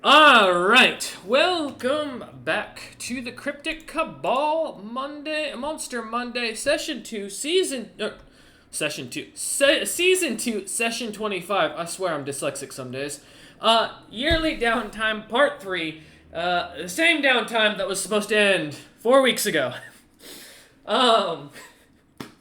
Alright, welcome back to the Cryptic Kabal Monster Monday, Session 2, Season 2, Session 25. I swear I'm dyslexic some days. Yearly Downtime, Part 3, the same downtime that was supposed to end 4 weeks ago.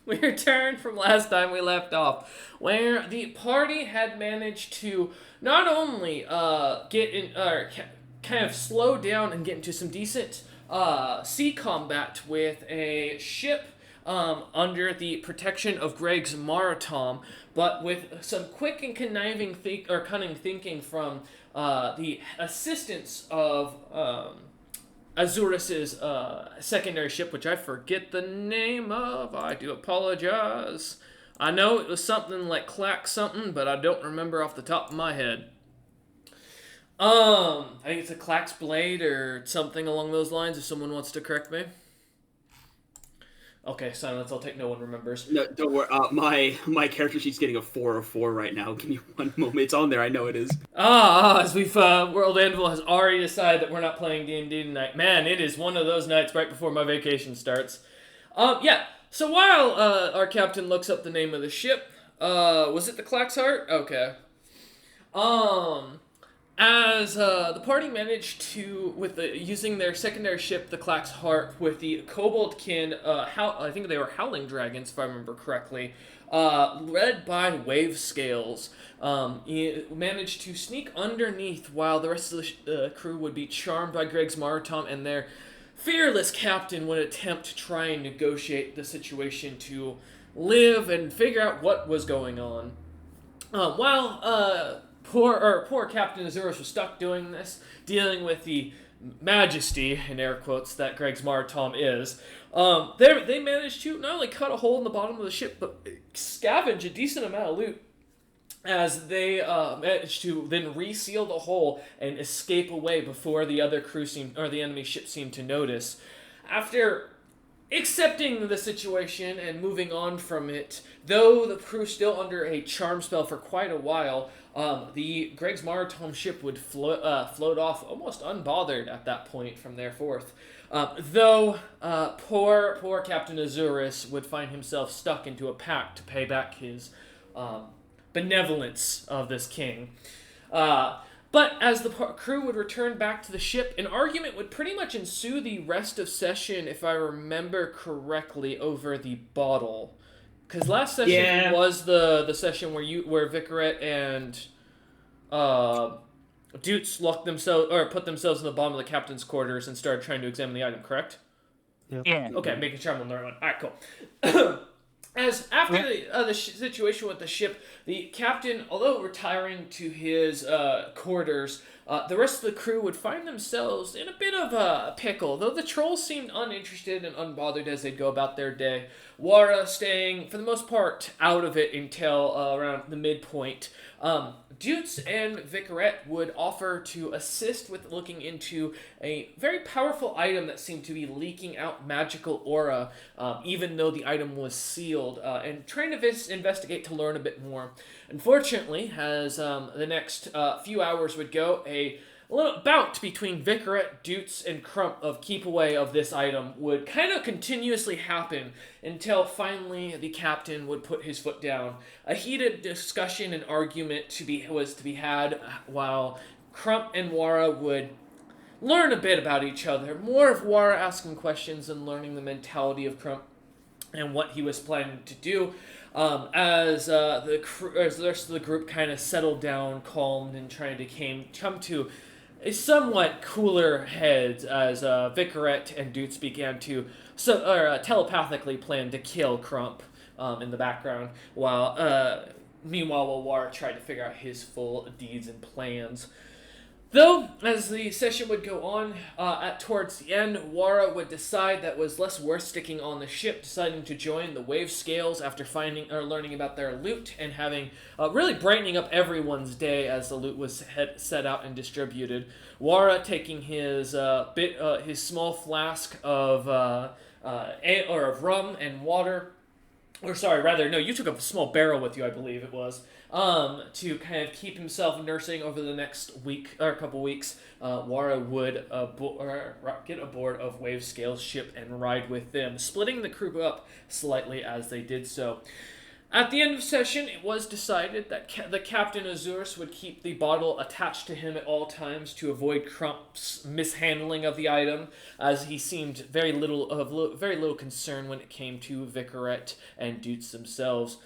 We returned from last time we left off, where the party had managed to not only kind of slow down and get into some decent sea combat with a ship under the protection of Greg's Maratom, but with some quick and cunning thinking from the assistance of Azuris's secondary ship, which I forget the name of. I do apologize. I know it was something like Clack something, but I don't remember off the top of my head. I think it's a Clack's Blade or something along those lines, if someone wants to correct me. Okay, silence. I'll take no one remembers. No, don't worry. My character sheet's getting a 4 of 4 right now. Give me one moment. It's on there. I know it is. As we've World Anvil has already decided that we're not playing D&D tonight. Man, it is one of those nights right before my vacation starts. Yeah. So while our captain looks up the name of the ship, was it the Claxheart? Okay. As the party managed to, using their secondary ship, the Claxheart, with the Koboldkin, I think they were Howling Dragons, if I remember correctly, led by Wave Scales, managed to sneak underneath while the rest of the crew would be charmed by Greg's Maratom, and their fearless captain would attempt to try and negotiate the situation to live and figure out what was going on. While Poor Captain Azuris was stuck doing this, dealing with the majesty, in air quotes, that Greg's Maratom is. They managed to not only cut a hole in the bottom of the ship, but scavenge a decent amount of loot, as they managed to then reseal the hole and escape away before the other the enemy ship seemed to notice. After accepting the situation and moving on from it, though the crew still under a charm spell for quite a while, the Greg's Maratom ship would float off almost unbothered at that point from there forth. Though poor Captain Azuris would find himself stuck into a pact to pay back his benevolence of this king. But as the crew would return back to the ship, an argument would pretty much ensue the rest of session, if I remember correctly, over the bottle. Because last session was the session where Vicaret and Dutes locked themselves, or put themselves in the bottom of the captain's quarters and started trying to examine the item, correct? Yeah. Okay, making sure I'm on the right one. Alright, cool. As after the situation with the ship, the captain, although retiring to his quarters, the rest of the crew would find themselves in a bit of a pickle. Though the trolls seemed uninterested and unbothered as they'd go about their day, Wara staying, for the most part, out of it until around the midpoint. Dutes and Vicaret would offer to assist with looking into a very powerful item that seemed to be leaking out magical aura, even though the item was sealed, and trying to investigate to learn a bit more. Unfortunately, as the next few hours would go, a little bout between Vicaret, Dutes, and Crump of keep away of this item would kind of continuously happen until finally the captain would put his foot down. A heated discussion and argument was to be had while Crump and Wara would learn a bit about each other. More of Wara asking questions and learning the mentality of Crump and what he was planning to do. As the rest of the group kind of settled down, calmed, and trying to come to a somewhat cooler heads as Vicaret and Dutes began to telepathically plan to kill Crump in the background, meanwhile Wara tried to figure out his full deeds and plans. Though, as the session would go on, towards the end, Wara would decide that was less worth sticking on the ship, deciding to join the Wave Scales after learning about their loot and having really brightening up everyone's day as the loot was set out and distributed. Wara taking his small flask of rum and water, or sorry, rather, no, you took a small barrel with you, I believe it was, to kind of keep himself nursing over the next week or a couple weeks. Wara would get aboard of Wavescale's ship and ride with them, splitting the crew up slightly as they did so. At the end of session, it was decided that the Captain Azurus would keep the bottle attached to him at all times to avoid Crump's mishandling of the item, as he seemed very little concern when it came to Vicaret and Dutes themselves.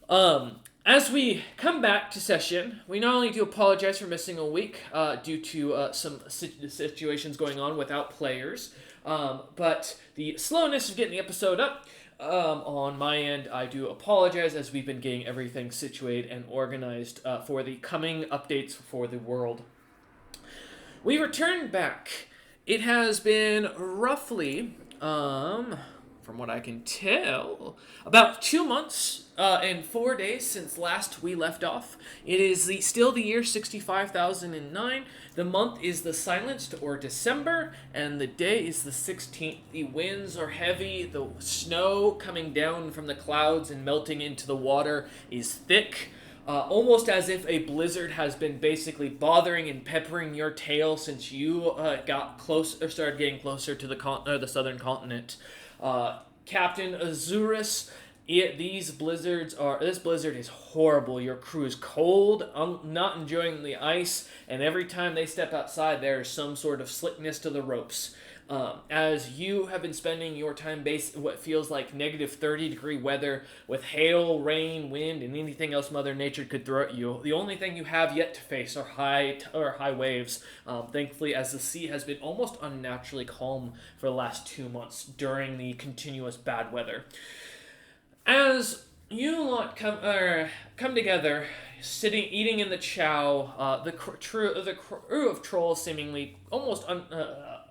As we come back to session, we not only do apologize for missing a week due to some situations going on without players, but the slowness of getting the episode up. On my end, I do apologize as we've been getting everything situated and organized for the coming updates for the world. We return back. It has been roughly, from what I can tell, about 2 months and 4 days since last we left off. It is still the year 65,009. The month is the Silenced, or December, and the day is the 16th. The winds are heavy. The snow coming down from the clouds and melting into the water is thick. Almost as if a blizzard has been basically bothering and peppering your tail since you got close or started getting closer to the southern continent. Captain Azurus, this blizzard is horrible. Your crew is cold, not enjoying the ice, and every time they step outside, there is some sort of slickness to the ropes. As you have been spending your time what feels like negative 30-degree weather with hail, rain, wind, and anything else Mother Nature could throw at you, the only thing you have yet to face are high waves. Thankfully, as the sea has been almost unnaturally calm for the last 2 months during the continuous bad weather. As you lot come together, eating in the chow, the crew of trolls seemingly almost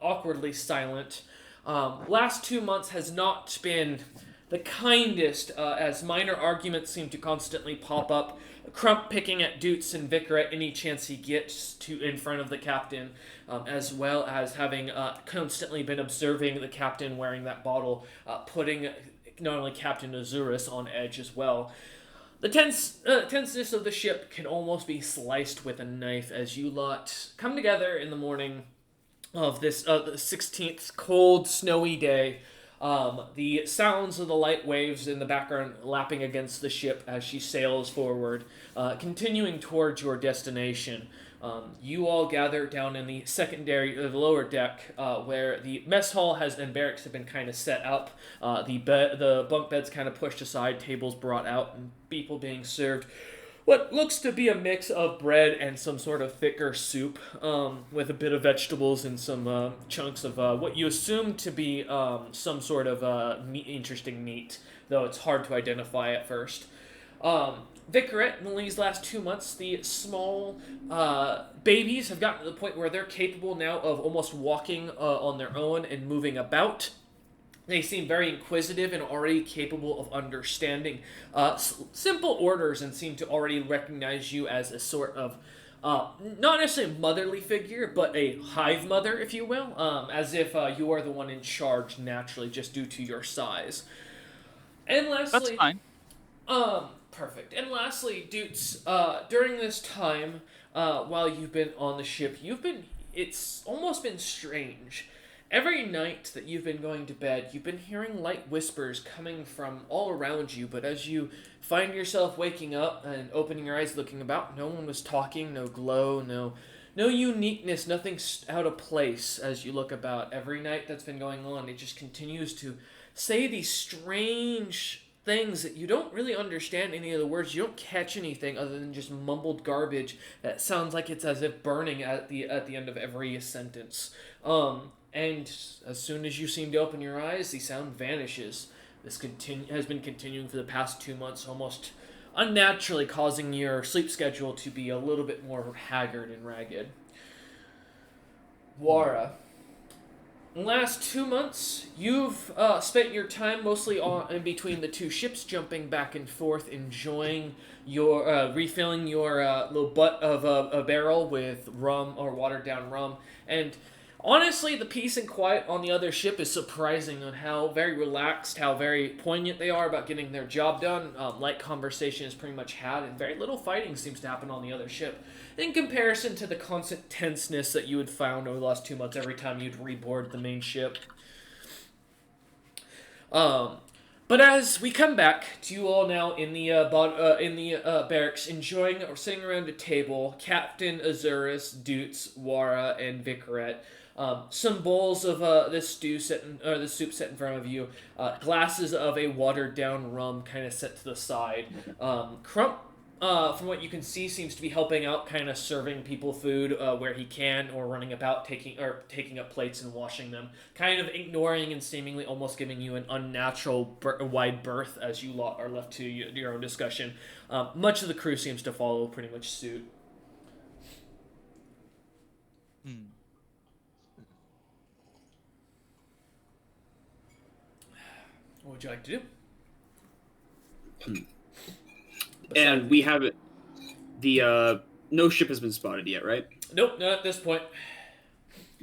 awkwardly silent. Last 2 months has not been the kindest, as minor arguments seem to constantly pop up. Crump picking at Dutes and Vicar at any chance he gets in front of the captain, as well as having constantly been observing the captain wearing that bottle, putting not only Captain Azurus on edge as well. The tenseness of the ship can almost be sliced with a knife as you lot come together in the morning of this the 16th cold, snowy day. The sounds of the light waves in the background lapping against the ship as she sails forward, continuing towards your destination. You all gather down in the lower deck, where the mess hall and barracks have been kind of set up. The bunk beds kind of pushed aside, tables brought out, and people being served what looks to be a mix of bread and some sort of thicker soup, with a bit of vegetables and some chunks of what you assume to be some sort of interesting meat, though it's hard to identify at first. Vicaret, in these last 2 months, the small babies have gotten to the point where they're capable now of almost walking on their own and moving about. They seem very inquisitive and already capable of understanding simple orders and seem to already recognize you as a sort of, not necessarily motherly figure, but a hive mother, if you will, as if you are the one in charge naturally just due to your size. And lastly... That's fine. Perfect. And lastly, Dutes, during this time, while you've been on the ship, it's almost been strange. Every night that you've been going to bed, you've been hearing light whispers coming from all around you, but as you find yourself waking up and opening your eyes, looking about, no one was talking, no glow, no uniqueness, nothing out of place as you look about. Every night that's been going on, it just continues to say these strange things that you don't really understand any of the words. You don't catch anything other than just mumbled garbage that sounds like it's as if burning at the end of every sentence. And as soon as you seem to open your eyes, the sound vanishes. This has been continuing for the past 2 months, almost unnaturally causing your sleep schedule to be a little bit more haggard and ragged. Wara, in the last 2 months, you've spent your time mostly in between the two ships, jumping back and forth, enjoying your refilling your little butt of a barrel with rum or watered down rum, and Honestly, the peace and quiet on the other ship is surprising on how very relaxed, how very poignant they are about getting their job done. Light conversation is pretty much had, and very little fighting seems to happen on the other ship. In comparison to the constant tenseness that you had found over the last 2 months every time you'd reboard the main ship. Um, but as we come back to you all now in the barracks, enjoying or sitting around a table, Captain Azuris, Dutes, Wara, and Vicaret. Some bowls of the soup set in front of you, glasses of a watered down rum kind of set to the side. Crump, from what you can see, seems to be helping out, kind of serving people food where he can, or running about taking up plates and washing them, kind of ignoring and seemingly almost giving you an unnatural wide berth as you lot are left to your own discussion. Much of the crew seems to follow pretty much suit. Hmm. What would you like to do? And we haven't. No ship has been spotted yet, right? Nope, not at this point.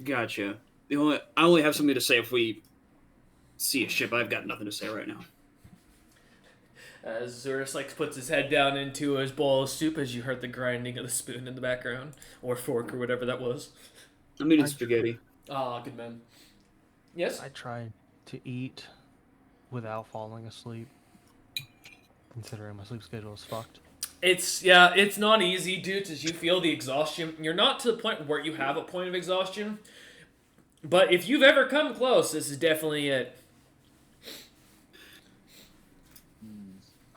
Gotcha. I only have something to say if we see a ship. I've got nothing to say right now. As Zurus puts his head down into his bowl of soup as you heard the grinding of the spoon in the background, or fork, or whatever that was. I'm eating spaghetti. Ah, good man. Yes? I try to eat without falling asleep, considering my sleep schedule is fucked. It's not easy, dudes, as you feel the exhaustion. You're not to the point where you have a point of exhaustion, but if you've ever come close, this is definitely it.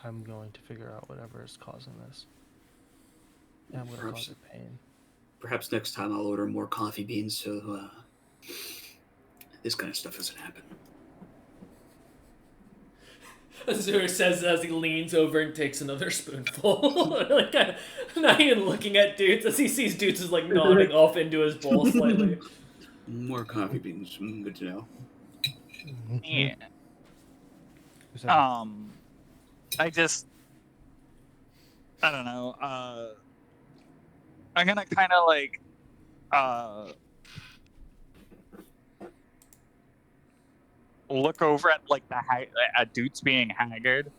I'm going to figure out whatever is causing this. And I'm going to cause it pain. Perhaps next time I'll order more coffee beans so this kind of stuff doesn't happen. Azur says as he leans over and takes another spoonful. Not even looking at Dudes as he sees Dudes is nodding off into his bowl slightly. More coffee beans. Good to know. Yeah. I don't know. I'm gonna kind of look over at at Dutes being haggard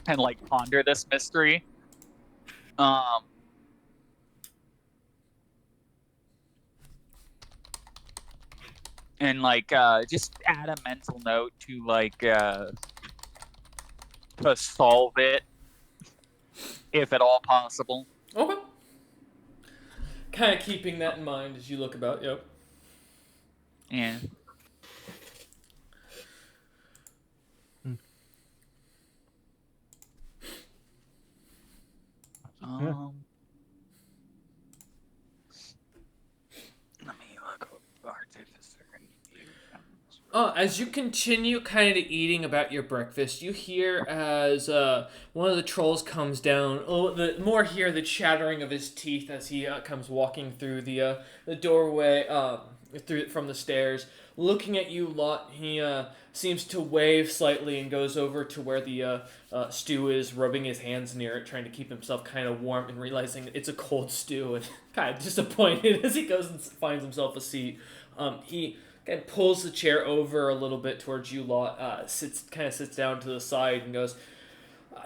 and ponder this mystery. And just add a mental note to solve it, if at all possible. Okay. Kind of keeping that in mind as you look about, yep. Yeah. Let me look up Artificer. As you continue kind of eating about your breakfast, you hear as one of the trolls comes down. More hear the chattering of his teeth as he comes walking through the doorway from the stairs. Looking at you lot, he seems to wave slightly and goes over to where the stew is, rubbing his hands near it, trying to keep himself kind of warm and realizing it's a cold stew and kind of disappointed as he goes and finds himself a seat. He kind of pulls the chair over a little bit towards you lot, sits down to the side and goes,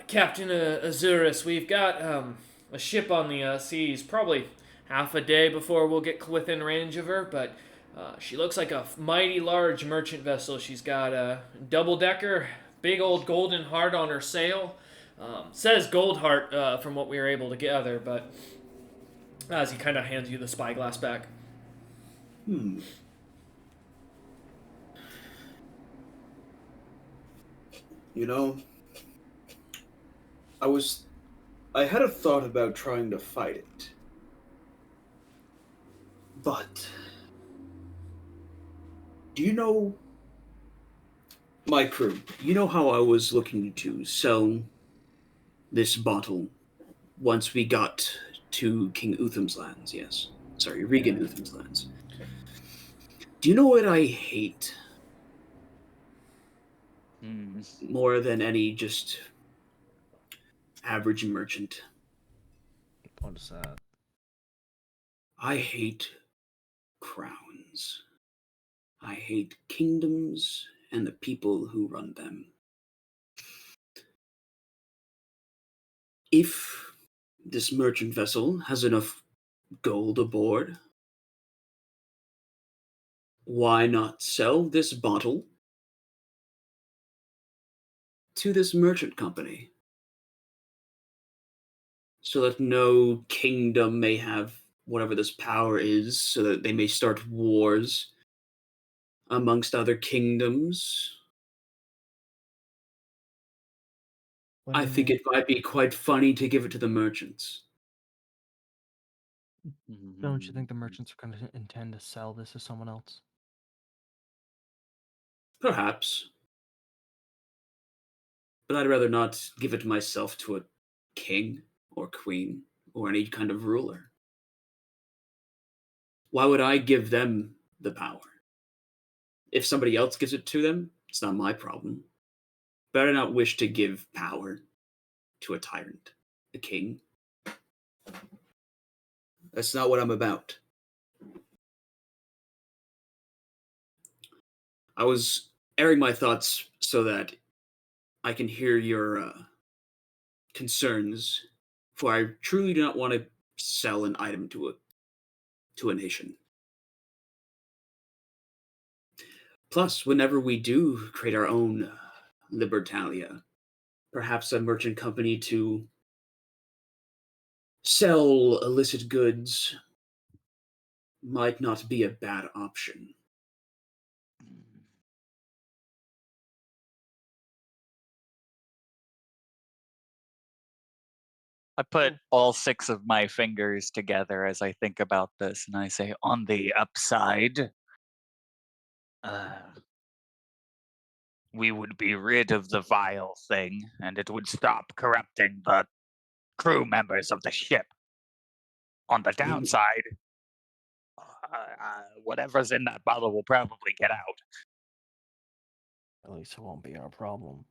Captain Azuris, we've got a ship on the seas, probably half a day before we'll get within range of her, but she looks like a mighty large merchant vessel. She's got a double-decker, big old golden heart on her sail. Says gold heart from what we were able to gather, but as he kind of hands you the spyglass back. You know, I had a thought about trying to fight it. But, do you know my crew? You know how I was looking to sell this bottle once we got to King Utham's lands, yes. Sorry, Regan Utham's lands. Do you know what I hate more than any just average merchant? What is that? I hate crowns. I hate kingdoms and the people who run them. If this merchant vessel has enough gold aboard, why not sell this bottle to this merchant company so that no kingdom may have whatever this power is, so that they may start wars amongst other kingdoms? What do I you think mean? it might be quite funny to give it to the merchants. Don't you think the merchants are going to intend to sell this to someone else? Perhaps. But I'd rather not give it myself to a king or queen or any kind of ruler. Why would I give them the power? If somebody else gives it to them, it's not my problem. But I do not wish to give power to a tyrant, a king. That's not what I'm about. I was airing my thoughts so that I can hear your concerns, for I truly do not want to sell an item to a nation. Plus, whenever we do create our own Libertalia, perhaps a merchant company to sell illicit goods might not be a bad option. I put all 6 of my fingers together as I think about this, and I say, on the upside, uh, we would be rid of the vile thing, and it would stop corrupting the crew members of the ship. On the downside, whatever's in that bottle will probably get out. At least it won't be our problem.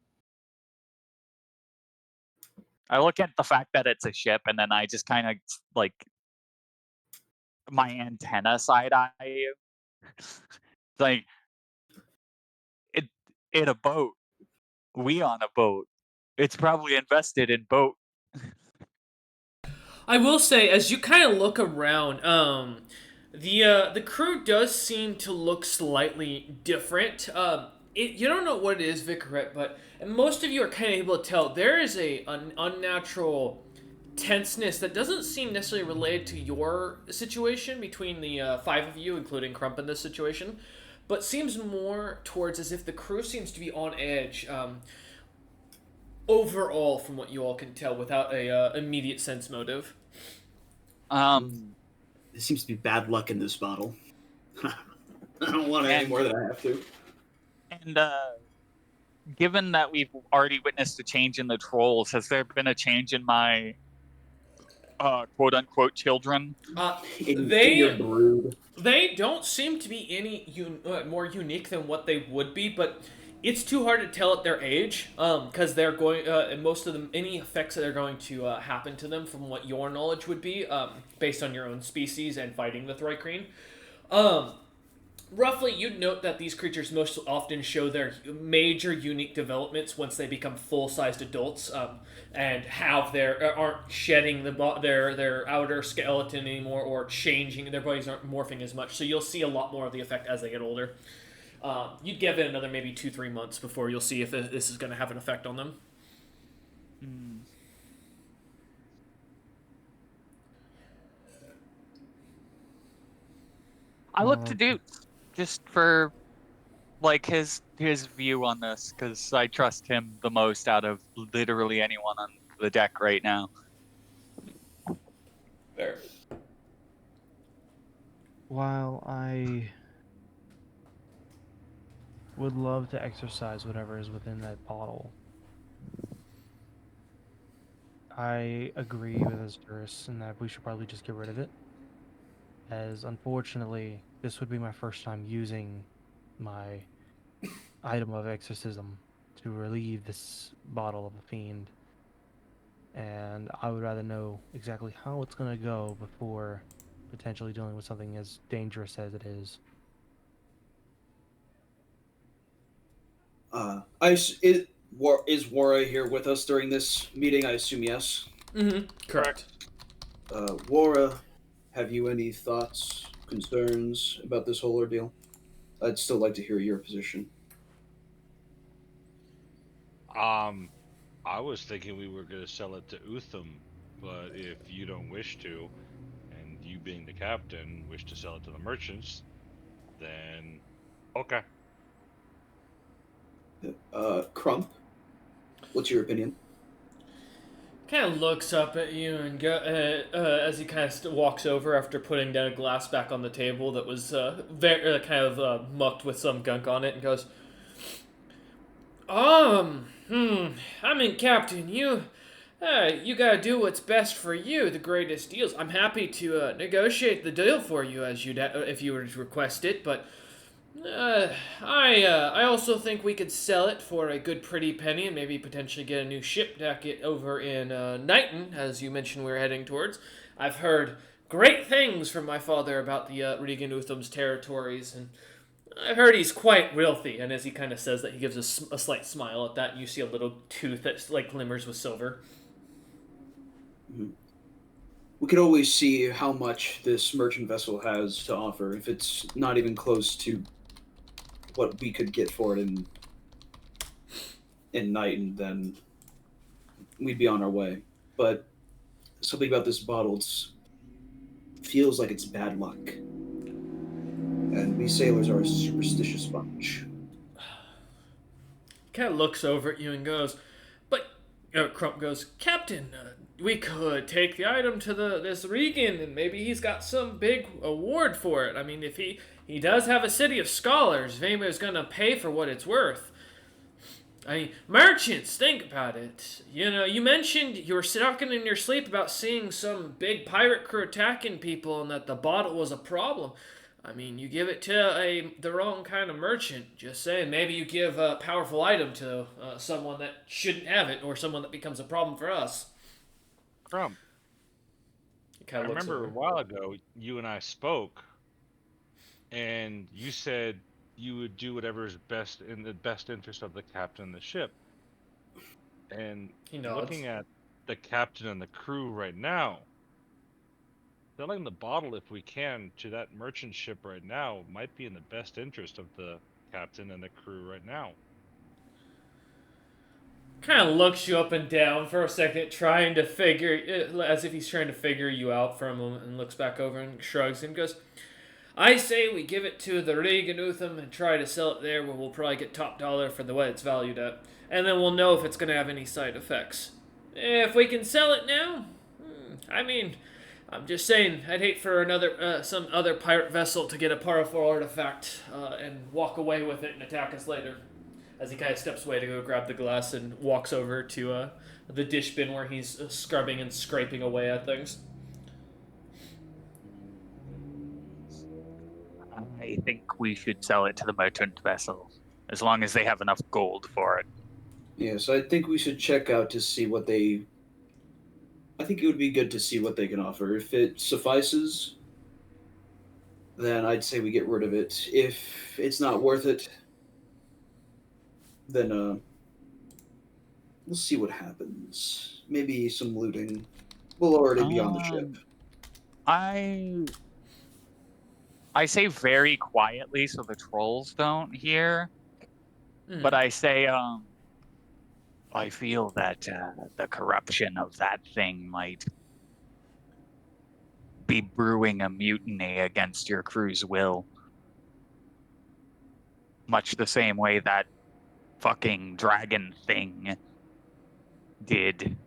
I look at the fact that it's a ship, and then I just kind of like my antenna side eye you. Like it in a boat. We on a boat. It's probably invested in boat. I will say, as you kind of look around, the crew does seem to look slightly different. You don't know what it is, Vicarette, but most of you are kind of able to tell there is an unnatural tenseness that doesn't seem necessarily related to your situation between the 5 of you, including Crump in this situation, but seems more towards as if the crew seems to be on edge. Overall, from what you all can tell, without a immediate sense motive. Um, There seems to be bad luck in this bottle. I don't want it any and more than I have to. and given that we've already witnessed a change in the trolls, has there been a change in my quote unquote children? In your They brood. they don't seem to be any more unique than what they would be, but it's too hard to tell at their age because they're going and most of them any effects that are going to happen to them from what your knowledge would be based on your own species and fighting the Thrycreen. Um, Roughly, you'd note that these creatures most often show their major unique developments once they become full-sized adults, and have aren't shedding their outer skeleton anymore or changing. Their bodies aren't morphing as much, so you'll see a lot more of the effect as they get older. You'd give it another maybe 2-3 months before you'll see if this is going to have an effect on them. Hmm. I look to Um, Duke just for like his view on this because I trust him the most out of literally anyone on the deck right now. Fair. while I would love to exercise whatever is within that bottle, I agree with Azuris in that we should probably just get rid of it. As unfortunately, this would be my first time using my item of exorcism to relieve this bottle of a fiend. And I would rather know exactly how it's going to go before potentially dealing with something as dangerous as it is. Is Wara here with us during this meeting? I assume yes. Mm-hmm. Correct. Wara, have you any thoughts, concerns about this whole ordeal? I'd still like to hear your position. Um, I was thinking we were going to sell it to Utham, but if you don't wish to, and you being the captain wish to sell it to the merchants, then okay. Crump, what's your opinion? Kind of looks up at you and go as he kind of walks over after putting down a glass back on the table that was very kind of mucked with some gunk on it, and goes, I mean, Captain, you gotta do what's best for you. The greatest deals. I'm happy to negotiate the deal for you as you if you were to request it, but I also think we could sell it for a good pretty penny and maybe potentially get a new ship deck it over in Knighton, as you mentioned we were heading towards. I've heard great things from my father about the Regan Utham's territories, and I've heard he's quite wealthy. And as he kind of says that, he gives a slight smile at that, and you see a little tooth that like glimmers with silver. Mm-hmm. We could always see how much this merchant vessel has to offer. If it's not even close to what we could get for it in Knighton, then we'd be on our way. But something about this bottle feels like it's bad luck. And we sailors are a superstitious bunch. Kind of looks over at you and goes, but Crump goes, Captain, we could take the item to this Regan, and maybe he's got some big award for it. I mean, if he does have a city of scholars, if anybody's going to pay for what it's worth. I mean, merchants, think about it. You know, you mentioned you were talking in your sleep about seeing some big pirate crew attacking people and that the bottle was a problem. I mean, you give it to the wrong kind of merchant. Just saying, maybe you give a powerful item to someone that shouldn't have it, or someone that becomes a problem for us. Crump, I remember a while ago you and I spoke, and you said you would do whatever is best in the best interest of the captain and the ship. And looking at the captain and the crew right now, selling the bottle, if we can, to that merchant ship right now might be in the best interest of the captain and the crew right now. Kind of looks you up and down for a second, trying to figure, as if he's trying to figure you out for a moment, and looks back over and shrugs and goes, I say we give it to the Regan Utham and try to sell it there, where we'll probably get top dollar for the way it's valued at. And then we'll know if it's going to have any side effects. If we can sell it now, I mean, I'm just saying, I'd hate for some other pirate vessel to get a powerful artifact and walk away with it and attack us later. As he kind of steps away to go grab the glass and walks over to the dish bin where he's scrubbing and scraping away at things. I think we should sell it to the merchant vessel, as long as they have enough gold for it. Yes, I think we should check out to see what they... I think it would be good to see what they can offer. If it suffices, then I'd say we get rid of it. If it's not worth it, then we'll see what happens. Maybe some looting. We'll already be on the ship. I say very quietly so the trolls don't hear, but I say, I feel that the corruption of that thing might be brewing a mutiny against your crew's will. Much the same way that fucking dragon thing did.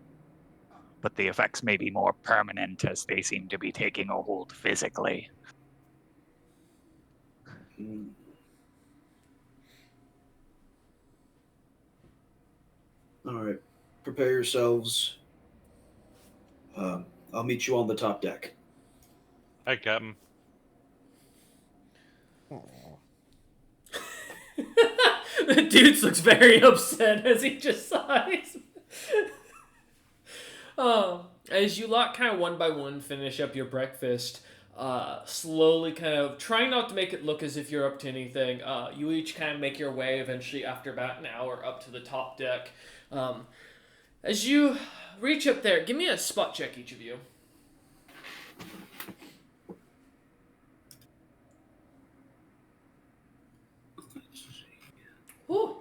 But the effects may be more permanent as they seem to be taking a hold physically. All right. Prepare yourselves. I'll meet you on the top deck. Hi, Captain. The dude looks very upset as he just sighs. As you lot kind of one by one finish up your breakfast, slowly kind of trying not to make it look as if you're up to anything. You each kind of make your way eventually after about an hour up to the top deck. As you reach up there, give me a spot check, each of you. Whew.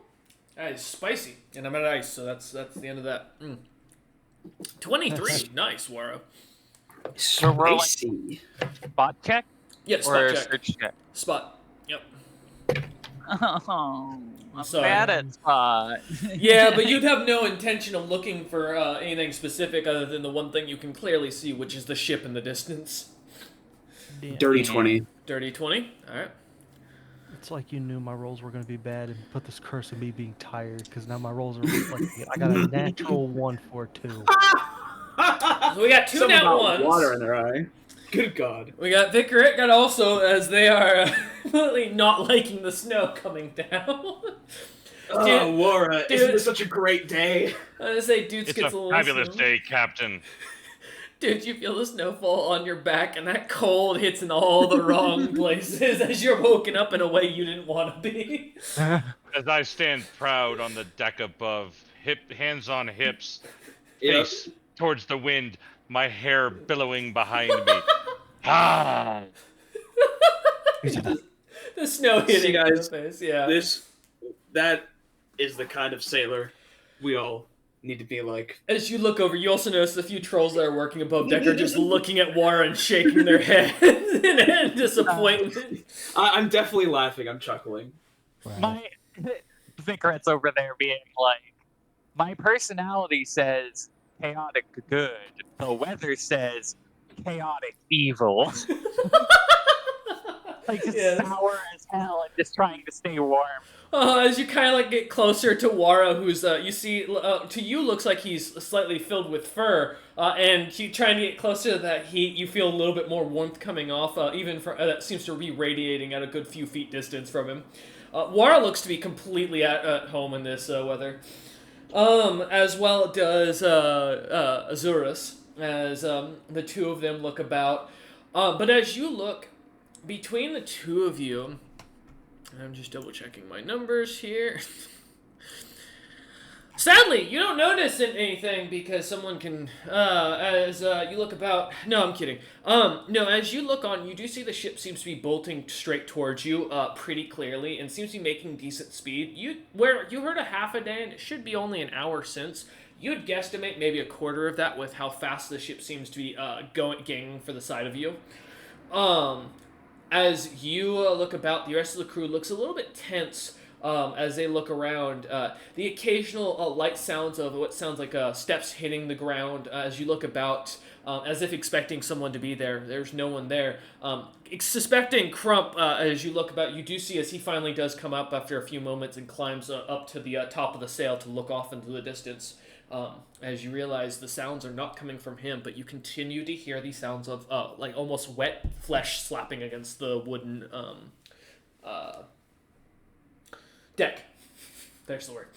That is spicy. And I'm at ice, so that's the end of that. 23. Nice, Waro. Spicy. Spot check? Yeah, Or spot check. search check? Spot. Yep. Oh, I'm Sorry. bad at spot. Yeah, but you'd have no intention of looking for anything specific other than the one thing you can clearly see, which is the ship in the distance. Dirty 20. Dirty 20. All right. It's like you knew my rolls were going to be bad and put this curse of me being tired, because now my rolls are reflecting it. I got a natural 1 for 2. So we got 2 Something nat about ones. water in their eye. Good God. We got Vicar Itgut also, as they are completely not liking the snow coming down. Oh, Wara, dude. isn't this such a great day? I was gonna say, dudes It's gets a little fabulous snow. day, Captain. Dude, you feel the snowfall on your back, and that cold hits in all the wrong places as you're woken up in a way you didn't want to be. As I stand proud on the deck above, hands on hips, face towards the wind, my hair billowing behind me. Ah! The snow hitting you in the face, yeah. That is the kind of sailor we all need to be like. As you look over, you also notice a few trolls that are working above deck are just looking at Wara and shaking their heads in disappointment. I'm definitely laughing. I'm chuckling. Right. My Vicaret's over there being like, my personality says chaotic good. The weather says chaotic evil. Like just sour as hell and just trying to stay warm. As you kind of like get closer to Wara, who's you see to you looks like he's slightly filled with fur, and you trying to get closer to that heat, you feel a little bit more warmth coming off, even from that seems to be radiating at a good few feet distance from him. Wara looks to be completely at home in this weather, as well does Azurus, as the two of them look about. But as you look between the two of you. I'm just double checking my numbers here. Sadly, you don't notice anything because someone can, as you look about. No, I'm kidding. No, as you look on, you do see the ship seems to be bolting straight towards you, pretty clearly, and seems to be making decent speed. You heard a half a day, and it should be only an hour since. You'd guesstimate maybe a quarter of that with how fast the ship seems to be gaining for the side of you. As you look about, the rest of the crew looks a little bit tense as they look around. The occasional light sounds of what sounds like steps hitting the ground as you look about, as if expecting someone to be there. There's no one there. Suspecting Crump, as you look about, you do see as he finally does come up after a few moments and climbs up to the top of the sail to look off into the distance. As you realize the sounds are not coming from him, but you continue to hear the sounds of like almost wet flesh slapping against the wooden deck. There's the word.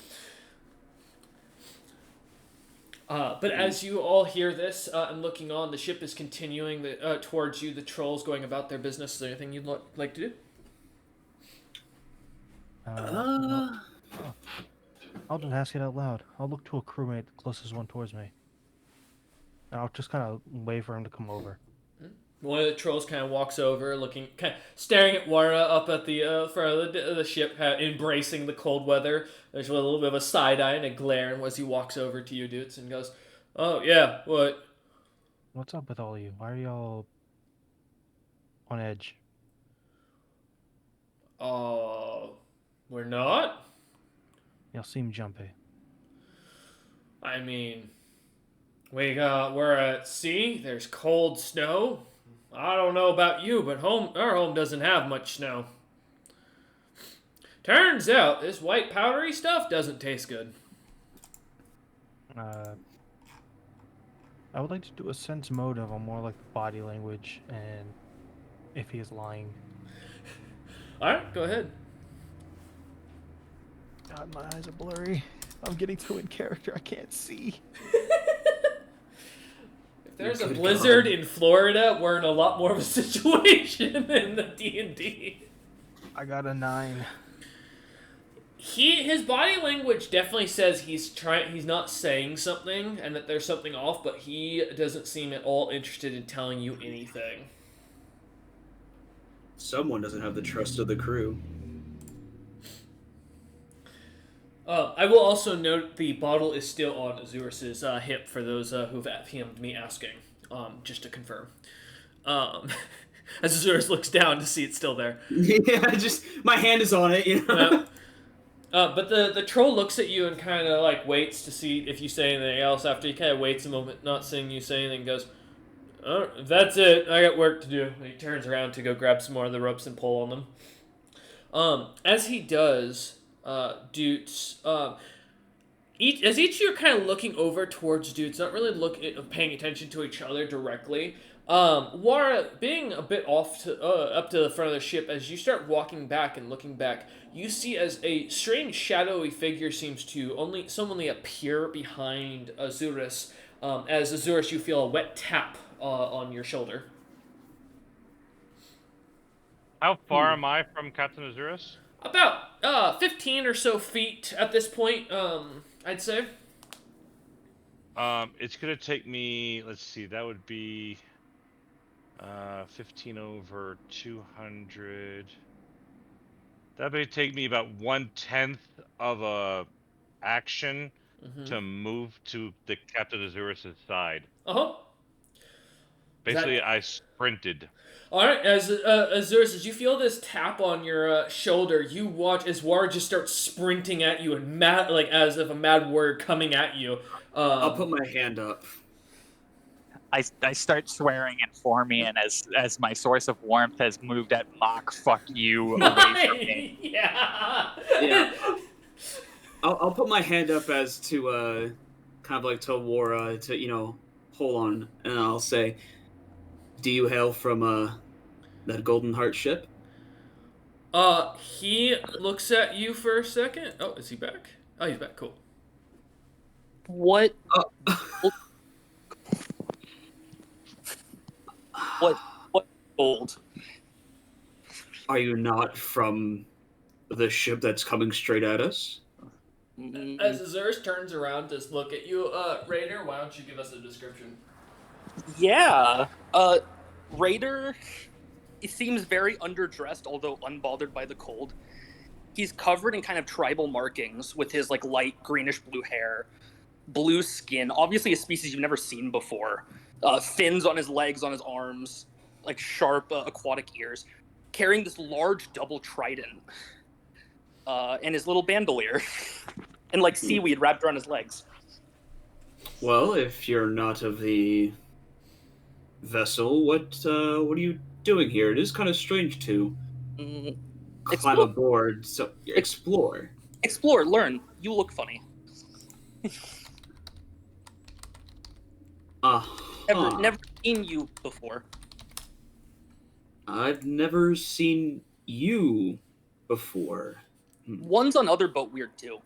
But as you all hear this and looking on, the ship is continuing towards you. The trolls going about their business. Is there anything you'd like to do? I'll just ask it out loud. I'll look to a crewmate, the closest one towards me. And I'll just kind of wait for him to come over. One of the trolls kind of walks over, looking, kind of staring at Wara up at the front of the ship, embracing the cold weather. There's a little bit of a side eye and a glare as he walks over to you dudes and goes, "Oh yeah, what? What's up with all of you? Why are y'all on edge?" We're not. Y'all seem jumpy. I mean, we're at sea. There's cold snow. I don't know about you, but our home doesn't have much snow. Turns out this white powdery stuff doesn't taste good. I would like to do a sense motive on more like body language and if he is lying. All right, go ahead. God, my eyes are blurry. I'm getting too in character. I can't see. there's a blizzard in Florida, we're in a lot more of a situation in the D&D. I got a 9. His body language definitely says he's not saying something and that there's something off, but he doesn't seem at all interested in telling you anything. Someone doesn't have the trust of the crew. I will also note the bottle is still on Azurus' hip for those who've PM'd me asking, just to confirm. As Azurus looks down to see it's still there. Yeah, just my hand is on it, you know. But the troll looks at you and kind of like waits to see if you say anything else. After he kind of waits a moment, not seeing you say anything, goes, "Oh, that's it. I got work to do." And he turns around to go grab some more of the ropes and pull on them. As he does, Doots, as each of you are kind of looking over towards Doots, not really paying attention to each other directly. Wara, being a bit off to up to the front of the ship, as you start walking back and looking back, you see as a strange shadowy figure seems to suddenly appear behind Azurus. As Azurus, you feel a wet tap on your shoulder. How far am I from Captain Azurus? About 15 or so feet at this point, I'd say. It's gonna take me. Let's see. That would be 15 over 200. That would take me about 1/10 of a action to move to the Captain Azurus' side. Basically, I sprinted. All right, as Azurus, as you feel this tap on your shoulder, you watch as War just starts sprinting at you and as if a mad warrior coming at you. I'll put my hand up. I start swearing in Formian as my source of warmth has moved at mock fuck you away from me. Yeah. I'll put my hand up as to kind of like to Wara to hold on, and I'll say, "Do you hail from that Golden Heart ship?" He looks at you for a second. Oh, is he back? Oh, he's back. Cool. What? What gold? Are you not from the ship that's coming straight at us? As Azurus turns around to look at you, Raider, why don't you give us a description? Yeah. Raider, he seems very underdressed, although unbothered by the cold. He's covered in kind of tribal markings with his light greenish blue hair, blue skin, obviously a species you've never seen before. Fins on his legs, on his arms, sharp aquatic ears, carrying this large double trident, and his little bandolier, and seaweed wrapped around his legs. Well, if you're not of the vessel, what are you doing here? It is kind of strange to climb aboard. So explore, learn. You look funny. Never seen you before. I've never seen you before. One's on other boat weird too.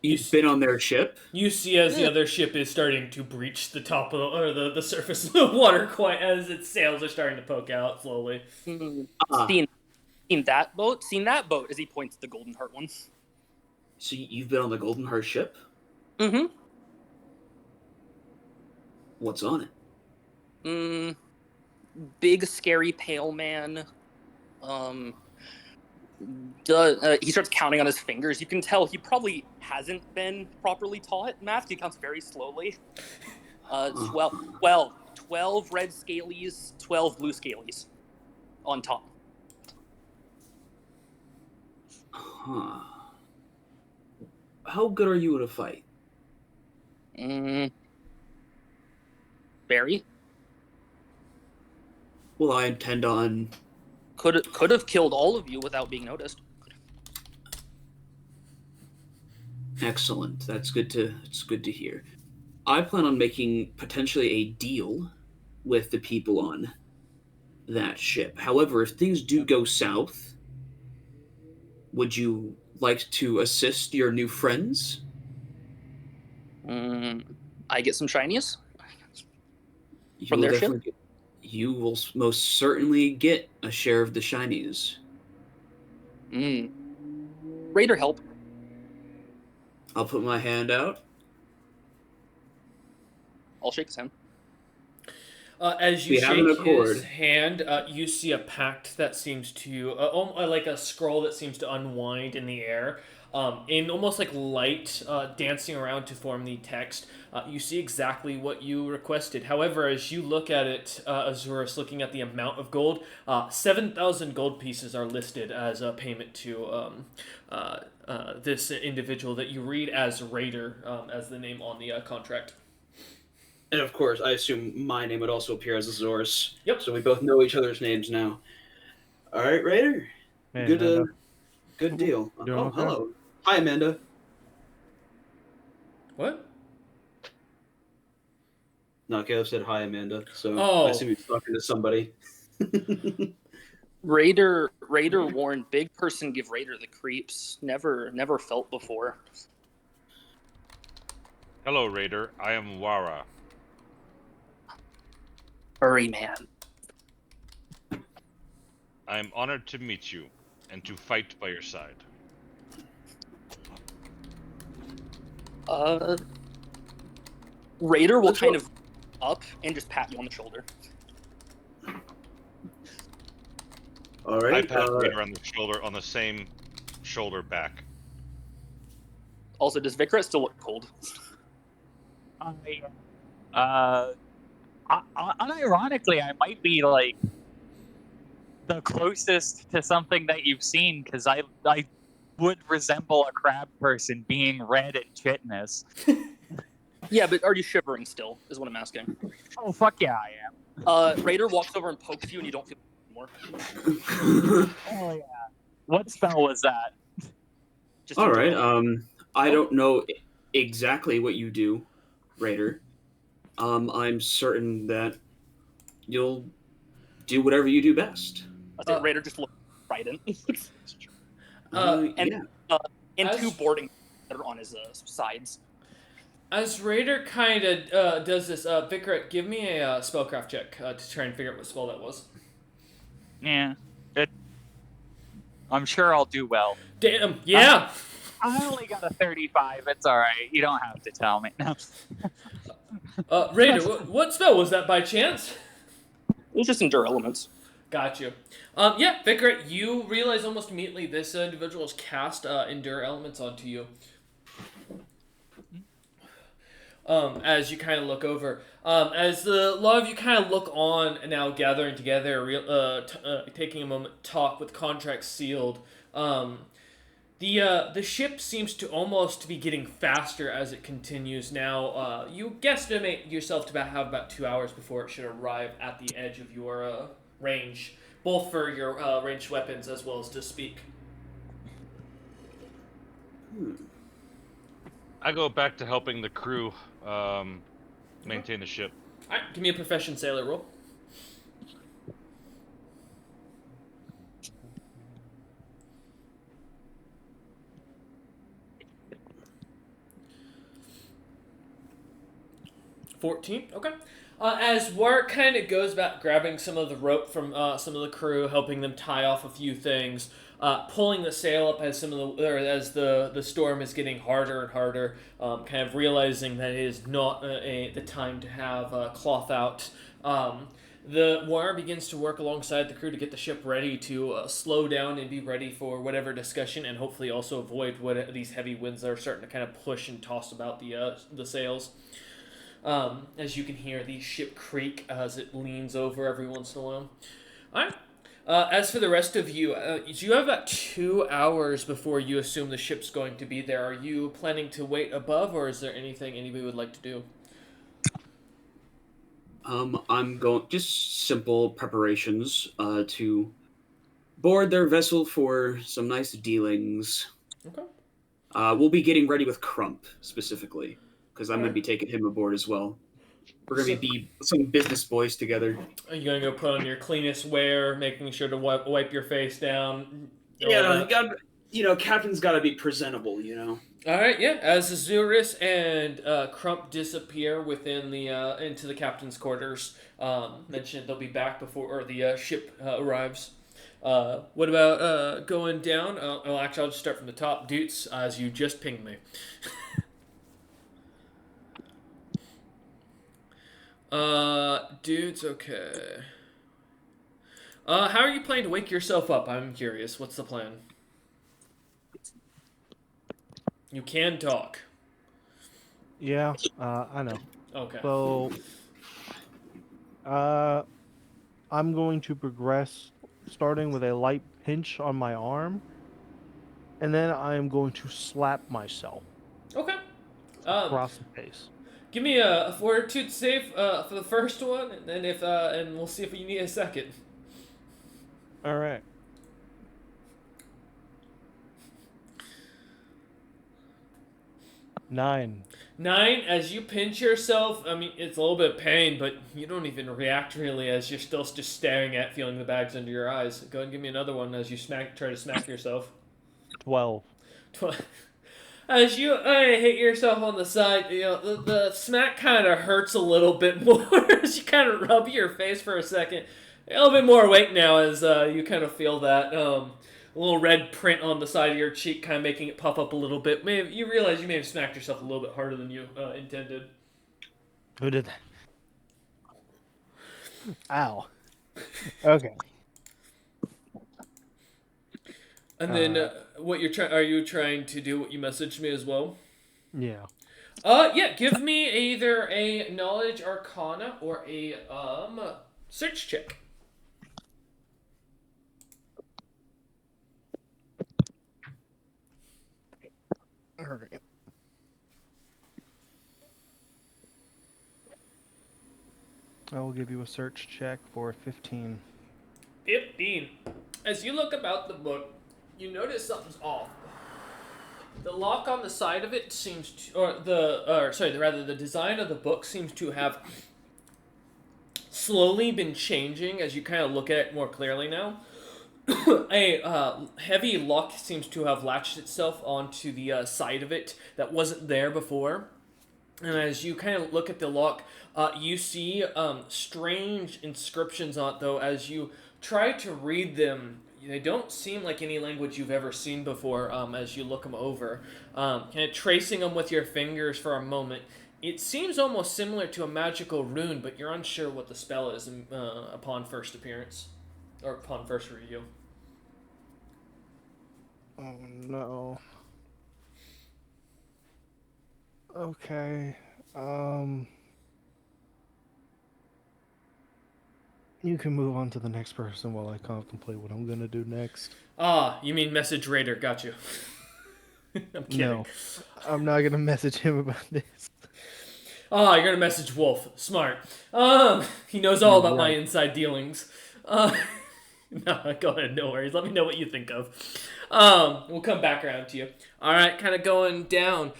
You've been on their ship? You see as the other ship is starting to breach the top of the surface of the water quite as its sails are starting to poke out slowly. Seen that boat? Seen that boat as he points to the Golden Heart one. So you've been on the Golden Heart ship? Mm-hmm. What's on it? Big, scary, pale man. He starts counting on his fingers. You can tell he probably hasn't been properly taught math. He counts very slowly. 12 red scalies, 12 blue scalies on top. Huh. How good are you in a fight? Very. Well, I intend on... Could have killed all of you without being noticed. Excellent. It's good to hear. I plan on making potentially a deal with the people on that ship. However, if things do go south, would you like to assist your new friends? I get some shinies You from will their ship. definitely you will most certainly get a share of the shinies. Raider, help. I'll put my hand out. I'll shake his hand. As you We have an shake his accord. hand, you see a pact that seems to, like a scroll that seems to unwind in the air, in almost like light dancing around to form the text. You see exactly what you requested. However, as you look at it, Azurus looking at the amount of gold, 7,000 gold pieces are listed as a payment to this individual that you read as Raider, as the name on the contract. And of course, I assume my name would also appear as Azorus. Yep. So we both know each other's names now. All right, Raider. Hey, Good, Amanda. good deal. Doing Oh, okay? hello. Hi, Amanda. What? No, Caleb said hi, Amanda. So Oh. I assume he's talking to somebody. Raider warned, big person give Raider the creeps. Never felt before. Hello, Raider. I am Wara. Furry man. I am honored to meet you and to fight by your side. Raider will kind of up and just pat you on the shoulder. All right. I pat Raider on the shoulder, on the same shoulder back. Also, does Vikrat still look cold? Unironically, I might be like the closest to something that you've seen, because I would resemble a crab person, being red and chitinous. Yeah, but are you shivering still, is what I'm asking. Oh, fuck yeah, I am. Raider walks over and pokes you and you don't feel it Oh, yeah. What spell was that? Just All right. enjoy. I don't know exactly what you do, Raider. I'm certain that you'll do whatever you do best. I think Raider just looked frightened. And two boarding that are on his sides. As Raider kind of does this, Vikrat, give me a spellcraft check to try and figure out what spell that was. Yeah. I'm sure I'll do well. Damn, yeah! I only got a 35. It's alright. You don't have to tell me. No. Raider, what spell was that by chance? It was just Endure Elements. Got you. Yeah, Vikrat, you realize almost immediately this individual has cast Endure Elements onto you. As you kind of look over. As a lot of you kind of look on and now gathering together, taking a moment to talk with contracts sealed, the ship seems to almost be getting faster as it continues now. You guesstimate yourself to have about 2 hours before it should arrive at the edge of your range, both for your ranged weapons as well as to speak. I go back to helping the crew maintain the ship. Alright, give me a profession sailor roll. $14, okay. As Warwick kind of goes back, grabbing some of the rope from some of the crew, helping them tie off a few things, pulling the sail up as as the storm is getting harder and harder, kind of realizing that it is not the time to have cloth out. The War begins to work alongside the crew to get the ship ready to slow down and be ready for whatever discussion, and hopefully also avoid what these heavy winds that are starting to kind of push and toss about the sails. As you can hear the ship creak as it leans over every once in a while. Alright. As for the rest of you, you have about 2 hours before you assume the ship's going to be there. Are you planning to wait above, or is there anything anybody would like to do? I'm going just simple preparations to board their vessel for some nice dealings. Okay. We'll be getting ready with Crump specifically, because I'm going to be taking him aboard as well. We're going to be some business boys together. Are you going to go put on your cleanest wear, making sure to wipe your face down? Yeah, captain's got to be presentable, you know. All right, yeah. As Azurus and Crump disappear within the into the captain's quarters, mentioned they'll be back before the ship arrives. What about going down? Actually, I'll just start from the top. Dutes, as you just pinged me. Dudes, okay. How are you planning to wake yourself up? I'm curious. What's the plan? You can talk. Yeah, I know. Okay. So, I'm going to progress, starting with a light pinch on my arm, and then I am going to slap myself Okay. across the face. Give me a fortitude save for the first one, and then and we'll see if you need a second. All right. Nine. As you pinch yourself, I mean, it's a little bit of pain, but you don't even react really as you're still just staring at, feeling the bags under your eyes. Go ahead and give me another one as you try to smack yourself. 12. As you hit yourself on the side, you know, the smack kind of hurts a little bit more as you kind of rub your face for a second. A little bit more awake now as you kind of feel that little red print on the side of your cheek, kind of making it puff up a little bit. You realize you may have smacked yourself a little bit harder than you intended. Who did that? Ow. Okay. And then what are you trying to do? What you messaged me as well? Yeah. Yeah. Give me either a knowledge arcana or a search check. Alright. I will give you a search check for 15. 15. As you look about the book, you notice something's off. The lock on the side of it seems to, the design of the book seems to have slowly been changing as you kind of look at it more clearly now. A heavy lock seems to have latched itself onto the side of it that wasn't there before. And as you kind of look at the lock, you see strange inscriptions on it, though. As you try to read them, they don't seem like any language you've ever seen before as you look them over. Kind of tracing them with your fingers for a moment. It seems almost similar to a magical rune, but you're unsure what the spell is upon first appearance. Or upon first review. Oh, no. Okay. You can move on to the next person while I contemplate what I'm gonna do next. You mean message Raider? Got you. I'm kidding. No, I'm not gonna message him about this. You're gonna message Wolf. Smart. He knows all about my inside dealings. No, go ahead. No worries. Let me know what you think of. We'll come back around to you. All right, kind of going down.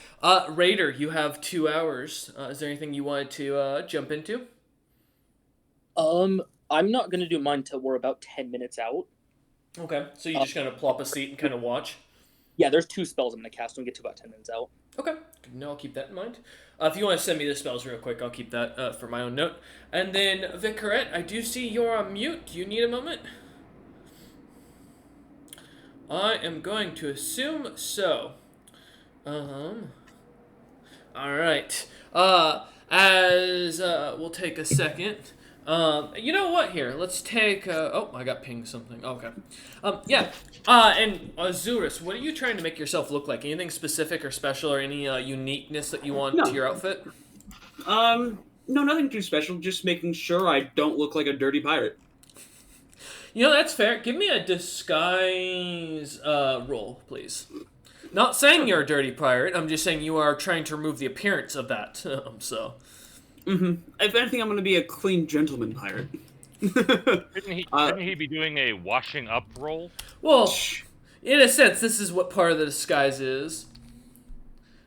Raider, you have 2 hours. Is there anything you wanted to jump into? I'm not gonna do mine till we're about 10 minutes out. Okay, so you're just gonna plop a seat and kind of watch. Yeah, there's 2 spells I'm gonna cast when we get to about 10 minutes out. Okay, no, I'll keep that in mind. If you want to send me the spells real quick, I'll keep that for my own note. And then Vicarette, I do see you're on mute. Do you need a moment? I am going to assume so. Alright. We'll take a second. You know what? Here, let's take. I got pinged something. Okay. Yeah. And Azurus, what are you trying to make yourself look like? Anything specific or special, or any uniqueness that you want to your outfit? No, nothing too special. Just making sure I don't look like a dirty pirate. You know, that's fair. Give me a disguise roll, please. Not saying you're a dirty pirate. I'm just saying you are trying to remove the appearance of that. So. Mm-hmm. If anything, I'm going to be a clean gentleman pirate. Couldn't he be doing a washing up roll? Well, in a sense, this is what part of the disguise is.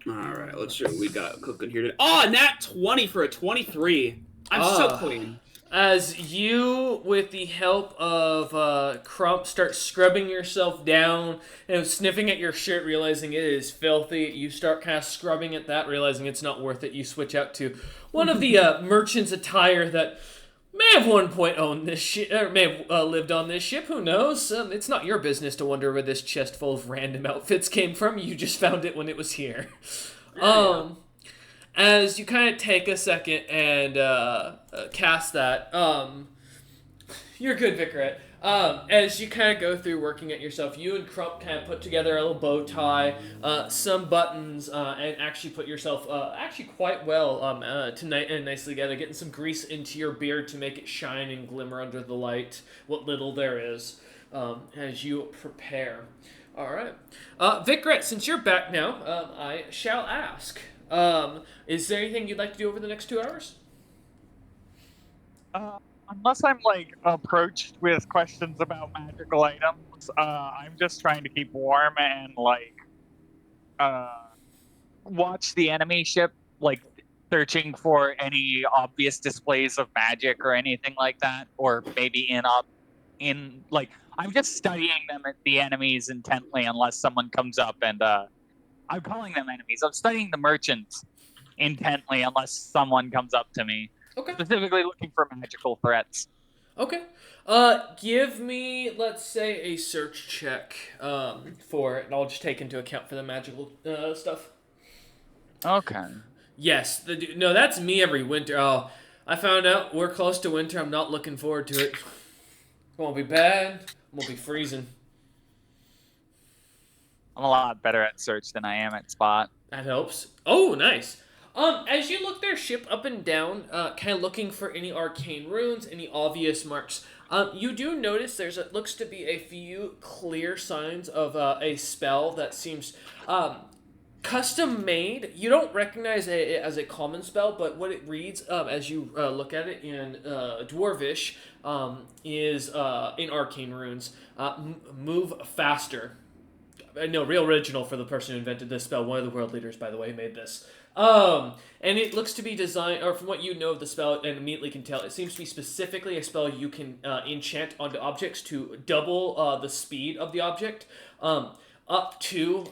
All right, let's see what we got cooking here today. Oh, nat 20 for a 23. I'm so clean. As you, with the help of Crump, start scrubbing yourself down and sniffing at your shirt, realizing it is filthy, you start kind of scrubbing at that, realizing it's not worth it. You switch out to one of the merchant's attire that may have one point owned this ship, or may have lived on this ship. Who knows? It's not your business to wonder where this chest full of random outfits came from. You just found it when it was here. As you kind of take a second and cast that, you're good, Vicaret. As you kind of go through working at yourself, you and Crump kind of put together a little bow tie, some buttons, and actually put yourself actually quite well tonight and nicely together, getting some grease into your beard to make it shine and glimmer under the light, what little there is, as you prepare. All right. Vicaret, since you're back now, I shall ask. Is there anything you'd like to do over the next 2 hours? Unless I'm, like, approached with questions about magical items, I'm just trying to keep warm and, like, watch the enemy ship, like, searching for any obvious displays of magic or anything like that, or maybe like, I'm just studying the enemies intently unless someone comes up and, I'm calling them enemies. I'm studying the merchants intently unless someone comes up to me. Okay. Specifically looking for magical threats. Okay. Give me, let's say, a search check for it, and I'll just take into account for the magical stuff. Okay. Yes. No, that's me every winter. Oh, I found out we're close to winter. I'm not looking forward to it. It won't be bad. It won't be freezing. I'm a lot better at search than I am at spot. That helps. Oh, nice. As you look their ship up and down, kind of looking for any arcane runes, any obvious marks, you do notice looks to be a few clear signs of a spell that seems custom made. You don't recognize it as a common spell, but what it reads as you look at it in Dwarvish is in arcane runes. Move faster. No, real original for the person who invented this spell. One of the world leaders, by the way, made this. And it looks to be designed, or from what you know of the spell and immediately can tell, it seems to be specifically a spell you can enchant onto objects to double the speed of the object, up to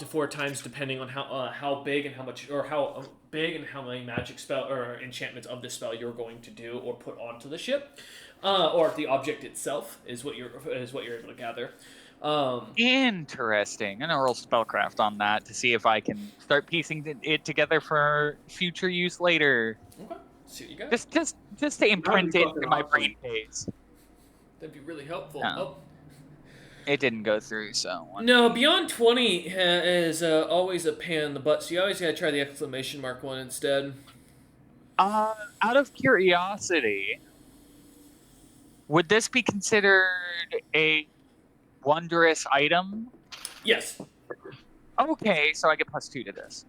4 times, depending on how big and how much, or how big and how many magic spell or enchantments of the spell you're going to do or put onto the ship, or the object itself is what you're able to gather. Interesting. I'm gonna roll spellcraft on that to see if I can start piecing it together for future use later. Okay. See what you got. Just to imprint it in my brain phase. That'd be really helpful. No. Oh. It didn't go through, so. No, beyond 20 is always a pain in the butt, so you always gotta try the exclamation mark one instead. Out of curiosity, would this be considered a wondrous item? Yes. Okay, so I get +2 to this.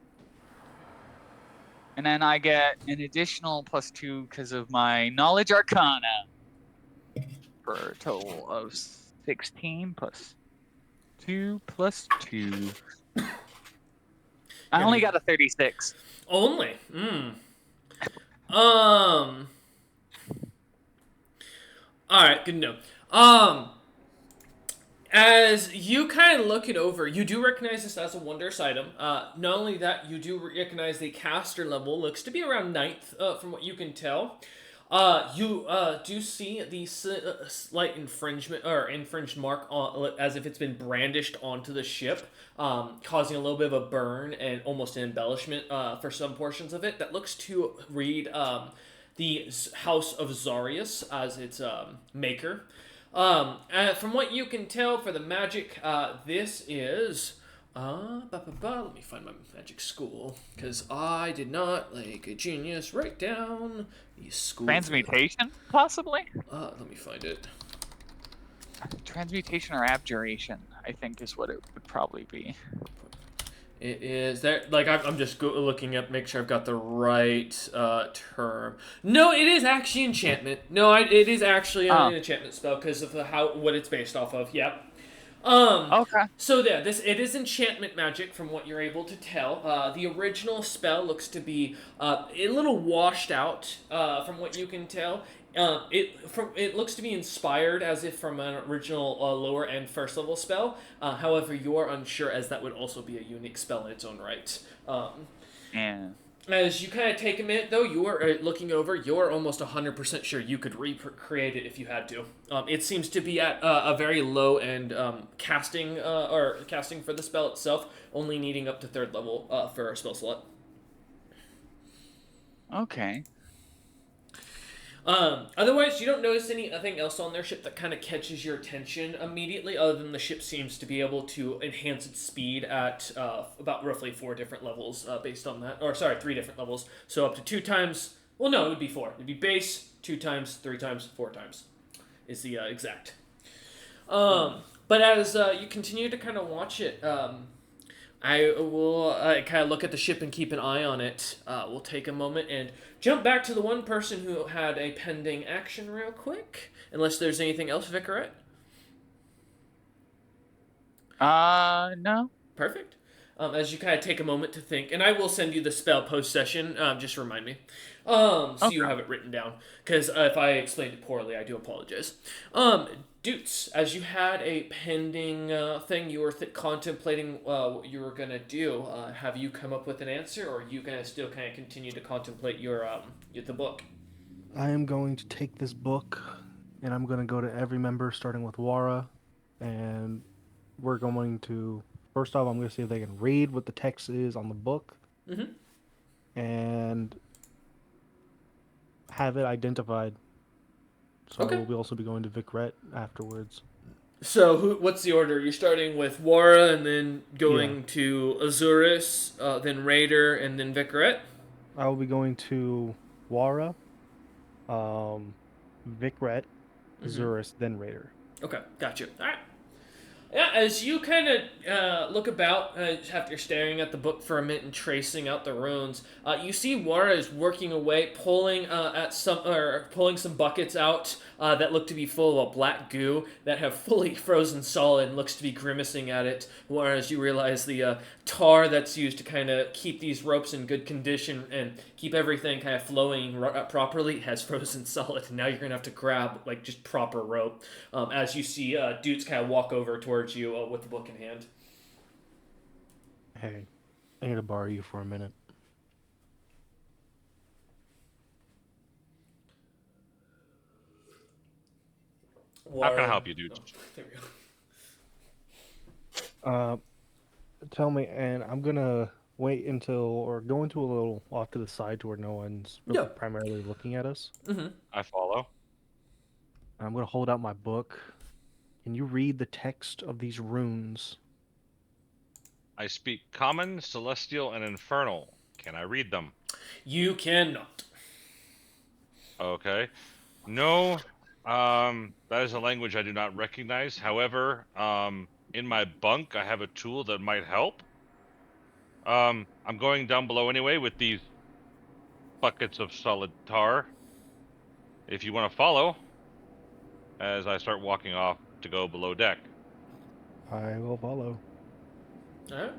And then I get an additional +2 because of my Knowledge Arcana. For a total of 16 +2 +2. I only got a 36. Only? Alright, good to know. As you kind of look it over, you do recognize this as a wondrous item. Not only that, you do recognize the caster level looks to be around 9th, from what you can tell. You do see the slight infringed mark as if it's been brandished onto the ship, causing a little bit of a burn and almost an embellishment for some portions of it. That looks to read the House of Zarius as its maker. From what you can tell for the magic, this is... let me find my magic school, because I did not, like a genius, write down the school... Transmutation, possibly? Let me find it. Transmutation or abjuration, I think is what it would probably be. It is that, like, I'm just looking up, make sure I've got the right term. No, it is actually enchantment. No, it is actually an enchantment spell because of what it's based off of. Yep. Okay. So yeah, it is enchantment magic from what you're able to tell. The original spell looks to be a little washed out from what you can tell. It looks to be inspired as if from an original lower end first level spell. However, you're unsure as that would also be a unique spell in its own right. And As you kind of take a minute, though, you are looking over. You're almost 100% sure you could recreate it if you had to. It seems to be at a very low end casting for the spell itself, only needing up to 3rd level for a spell slot. okay. Otherwise, you don't notice anything else on their ship that kind of catches your attention immediately, other than the ship seems to be able to enhance its speed at about roughly 4 different levels based on that. Or, sorry, 3 different levels. So up to 2 times. Well, no, it would be 4. It'd be base, 2 times, 3 times, 4 times is the exact. But as you continue to kind of watch it, I will kind of look at the ship and keep an eye on it. We'll take a moment and jump back to the one person who had a pending action real quick. Unless there's anything else, Vicaret? No. Perfect. As you kind of take a moment to think, and I will send you the spell post-session, just remind me. So you have it written down. Because if I explained it poorly, I do apologize. Doots, as you had a pending thing you were contemplating what you were going to do, have you come up with an answer, or are you going to still kind of continue to contemplate the book? I am going to take this book, and I'm going to go to every member, starting with Wara, and we're going to... First off, I'm going to see if they can read what the text is on the book, and have it identified. So Okay. I will also be going to Vicaret afterwards. So, what's the order? You're starting with Wara, and then going to Azurus, then Raider, and then Vicaret? I will be going to Wara, Vicaret, Azurus, then Raider. Okay, gotcha. All right. Yeah, as you kind of look about after staring at the book for a minute and tracing out the runes, you see Wara is working away, pulling some buckets out that look to be full of a black goo that have fully frozen solid and looks to be grimacing at it. Whereas you realize the tar that's used to kind of keep these ropes in good condition and keep everything kind of flowing properly has frozen solid. And now you're gonna have to grab like just proper rope. As you see dudes kind of walk over towards you with the book in hand. Hey, I need to borrow you for a minute. How can I help you, dude? Oh, there we go. Tell me, and I'm gonna wait until, or go into a little off to the side to where no one's primarily looking at us. I follow. I'm gonna hold out my book. Can you read the text of these runes? I speak common, celestial, and infernal. Can I read them? You cannot. Okay. No, that is a language I do not recognize. However, in my bunk, I have a tool that might help. I'm going down below anyway with these buckets of solid tar. If you want to follow, as I start walking off to go below deck. I will follow. Alright.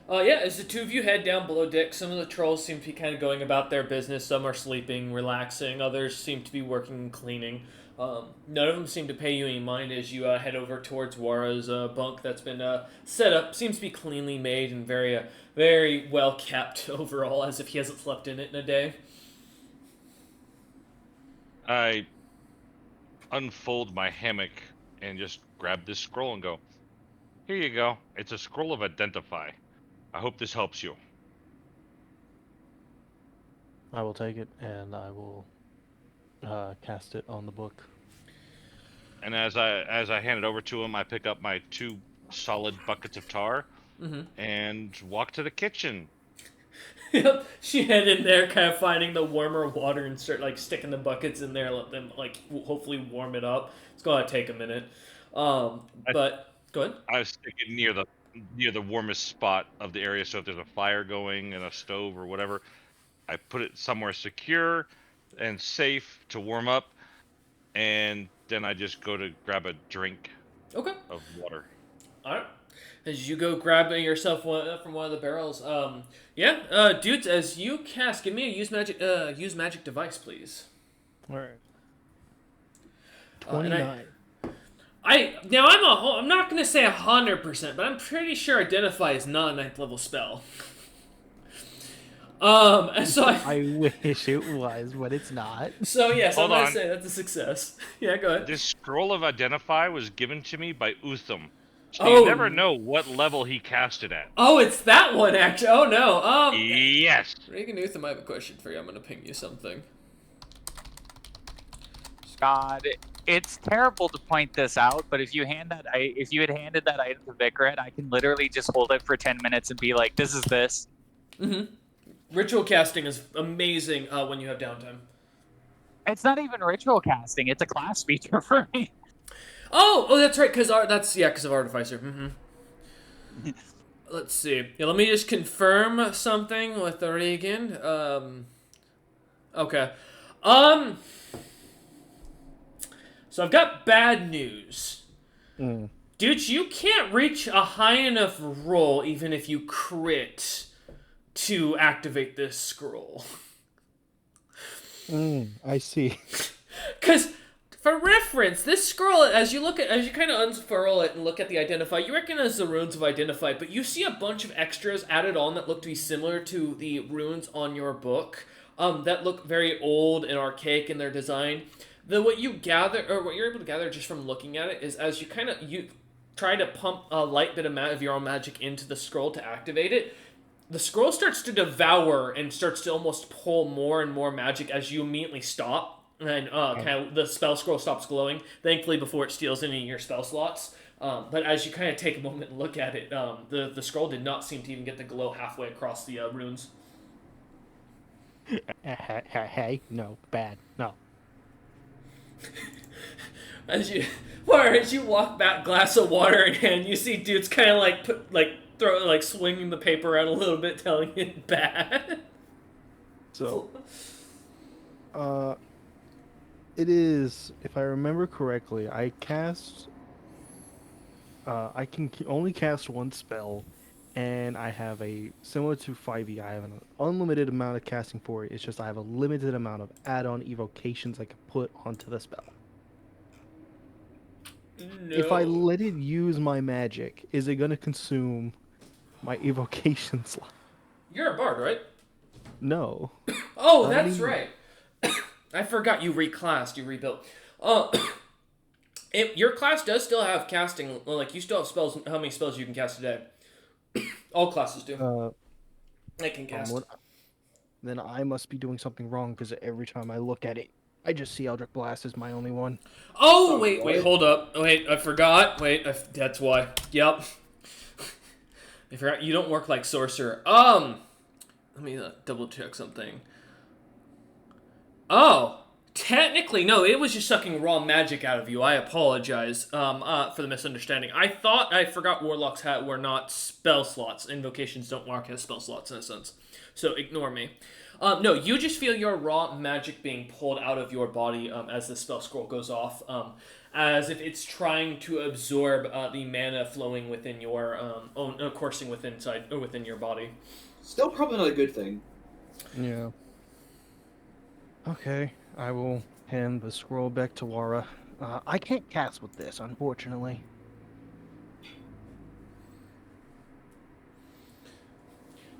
As the two of you head down below deck, some of the trolls seem to be kind of going about their business. Some are sleeping, relaxing. Others seem to be working and cleaning. None of them seem to pay you any mind as you head over towards Wara's bunk that's been set up. Seems to be cleanly made and very, very well kept overall, as if he hasn't slept in it in a day. I unfold my hammock and just grab this scroll and go, here you go. It's a scroll of identify. I hope this helps you. I will take it, and I will cast it on the book. And as I hand it over to him, I pick up my 2 solid buckets of tar and walk to the kitchen. Yep, she head in there, kind of finding the warmer water and start like sticking the buckets in there, let them like hopefully warm it up. It's gonna take a minute, but go ahead. I stick it near the warmest spot of the area, so if there's a fire going and a stove or whatever, I put it somewhere secure and safe to warm up, and then I just go to grab a drink Okay. of water. Alright. As you go grabbing yourself from one of the barrels, dudes, as you cast, give me a use magic device, please. All right. And 29. I'm not gonna say 100%, but I'm pretty sure Identify is not a 9th level spell. And so I wish it was, but it's not. So yes, Hold I'm gonna on. say that's a success. Yeah, go ahead. This scroll of Identify was given to me by Utham. So Oh. you never know what level he cast it at. Oh, it's that one actually. Oh no. Yes. Regan Utham, I have a question for you. I'm gonna ping you something. God, it's terrible to point this out, but if you had handed that item to Vikret, I can literally just hold it for 10 minutes and be like, "This is this." Mm-hmm. Ritual casting is amazing when you have downtime. It's not even ritual casting; it's a class feature for me. Oh, that's right. Because of Artificer. Mm-hmm. Let's see. Yeah, let me just confirm something with Regan. Okay. So I've got bad news. Dude, you can't reach a high enough roll even if you crit to activate this scroll. I see. Because, for reference, this scroll, as you kind of unfurl it and look at the Identify, you recognize the runes of Identify, but you see a bunch of extras added on that look to be similar to the runes on your book, that look very old and archaic in their design. What you're able to gather just from looking at it is as you try to pump a light bit of your own magic into the scroll to activate it, the scroll starts to devour and starts to almost pull more and more magic as you immediately stop, and the spell scroll stops glowing, thankfully before it steals any of your spell slots. But as you kind of take a moment and look at it, the scroll did not seem to even get the glow halfway across the runes. Hey, no, bad, no. As you walk back, glass of water in hand, you see dudes kind of swinging the paper around a little bit, telling it bad. So, it is, if I remember correctly, I can only cast one spell, and I have similar to 5e, I have an unlimited amount of casting for it. It's just I have a limited amount of add-on evocations I can put onto the spell. No. If I let it use my magic, is it going to consume my evocation slot? You're a bard, right? No. Oh, that's right. I forgot you reclassed, you rebuilt. Your class does still have casting, like, you still have spells, how many spells you can cast a day. All classes do. They can cast. Then I must be doing something wrong, because every time I look at it, I just see Eldritch Blast as my only one. Oh, wait, hold up. Wait, I forgot. That's why. Yep. I forgot, you don't work like sorcerer. Let me double check something. Oh, technically, no, it was just sucking raw magic out of you. I apologize for the misunderstanding. I forgot warlocks were not spell slots. Invocations don't mark as spell slots in a sense. So ignore me. No, you just feel your raw magic being pulled out of your body as the spell scroll goes off, as if it's trying to absorb the mana flowing within your coursing within your body. Still probably not a good thing. Yeah. Okay, I will hand the scroll back to Wara. I can't cast with this, unfortunately.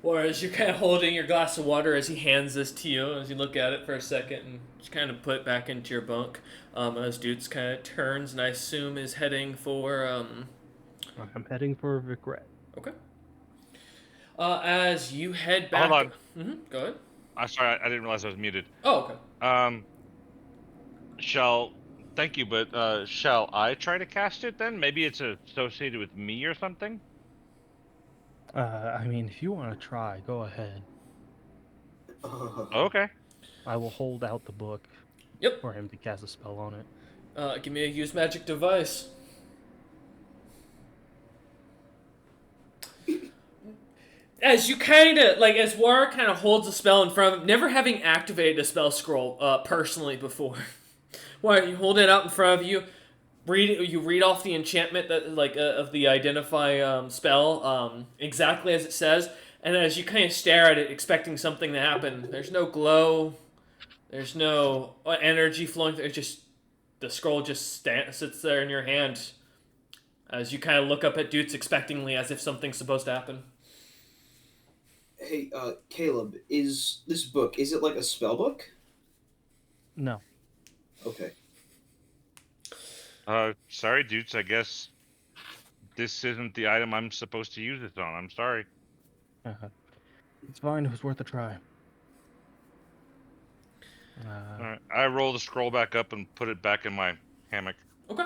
Or as you're kind of holding your glass of water as he hands this to you, as you look at it for a second and just kind of put it back into your bunk, as Dudes kind of turns and I assume is heading for... I'm heading for Vikret. Okay. As you head back... Hold on. Mm-hmm, go ahead. I'm sorry, I didn't realize I was muted. Oh, okay. Thank you, but shall I try to cast it then? Maybe it's associated with me or something? I mean, if you want to try, go ahead. Okay. I will hold out the book for him to cast a spell on it. Give me a use magic device. As you as War kind of holds a spell in front of him, never having activated a spell scroll personally before, while you hold it out in front of you, you read off the enchantment that of the identify spell exactly as it says, and as you kind of stare at it, expecting something to happen, there's no glow, there's no energy flowing. It's just the scroll just sits there in your hand as you kind of look up at Dutes expectingly, as if something's supposed to happen. Hey, Caleb, is this book, is it like a spell book? No. Okay. Sorry, dudes. I guess this isn't the item I'm supposed to use this on. I'm sorry. It's fine. It was worth a try. All right. I roll the scroll back up and put it back in my hammock. Okay.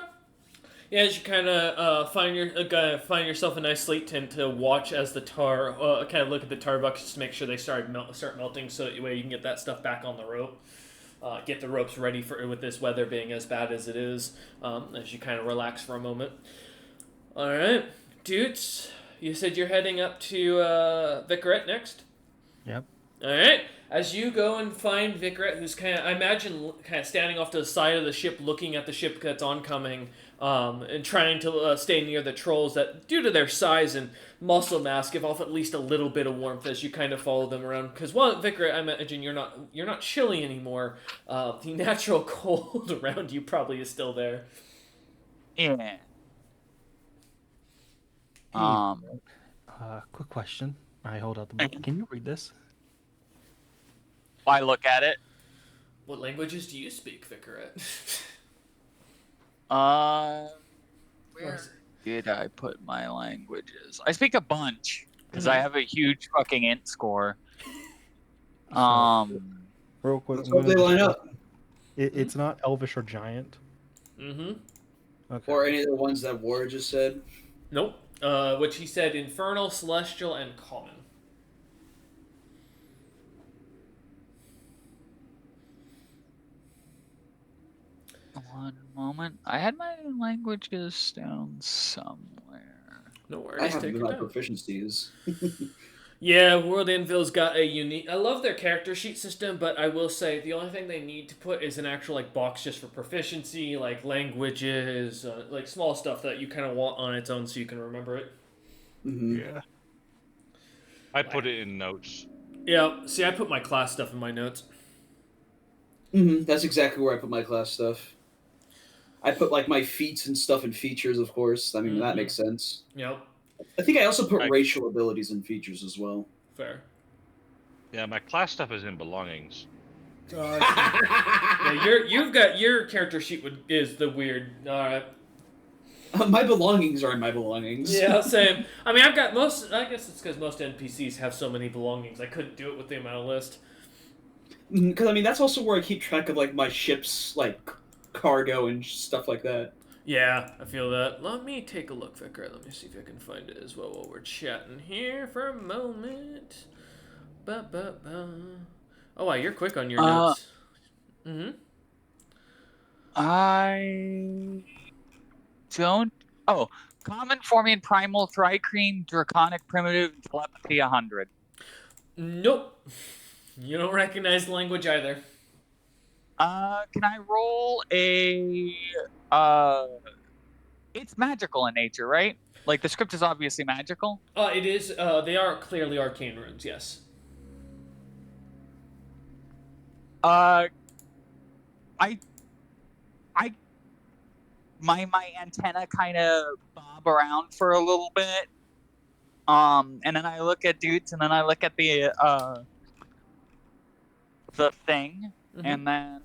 Yeah, as you kind of find yourself a nice slate tent to watch as the tar kind of look at the tar buckets to make sure they start melting, so that way you can get that stuff back on the rope. Get the ropes ready for with this weather being as bad as it is. As you kind of relax for a moment. All right, dudes, you said you're heading up to Vicaret next. Yep. All right. As you go and find Vicaret, who's I imagine standing off to the side of the ship, looking at the ship that's oncoming, and trying to stay near the trolls that, due to their size and muscle mass, give off at least a little bit of warmth as you kind of follow them around. Because Vicaret, I imagine you're not chilly anymore. The natural cold around you probably is still there. Yeah. Quick question. I hold out the book. Can you read this? I look at it. What languages do you speak, Vicaret? Where did I put my languages? I speak a bunch because I have a huge fucking int score. Real quick. Let's hope they line up. It's not Elvish or Giant. Mm-hmm. Okay. Or any of the ones that War just said. Nope. Which he said Infernal, Celestial, and Common. One moment. I had my languages down somewhere. No worries. I have Take your my time. proficiencies. Yeah, World Anvil's got a unique... I love their character sheet system, but I will say the only thing they need to put is an actual box just for proficiency, languages, small stuff that you kind of want on its own so you can remember it. Mm-hmm. Yeah. I put it in notes. Yeah, see, I put my class stuff in my notes. Mm-hmm. That's exactly where I put my class stuff. I put my feats and stuff in features, of course. I mean, that makes sense. Yep. I think I also put racial abilities in features as well. Fair. Yeah, my class stuff is in belongings. Yeah, you've got your character sheet is the weird. All right. My belongings are in my belongings. Yeah, same. I mean, I've got most. I guess it's because most NPCs have so many belongings. I couldn't do it with the amount of list. Because I mean, that's also where I keep track of my ship's cargo and stuff like that. Yeah, I feel that. Let me take a look, Vicar. Let me see if I can find it as well while we're chatting here for a moment. Oh, wow, you're quick on your notes. Mm-hmm. I don't... Oh, Common, Formian, Primal, Thri-Kreen, Draconic, Primitive, Telepathy 100. Nope. You don't recognize the language either. Can I roll a... It's magical in nature, right? The script is obviously magical? It is. They are clearly arcane runes, yes. My antenna kind of bob around for a little bit. And then I look at dudes, and then I look at the thing, and then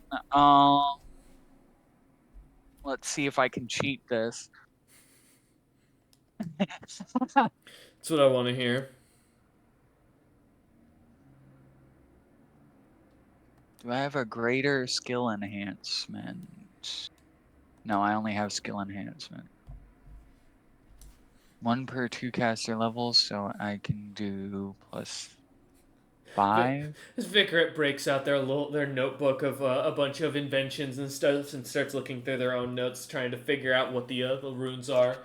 let's see if I can cheat this. That's what I want to hear. Do I have a greater skill enhancement? No, I only have skill enhancement. 1 per 2 caster levels, so I can do +5. As Vicaret breaks out their notebook of a bunch of inventions and stuff and starts looking through their own notes, trying to figure out what the runes are.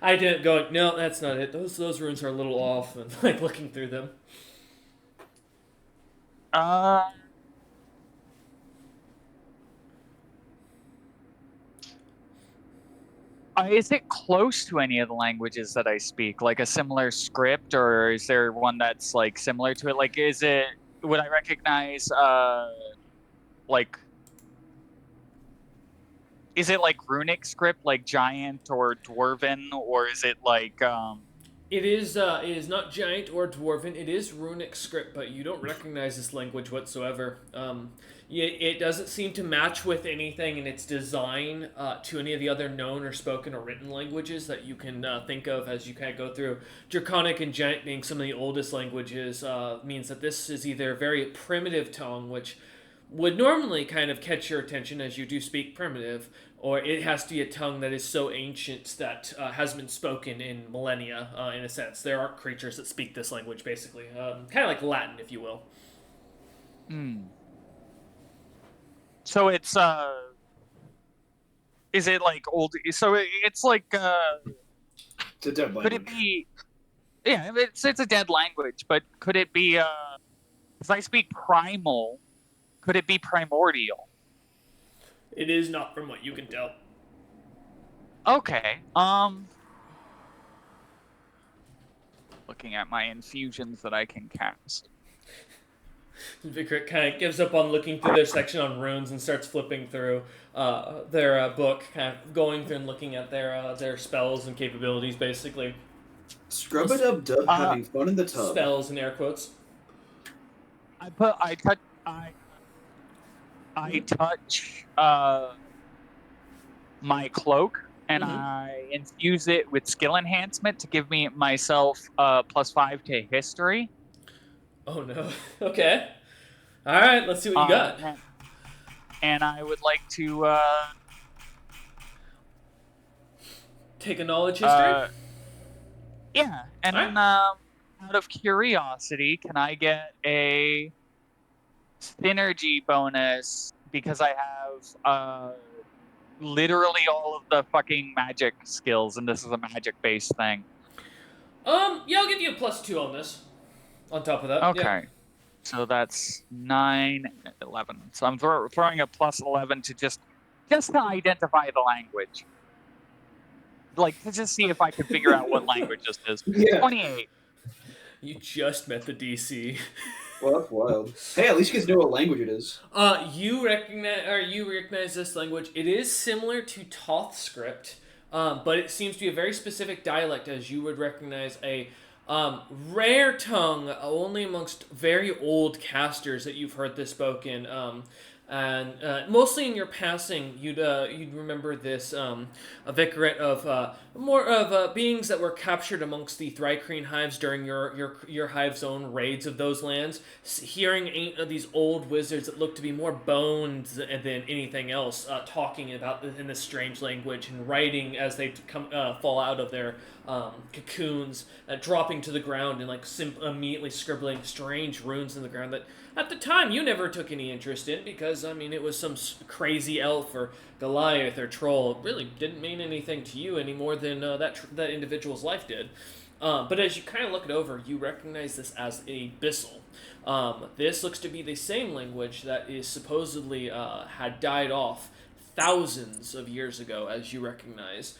I didn't go, no, that's not it. Those runes are a little off, and looking through them. Is it close to any of the languages that I speak? Like a similar script, or is there one that's like similar to it? Like, would I recognize like, is it like runic script, like giant or dwarven, or is it like It is not giant or dwarven. It is runic script, but you don't recognize this language whatsoever. It doesn't seem to match with anything in its design to any of the other known or spoken or written languages that you can think of as you kind of go through. Draconic and Giant being some of the oldest languages means that this is either a very primitive tongue, which would normally kind of catch your attention as you do speak primitive, or it has to be a tongue that is so ancient that has been spoken in millennia, in a sense. There are creatures that speak this language, basically. Kind of like Latin, if you will. So it's is it like old? So it's like It's a dead language. could it be? Yeah, it's a dead language, but could it be? Because I speak primal, could it be primordial? It is not, from what you can tell. Okay. Looking at my infusions that I can cast. Vikrit kind of gives up on looking through their section on runes and starts flipping through their book, kind of going through and looking at their spells and capabilities, basically. Scrub-a-dub-dub, having fun in the tub. Spells in air quotes. I touch my cloak and I infuse it with skill enhancement to give myself +5 to history. Oh no. Okay. Alright, let's see what you got. And I would like to take a knowledge history? Yeah. And then out of curiosity, can I get a synergy bonus because I have literally all of the fucking magic skills, and this is a magic-based thing? Yeah, I'll give you a +2 on this. On top of that. Okay. Yeah. So that's 9, 11. So I'm throwing a +11 to just to identify the language. Like, to just see if I can figure out what language this is. Yeah. 28. You just met the DC. Well, that's wild. Hey, at least you guys know what language it is. You recognize this language. It is similar to Toth script, but it seems to be a very specific dialect, as you would recognize a rare tongue only amongst very old casters that you've heard this spoken. And mostly in your passing, you'd remember this a Vicaret of more of beings that were captured amongst the Thrycreen hives during your hive's own raids of those lands. Hearing these old wizards that look to be more bones than anything else, talking about in this strange language and writing as they fall out of their cocoons, dropping to the ground and like immediately scribbling strange runes in the ground that at the time you never took any interest in, because I mean it was some crazy elf or Goliath or troll. It really didn't mean anything to you any more than that individual's life did. But as you kind of look it over, you recognize this as a Bissell. This looks to be the same language that is supposedly had died off thousands of years ago, as you recognize.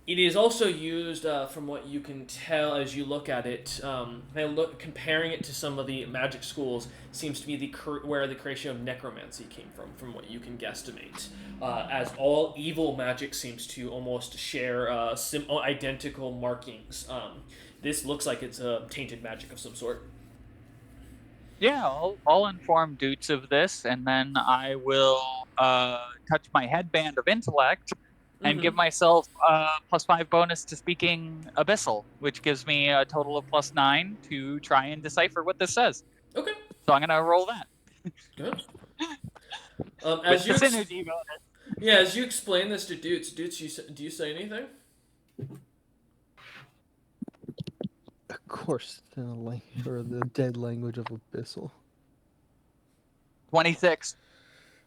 It is also used, from what you can tell as you look at it, comparing it to some of the magic schools, seems to be where the creation of necromancy came from what you can guesstimate. As all evil magic seems to almost share identical markings. This looks like it's a tainted magic of some sort. Yeah, I'll inform Doots of this, and then I will touch my headband of intellect and give myself a +5 bonus to speaking Abyssal, which gives me a total of +9 to try and decipher what this says. Okay. So I'm gonna roll that. Good. As synergy bonus. Yeah, as you explain this to Doots, do you say anything? Of course, the dead language of Abyssal. 26.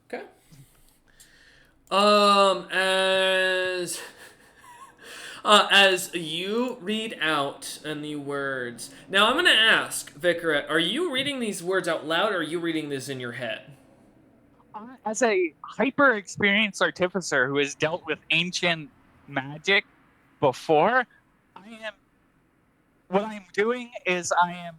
Okay. As you read out in the words, now I'm gonna ask Vicaret, are you reading these words out loud, or are you reading this in your head? As a hyper-experienced artificer who has dealt with ancient magic before, what I'm doing is I am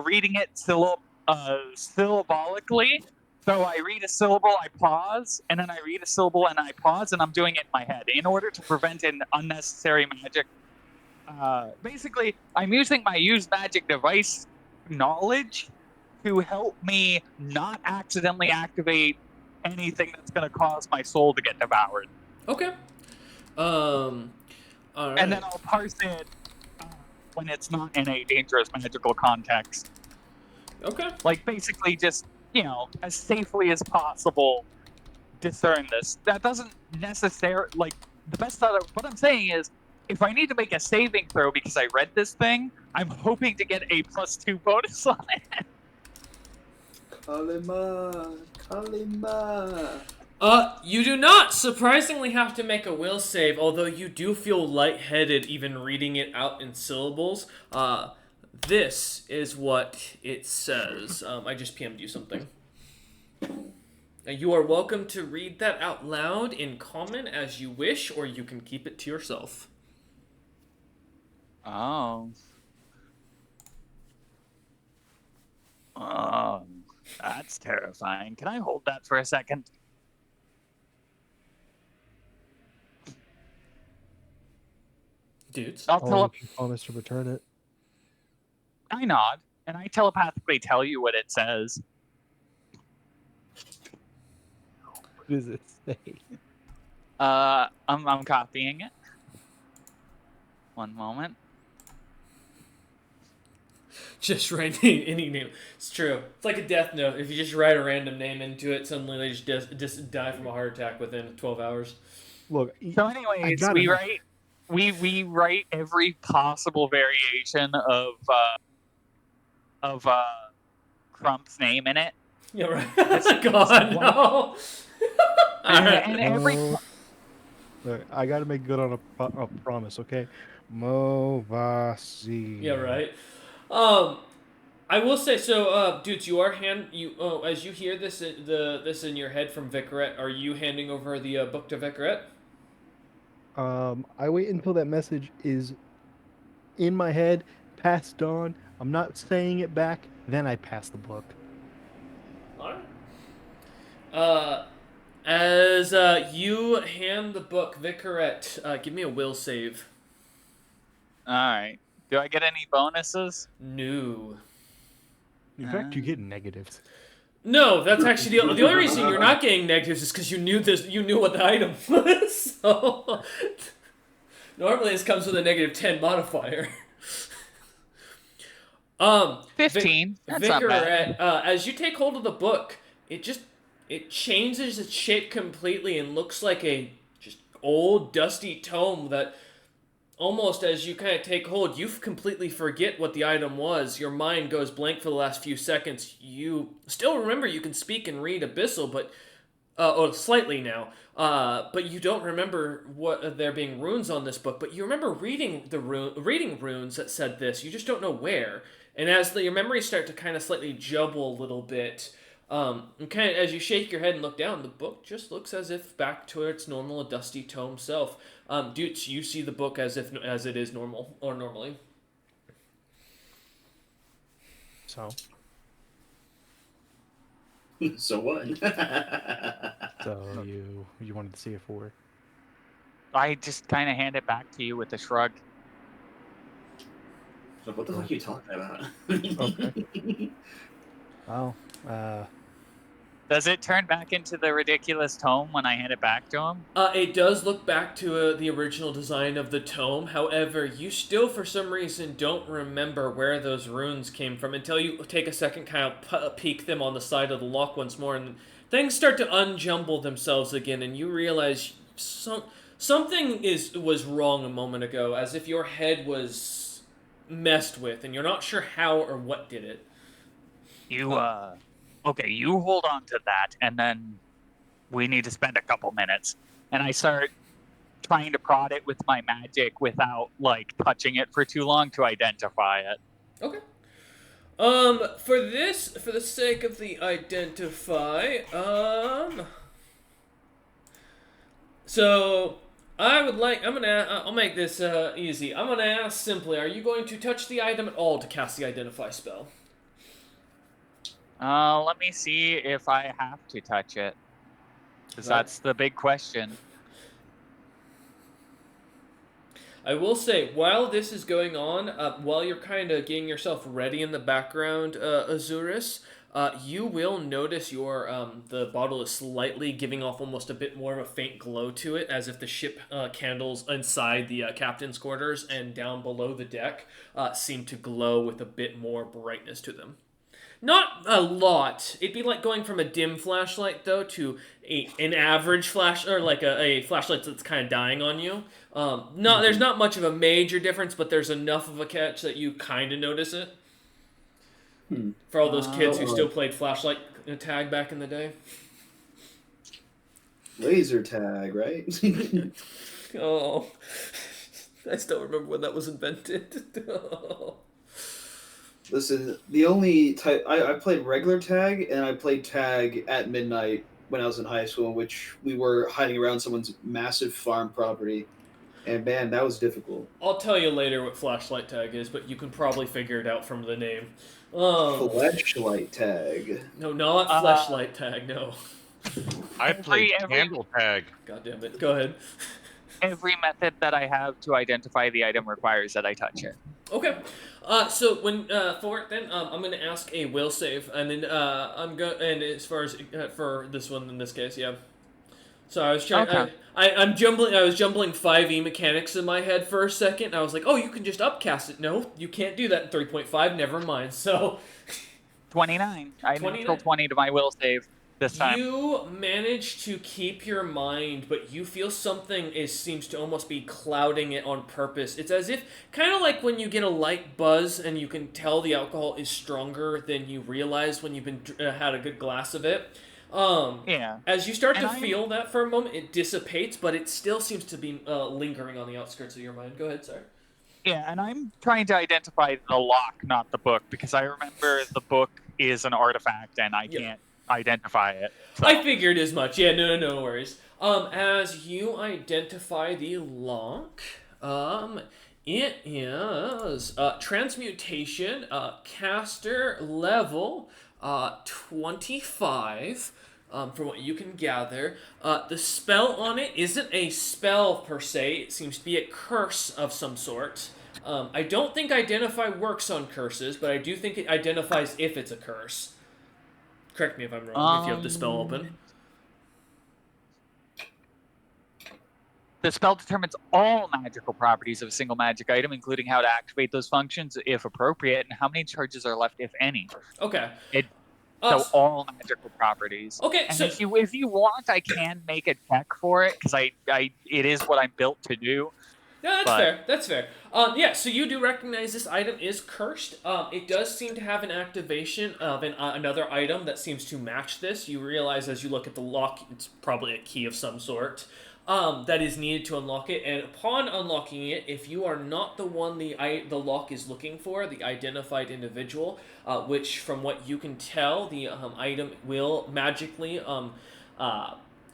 reading it syllabolically. So I read a syllable, I pause, and then I read a syllable and I pause, and I'm doing it in my head in order to prevent an unnecessary magic. Basically, I'm using my use magic device knowledge to help me not accidentally activate anything that's going to cause my soul to get devoured. Okay. All right. And then I'll parse it when it's not in a dangerous magical context. Okay. Like, basically just, as safely as possible, discern this. That doesn't necessarily, like, the best thought of what I'm saying is, if I need to make a saving throw because I read this thing, I'm hoping to get a +2 bonus on it. Kalima. You do not surprisingly have to make a will save, although you do feel lightheaded even reading it out in syllables. This is what it says. I just PM'd you something. You are welcome to read that out loud in common as you wish, or you can keep it to yourself. Oh, that's terrifying. Can I hold that for a second? Dudes. I'll promise to return it. I nod, and I telepathically tell you what it says. What does it say? I'm copying it. One moment. Just write any name. It's true. It's like a death note. If you just write a random name into it, suddenly they just die from a heart attack within 12 hours. Look. So, anyways, we write every possible variation of Crump's name in it. Yeah, right. God, no. And every. Look, I gotta make good on a promise, okay? Movasi. Yeah, right. I will say so. Dudes, you are as you hear this in your head from Vicaret. Are you handing over the book to Vicaret? I wait until that message is in my head, passed on. I'm not saying it back. Then I pass the book. All right. As you hand the book, Vicaret, give me a will save. All right. Do I get any bonuses? No. In fact, you get negatives. No, that's actually the only reason you're not getting negatives is because you knew what the item was. So normally this comes with a -10 modifier. 15. That's not bad. As you take hold of the book, it changes its shape completely and looks like a just old dusty tome that almost as you kind of take hold, you completely forget what the item was. Your mind goes blank for the last few seconds. You still remember you can speak and read Abyssal, but slightly now. But you don't remember what there being runes on this book. But you remember reading reading runes that said this. You just don't know where. And as your memories start to kind of slightly jumble a little bit, and kind of as you shake your head and look down, the book just looks as if back to its normal dusty tome self. Dutes, you see the book as it is normal or normally. So what? So you wanted to see it for? I just kind of hand it back to you with a shrug. So what the fuck are you talking about? Okay. Well, Does it turn back into the ridiculous tome when I hand it back to him? It does look back to the original design of the tome. However, you still, for some reason, don't remember where those runes came from until you take a second, kind of peek them on the side of the lock once more, and things start to unjumble themselves again, and you realize something was wrong a moment ago, as if your head was messed with, and you're not sure how or what did it. Okay, you hold on to that, and then we need to spend a couple minutes. And I start trying to prod it with my magic without, touching it for too long to identify it. Okay. For the sake of the identify, so I'll make this easy. I'm gonna ask simply, are you going to touch the item at all to cast the identify spell? Let me see if I have to touch it. Because that's the big question. I will say, while this is going on, while you're kind of getting yourself ready in the background, Azuris, you will notice the bottle is slightly giving off almost a bit more of a faint glow to it, as if the ship candles inside the captain's quarters and down below the deck seem to glow with a bit more brightness to them. Not a lot. It'd be like going from a dim flashlight, though, to an average flash, or like a flashlight that's kind of dying on you. There's not much of a major difference, but there's enough of a catch that you kind of notice it. For all those kids who still played flashlight tag back in the day. Laser tag, right? Oh, I still remember when that was invented. Listen, the only type I played regular tag, and I played tag at midnight when I was in high school, in which we were hiding around someone's massive farm property, and man, that was difficult. I'll tell you later what flashlight tag is, but you can probably figure it out from the name. Flashlight tag. No, not flashlight tag. No. I played candle tag. God damn it! Go ahead. Every method that I have to identify the item requires that I touch it. Okay. So when for it, then I'm gonna ask a will save, and then and as far as for this one in this case, yeah. So I was trying. Okay. I'm jumbling. I was jumbling 5e mechanics in my head for a second. I was like, oh, you can just upcast it. No, you can't do that in 3.5. Never mind. So 29. I natural 20 to my will save this time. You manage to keep your mind, but you feel something seems to almost be clouding it on purpose. It's as if, kind of like when you get a light buzz and you can tell the alcohol is stronger than you realize when you've been had a good glass of it. Yeah. As you start to feel that for a moment, it dissipates, but it still seems to be lingering on the outskirts of your mind. Go ahead, sorry. Yeah, and I'm trying to identify the lock, not the book, because I remember the book is an artifact and I can't identify it. So. I figured as much. Yeah, no worries. As you identify the lock, it is transmutation, caster level 25. From what you can gather, the spell on it isn't a spell per se. It seems to be a curse of some sort. I don't think Identify works on curses, but I do think it identifies if it's a curse. Correct me if I'm wrong, if you have the spell open. The spell determines all magical properties of a single magic item, including how to activate those functions, if appropriate, and how many charges are left, if any. Okay. So all magical properties. Okay, and so if you want, I can make a check for it, because it is what I'm built to do. No, that's fair. Yeah, so you do recognize this item is cursed. It does seem to have an activation of another item that seems to match this. You realize as you look at the lock, it's probably a key of some sort that is needed to unlock it. And upon unlocking it, if you are not the one the lock is looking for, the identified individual, which from what you can tell, the item will magically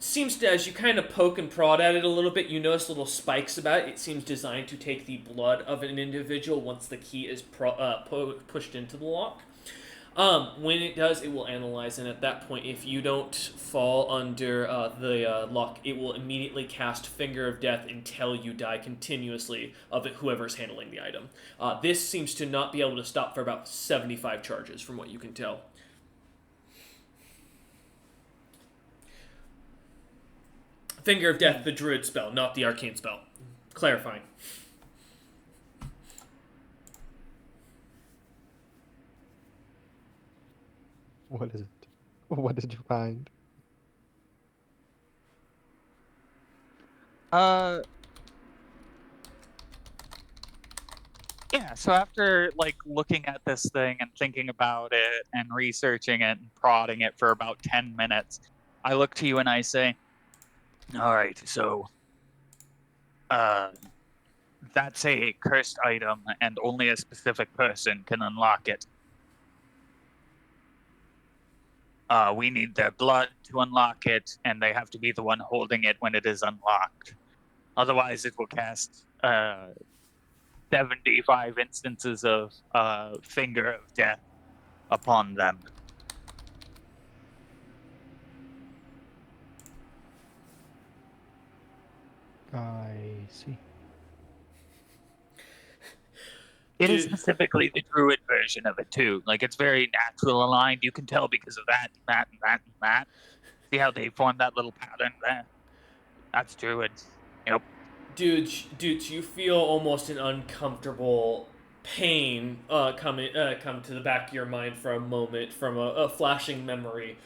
seems to, as you kind of poke and prod at it a little bit, you notice little spikes about it. It seems designed to take the blood of an individual once the key is pushed into the lock. When it does, it will analyze, and at that point, if you don't fall under the lock, it will immediately cast Finger of Death until you die continuously of whoever's handling the item. This seems to not be able to stop for about 75 charges, from what you can tell. Finger of Death, the druid spell, not the arcane spell. Clarifying. What is it? What did you find? Yeah, so after looking at this thing and thinking about it and researching it and prodding it for about 10 minutes, I look to you and I say, all right, so that's a cursed item and only a specific person can unlock it. We need their blood to unlock it, and they have to be the one holding it when it is unlocked. Otherwise, it will cast 75 instances of Finger of Death upon them. I see. It is specifically the druid version of it too. Like, it's very natural aligned. You can tell because of that, and that, and that, and that. See how they formed that little pattern there? That's druid. Yep. Dudes, you feel almost an uncomfortable pain come to the back of your mind for a moment from a flashing memory.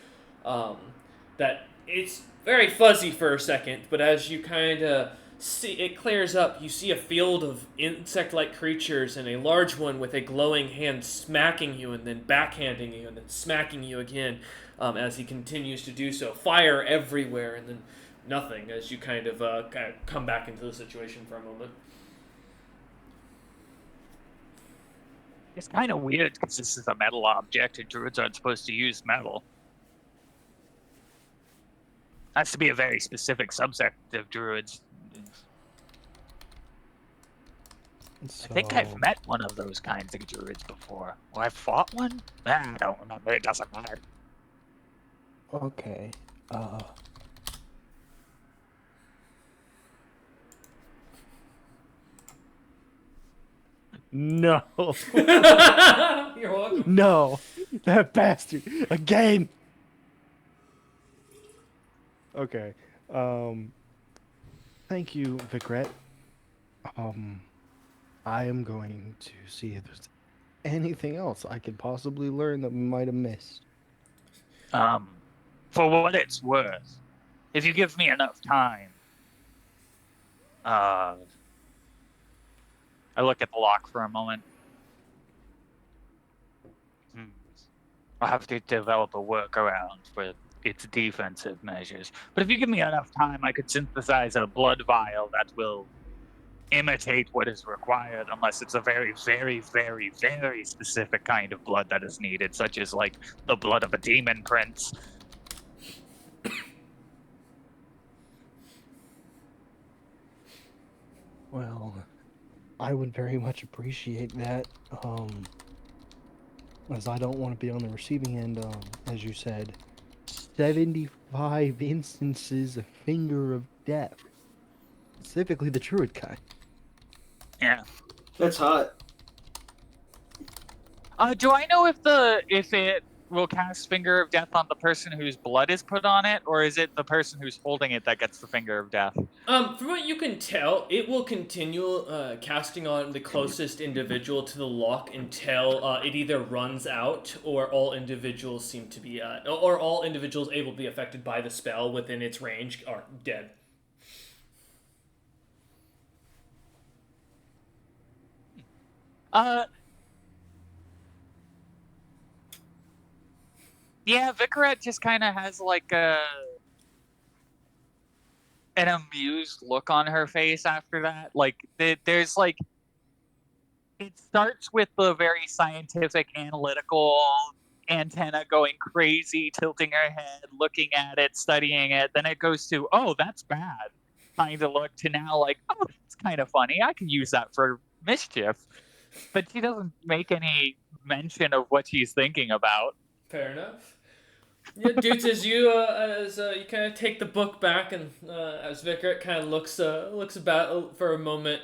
That it's very fuzzy for a second, but as you kind of see it clears up, you see a field of insect-like creatures and a large one with a glowing hand smacking you and then backhanding you and then smacking you again as he continues to do so. Fire everywhere and then nothing as you kind of come back into the situation for a moment. It's kind of weird because this is a metal object and druids aren't supposed to use metal. Has to be a very specific subsect of druids. So, I think I've met one of those kinds of druids before. Or I've fought one? I don't remember. It doesn't matter. Okay. No. You're welcome. No. That bastard. Again. Okay. Thank you, Vicret. I am going to see if there's anything else I could possibly learn that we might have missed. For what it's worth, if you give me enough time, I look at the lock for a moment. I'll have to develop a workaround for its defensive measures. But if you give me enough time, I could synthesize a blood vial that will imitate what is required, unless it's a very, very, very, very specific kind of blood that is needed, such as, like, the blood of a demon prince. Well, I would very much appreciate that, as I don't want to be on the receiving end, as you said, 75 instances of Finger of Death. Specifically the druid kind. Yeah. That's hot. Do I know if it will cast Finger of Death on the person whose blood is put on it, or is it the person who's holding it that gets the Finger of Death? From what you can tell, it will continue casting on the closest individual to the lock until it either runs out or all individuals seem to be or all individuals able to be affected by the spell within its range are dead. Yeah, Vicaret just kind of has like an amused look on her face after that. Like, there's like, it starts with the very scientific, analytical antenna going crazy, tilting her head, looking at it, studying it. Then it goes to, oh, that's bad. Kind of look to now like, oh, that's kind of funny. I can use that for mischief. But she doesn't make any mention of what she's thinking about. Fair enough. Yeah, dudes, as you kind of take the book back and as Vicar kind of looks about for a moment,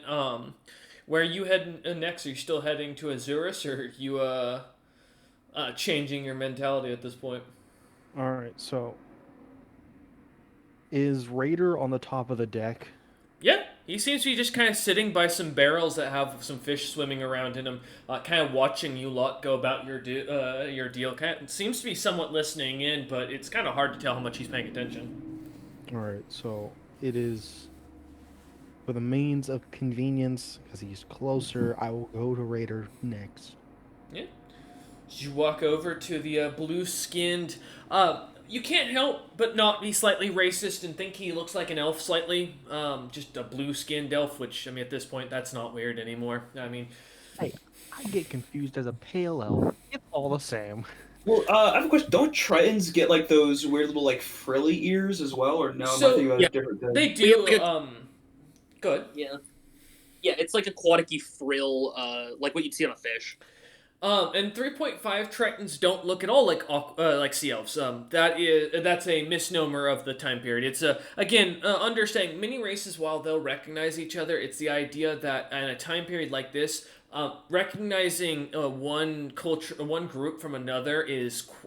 where are you heading next? Are you still heading to Azurus, or are you changing your mentality at this point? All right, so is Raider on the top of the deck? Yeah, he seems to be just kind of sitting by some barrels that have some fish swimming around in them, kind of watching you lot go about your deal. Kind of seems to be somewhat listening in, but it's kind of hard to tell how much he's paying attention. All right, so it is for the means of convenience, because he's closer. I will go to Raider next. Yeah. As you walk over to the blue-skinned, you can't help but not be slightly racist and think he looks like an elf slightly. Just a blue-skinned elf, which, I mean, at this point, that's not weird anymore. I mean... Hey, I get confused as a pale elf. It's all the same. Well, I have a question. Don't Tritons get, like, those weird little, like, frilly ears as well? Or no, So, am I thinking about a different thing? They do, Good. Yeah. Yeah, it's like aquatic-y frill, like what you'd see on a fish. And 3.5 Tritons don't look at all like sea elves. That's a misnomer of the time period. It's again understanding many races while they'll recognize each other. It's the idea that in a time period like this, recognizing one culture, one group from another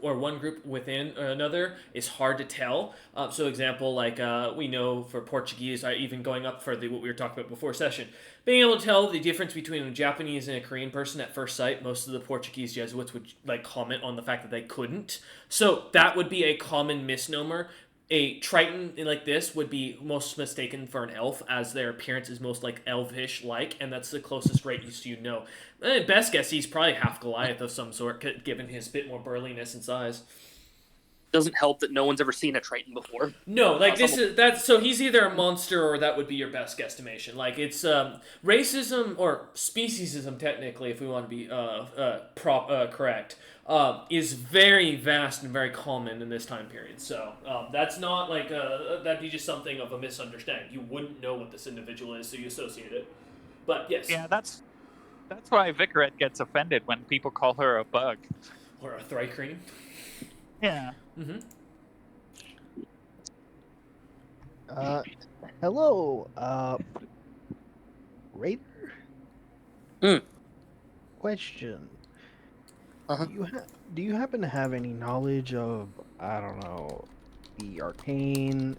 or one group within another is hard to tell. So, example like we know for Portuguese, even going up for what we were talking about before session, being able to tell the difference between a Japanese and a Korean person at first sight. Most of the Portuguese Jesuits would comment on the fact that they couldn't. So that would be a common misnomer. A Triton like this would be most mistaken for an elf, as their appearance is most elvish and that's the closest race you know. Best guess, he's probably half Goliath of some sort, given his bit more burliness and size. Doesn't help that no one's ever seen a Triton before. No, so he's either a monster or that would be your best guesstimation. It's racism or speciesism, technically, if we want to be correct, is very vast and very common in this time period. So that's not that'd be just something of a misunderstanding. You wouldn't know what this individual is, so you associate it. But yes. Yeah, that's why Vicaret gets offended when people call her a bug. Or a thrycreen. Yeah. Mm-hmm. Hello, Raider? Question. Uh-huh. Do you happen to have any knowledge of, I don't know, the arcane,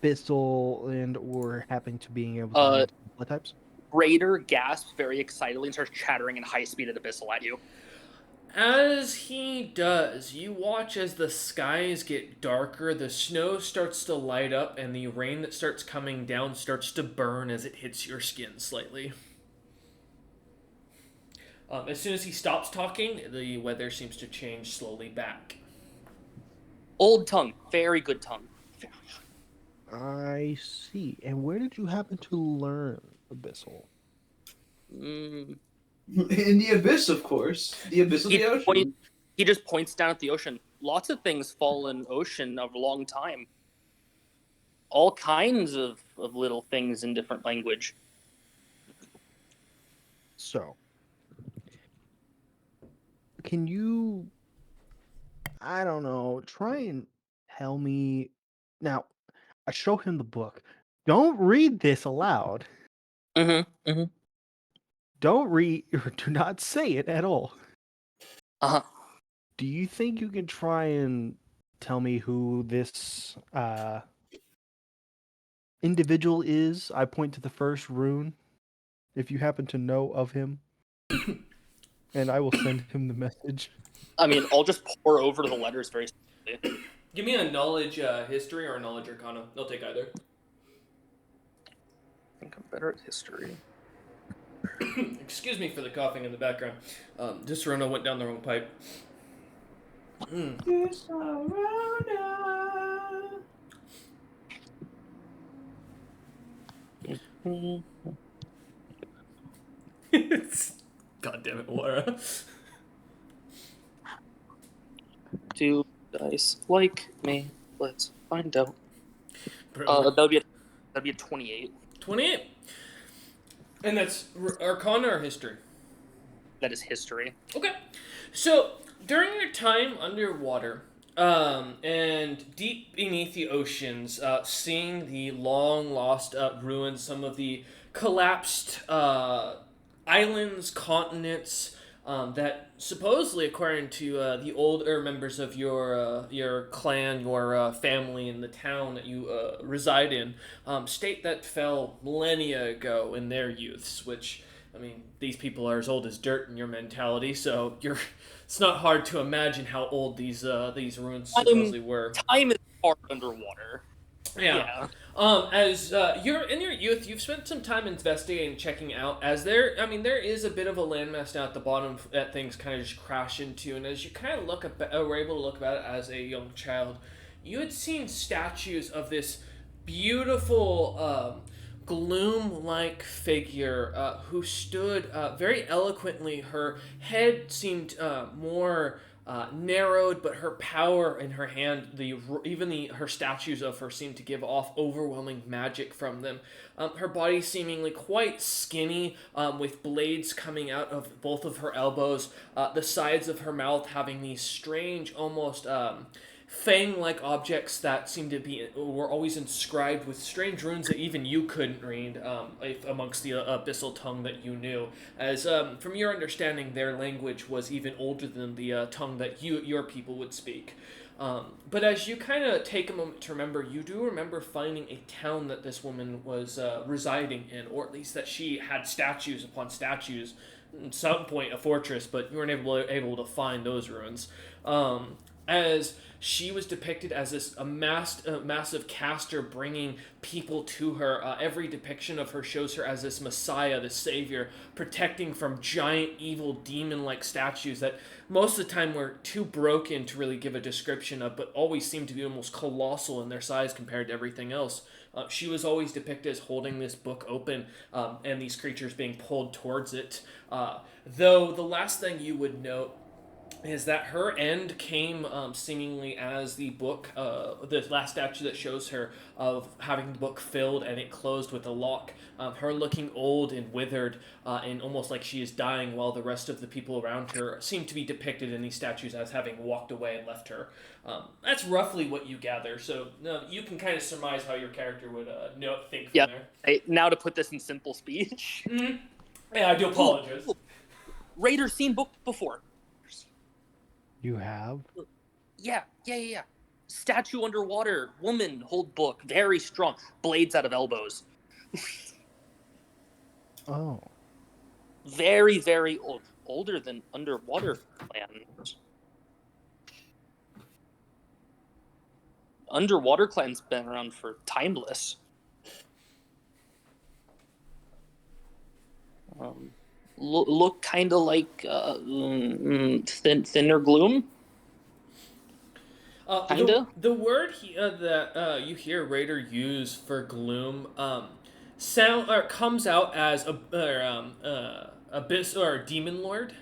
abyssal, and or happen to being able to use blood types? Raider gasps very excitedly and starts chattering in high speed at abyssal at you. As he does, you watch as the skies get darker, the snow starts to light up, and the rain that starts coming down starts to burn as it hits your skin slightly. As soon as he stops talking, the weather seems to change slowly back. Old tongue. Very good tongue. I see. And where did you happen to learn abyssal? In the abyss, of course. The abyss of the ocean. He just points down at the ocean. Lots of things fall in ocean of a long time. All kinds of little things in different language. So, can you, I don't know, try and tell me... Now, I show him the book. Don't read this aloud. Mm-hmm. Don't read, or do not say it at all. Uh-huh. Do you think you can try and tell me who this individual is? I point to the first rune, if you happen to know of him. And I will send him the message. I mean, I'll just pour over the letters very slowly. Give me a knowledge history or a knowledge arcana. I'll take either. I think I'm better at history. Excuse me for the coughing in the background. This Rona went down the wrong pipe. Yes, Rona. God damn it, Laura. 2 dice like me. Let's find out. That'd be a 28. 28. And that's Arcana or History? That is history. Okay. So, during your time underwater, and deep beneath the oceans, seeing the long-lost ruins, some of the collapsed islands, continents, that supposedly, according to the older members of your clan, your family in the town that you reside in, state that fell millennia ago in their youths, which, I mean, these people are as old as dirt in your mentality, so it's not hard to imagine how old these ruins supposedly were. Time is hard underwater. Yeah. As you're in your youth, you've spent some time investigating, checking out. As there is a bit of a landmass down at the bottom that things kind of just crash into, and as you kind of were able to look about it as a young child, you had seen statues of this beautiful, gloom-like figure who stood very eloquently. Her head seemed more narrowed, but her power in her hand, her statues of her seem to give off overwhelming magic from them. Her body seemingly quite skinny, with blades coming out of both of her elbows, the sides of her mouth having these strange, almost fang-like objects that were always inscribed with strange runes that even you couldn't read, amongst the abyssal tongue that you knew. As from your understanding, their language was even older than the tongue that your people would speak. But as you kind of take a moment to remember, you do remember finding a town that this woman was residing in, or at least that she had statues upon statues. At some point, a fortress, but you weren't able to find those ruins. As she was depicted as this massive caster bringing people to her. Every depiction of her shows her as this messiah, this savior, protecting from giant, evil, demon-like statues that most of the time were too broken to really give a description of, but always seemed to be almost colossal in their size compared to everything else. She was always depicted as holding this book open, and these creatures being pulled towards it. Though the last thing you would note is that her end came seemingly as the book, the last statue that shows her of having the book filled and it closed with a lock. Her looking old and withered and almost like she is dying, while the rest of the people around her seem to be depicted in these statues as having walked away and left her. That's roughly what you gather, so you can kind of surmise how your character would think from there. Hey, now to put this in simple speech. Mm-hmm. Yeah, I do apologize. Raider seen book before. You have? Yeah. Statue underwater, woman, hold book, very strong, blades out of elbows. Oh. Very, very old. Older than underwater clans. Underwater clan's been around for timeless. Look kind of like thinner gloom. Kinda. The word that you hear Raider use for gloom comes out as abyss or demon lord,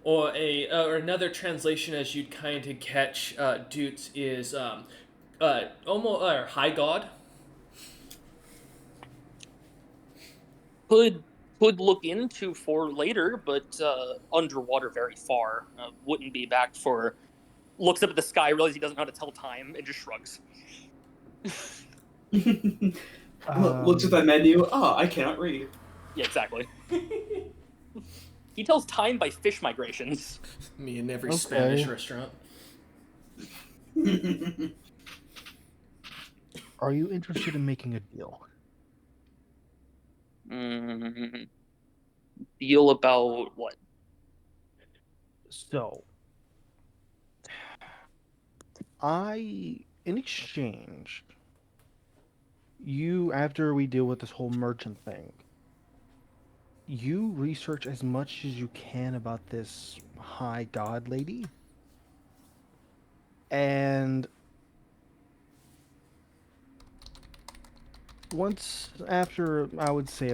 or another translation as you'd kind of catch Dutes is almost high god. Could look into for later, but underwater very far. Wouldn't be back for. Looks up at the sky, realizes he doesn't know how to tell time, and just shrugs. Looks at that menu. I cannot read. Yeah, exactly. He tells time by fish migrations. Me in every Spanish restaurant. Are you interested in making a deal? Deal about what? So, in exchange, after we deal with this whole merchant thing, you research as much as you can about this high god lady, and after I would say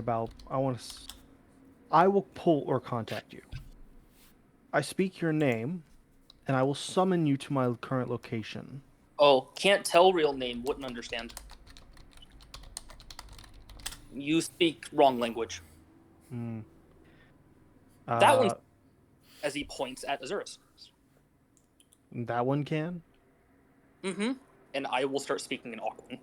I will pull or contact you. I speak your name, and I will summon you to my current location. Oh, can't tell real name, wouldn't understand. You speak wrong language. That one, as he points at Azurus. That one can? Mm-hmm. And I will start speaking in Aquan.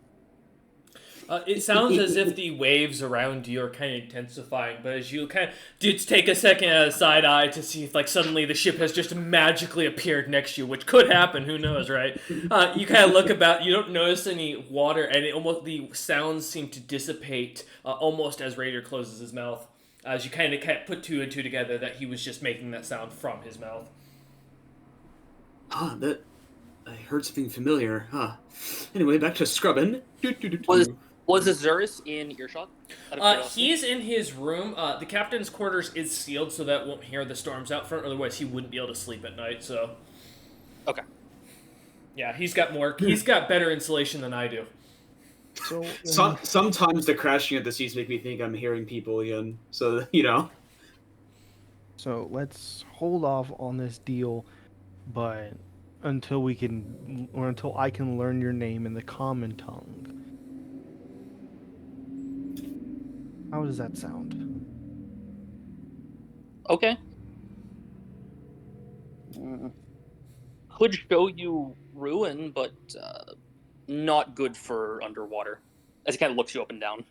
It sounds as if the waves around you are kind of intensifying, but as you kind of take a second at a side eye to see if suddenly the ship has just magically appeared next to you, which could happen, who knows, right? You kind of look about, you don't notice any water, and the sounds seem to dissipate almost as Raider closes his mouth, as you kind of put two and two together that he was just making that sound from his mouth. I heard something familiar. Anyway, back to scrubbing. Was Azurus in earshot? He's in his room. The captain's quarters is sealed so that won't hear the storms out front. Otherwise, he wouldn't be able to sleep at night. So, okay. Yeah, he's got better insulation than I do. So sometimes the crashing of the seas make me think I'm hearing people again. So So let's hold off on this deal. but until I can learn your name in the common tongue. How does that sound? Okay. Could show you ruin, but not good for underwater. As he kind of looks you up and down.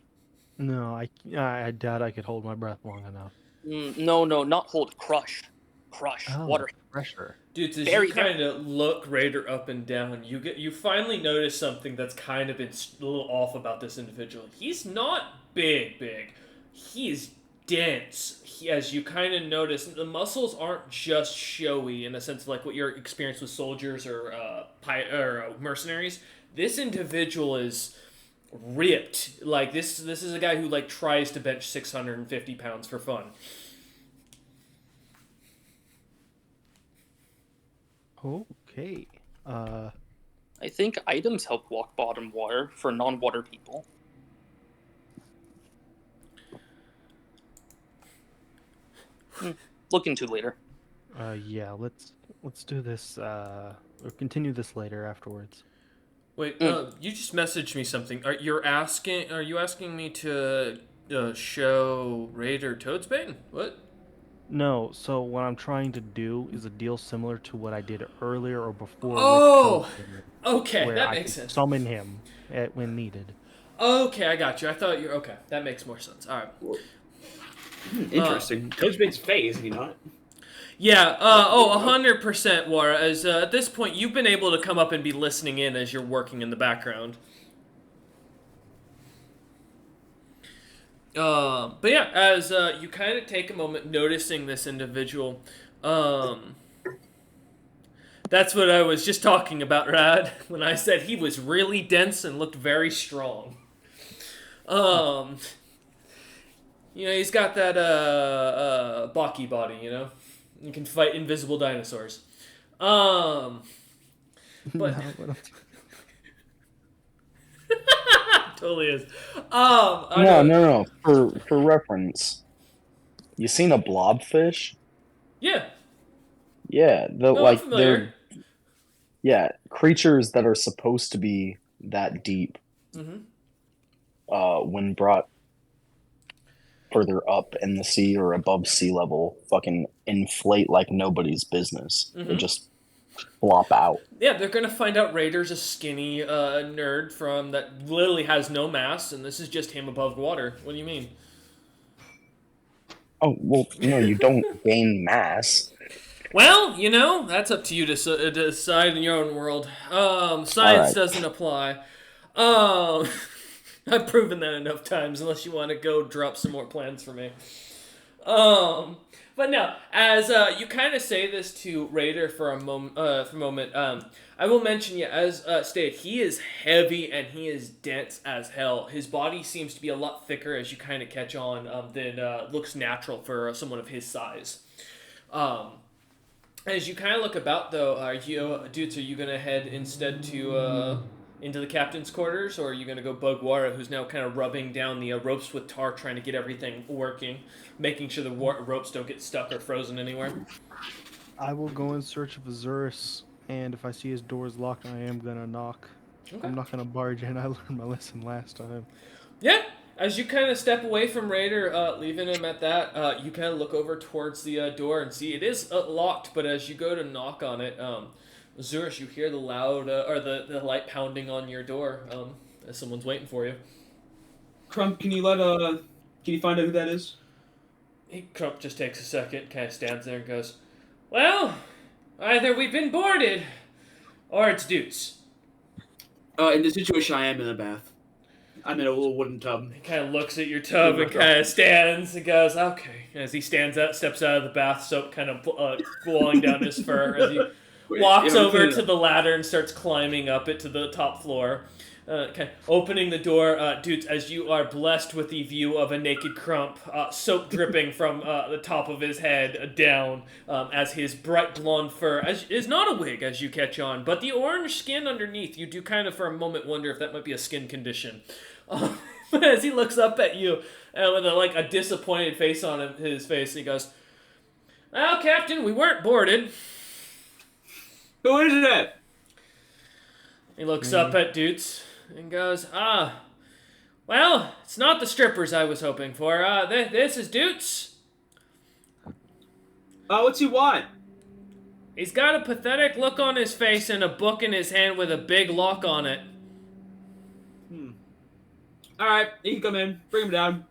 No, I doubt I could hold my breath long enough. No, not hold. Crush. Oh, Water. pressure. Dudes, as Very, you kind of look Raider up and down, you finally notice something that's kind of been a little off about this individual. He's not big. He is dense. As you kind of notice, the muscles aren't just showy in the sense of like what your experience with soldiers or mercenaries. This individual is ripped. Like this is a guy who like tries to bench 650 pounds for fun. Okay. I think items help walk bottom water for non-water people. Look into later. Yeah, let's do this or continue this later afterwards. Wait, you just messaged me something. Are you asking me to show Raider Toadsbane? What? No, so what I'm trying to do is a deal similar to what I did earlier or before. Oh, with okay, where that I makes could sense. Summon him when needed. Okay, I got you. I thought you're okay. That makes more sense. All right. Interesting. Toadsbane's phase, is he not? Yeah. 100%, Wara. As at this point, you've been able to come up and be listening in as you're working in the background. But yeah, as you kind of take a moment noticing this individual, that's what I was just talking about, Rad, when I said he was really dense and looked very strong. He's got that Baki body, You can fight invisible dinosaurs. But totally is. No. For reference, you seen a blobfish? Yeah. Yeah, I'm familiar. they're creatures that are supposed to be that deep. Mm-hmm. When brought further up in the sea or above sea level, fucking inflate like nobody's business. Mm-hmm. They just flop out. Yeah, they're gonna find out Raider's a skinny nerd that literally has no mass, and this is just him above water. What do you mean? Oh, well, no, you don't gain mass. Well, that's up to you to decide in your own world. Science doesn't apply. I've proven that enough times, unless you want to go drop some more plans for me. But no, as you kind of say this to Raider for a moment, I will mention, as stated, he is heavy and he is dense as hell. His body seems to be a lot thicker, as you kind of catch on, than looks natural for someone of his size. As you kind of look about, though, are you going to head instead to into the captain's quarters, or are you going to go bug Wara, who's now kind of rubbing down the ropes with tar, trying to get everything working, making sure the ropes don't get stuck or frozen anywhere? I will go in search of Azurus, and if I see his doors locked, I am going to knock. Okay. I'm not going to barge in. I learned my lesson last time. Yeah. As you kind of step away from Raider, leaving him at that, you kind of look over towards the door and see it is locked, but as you go to knock on it, Azurus, you hear the loud, the light pounding on your door, as someone's waiting for you. Crump, can you find out who that is? Crump just takes a second, kind of stands there and goes, well, either we've been boarded, or it's Deuce. In this situation, I am in a bath. I'm in a little wooden tub. He kind of looks at your tub and kind of stands and goes, okay. As he steps out of the bath, soap kind of blowing down his fur as he walks over to the ladder and starts climbing up it to the top floor. Kind of opening the door, dudes, as you are blessed with the view of a naked Crump, soap dripping from the top of his head down, as his bright blonde fur is not a wig, as you catch on, but the orange skin underneath, you do kind of for a moment wonder if that might be a skin condition. But as he looks up at you with a disappointed face on his face, he goes, well, Captain, we weren't boarded. Who is it? He looks up at Doots and goes, well, it's not the strippers I was hoping for. This is Doots. What's he want? He's got a pathetic look on his face and a book in his hand with a big lock on it. Alright, he can come in. Bring him down.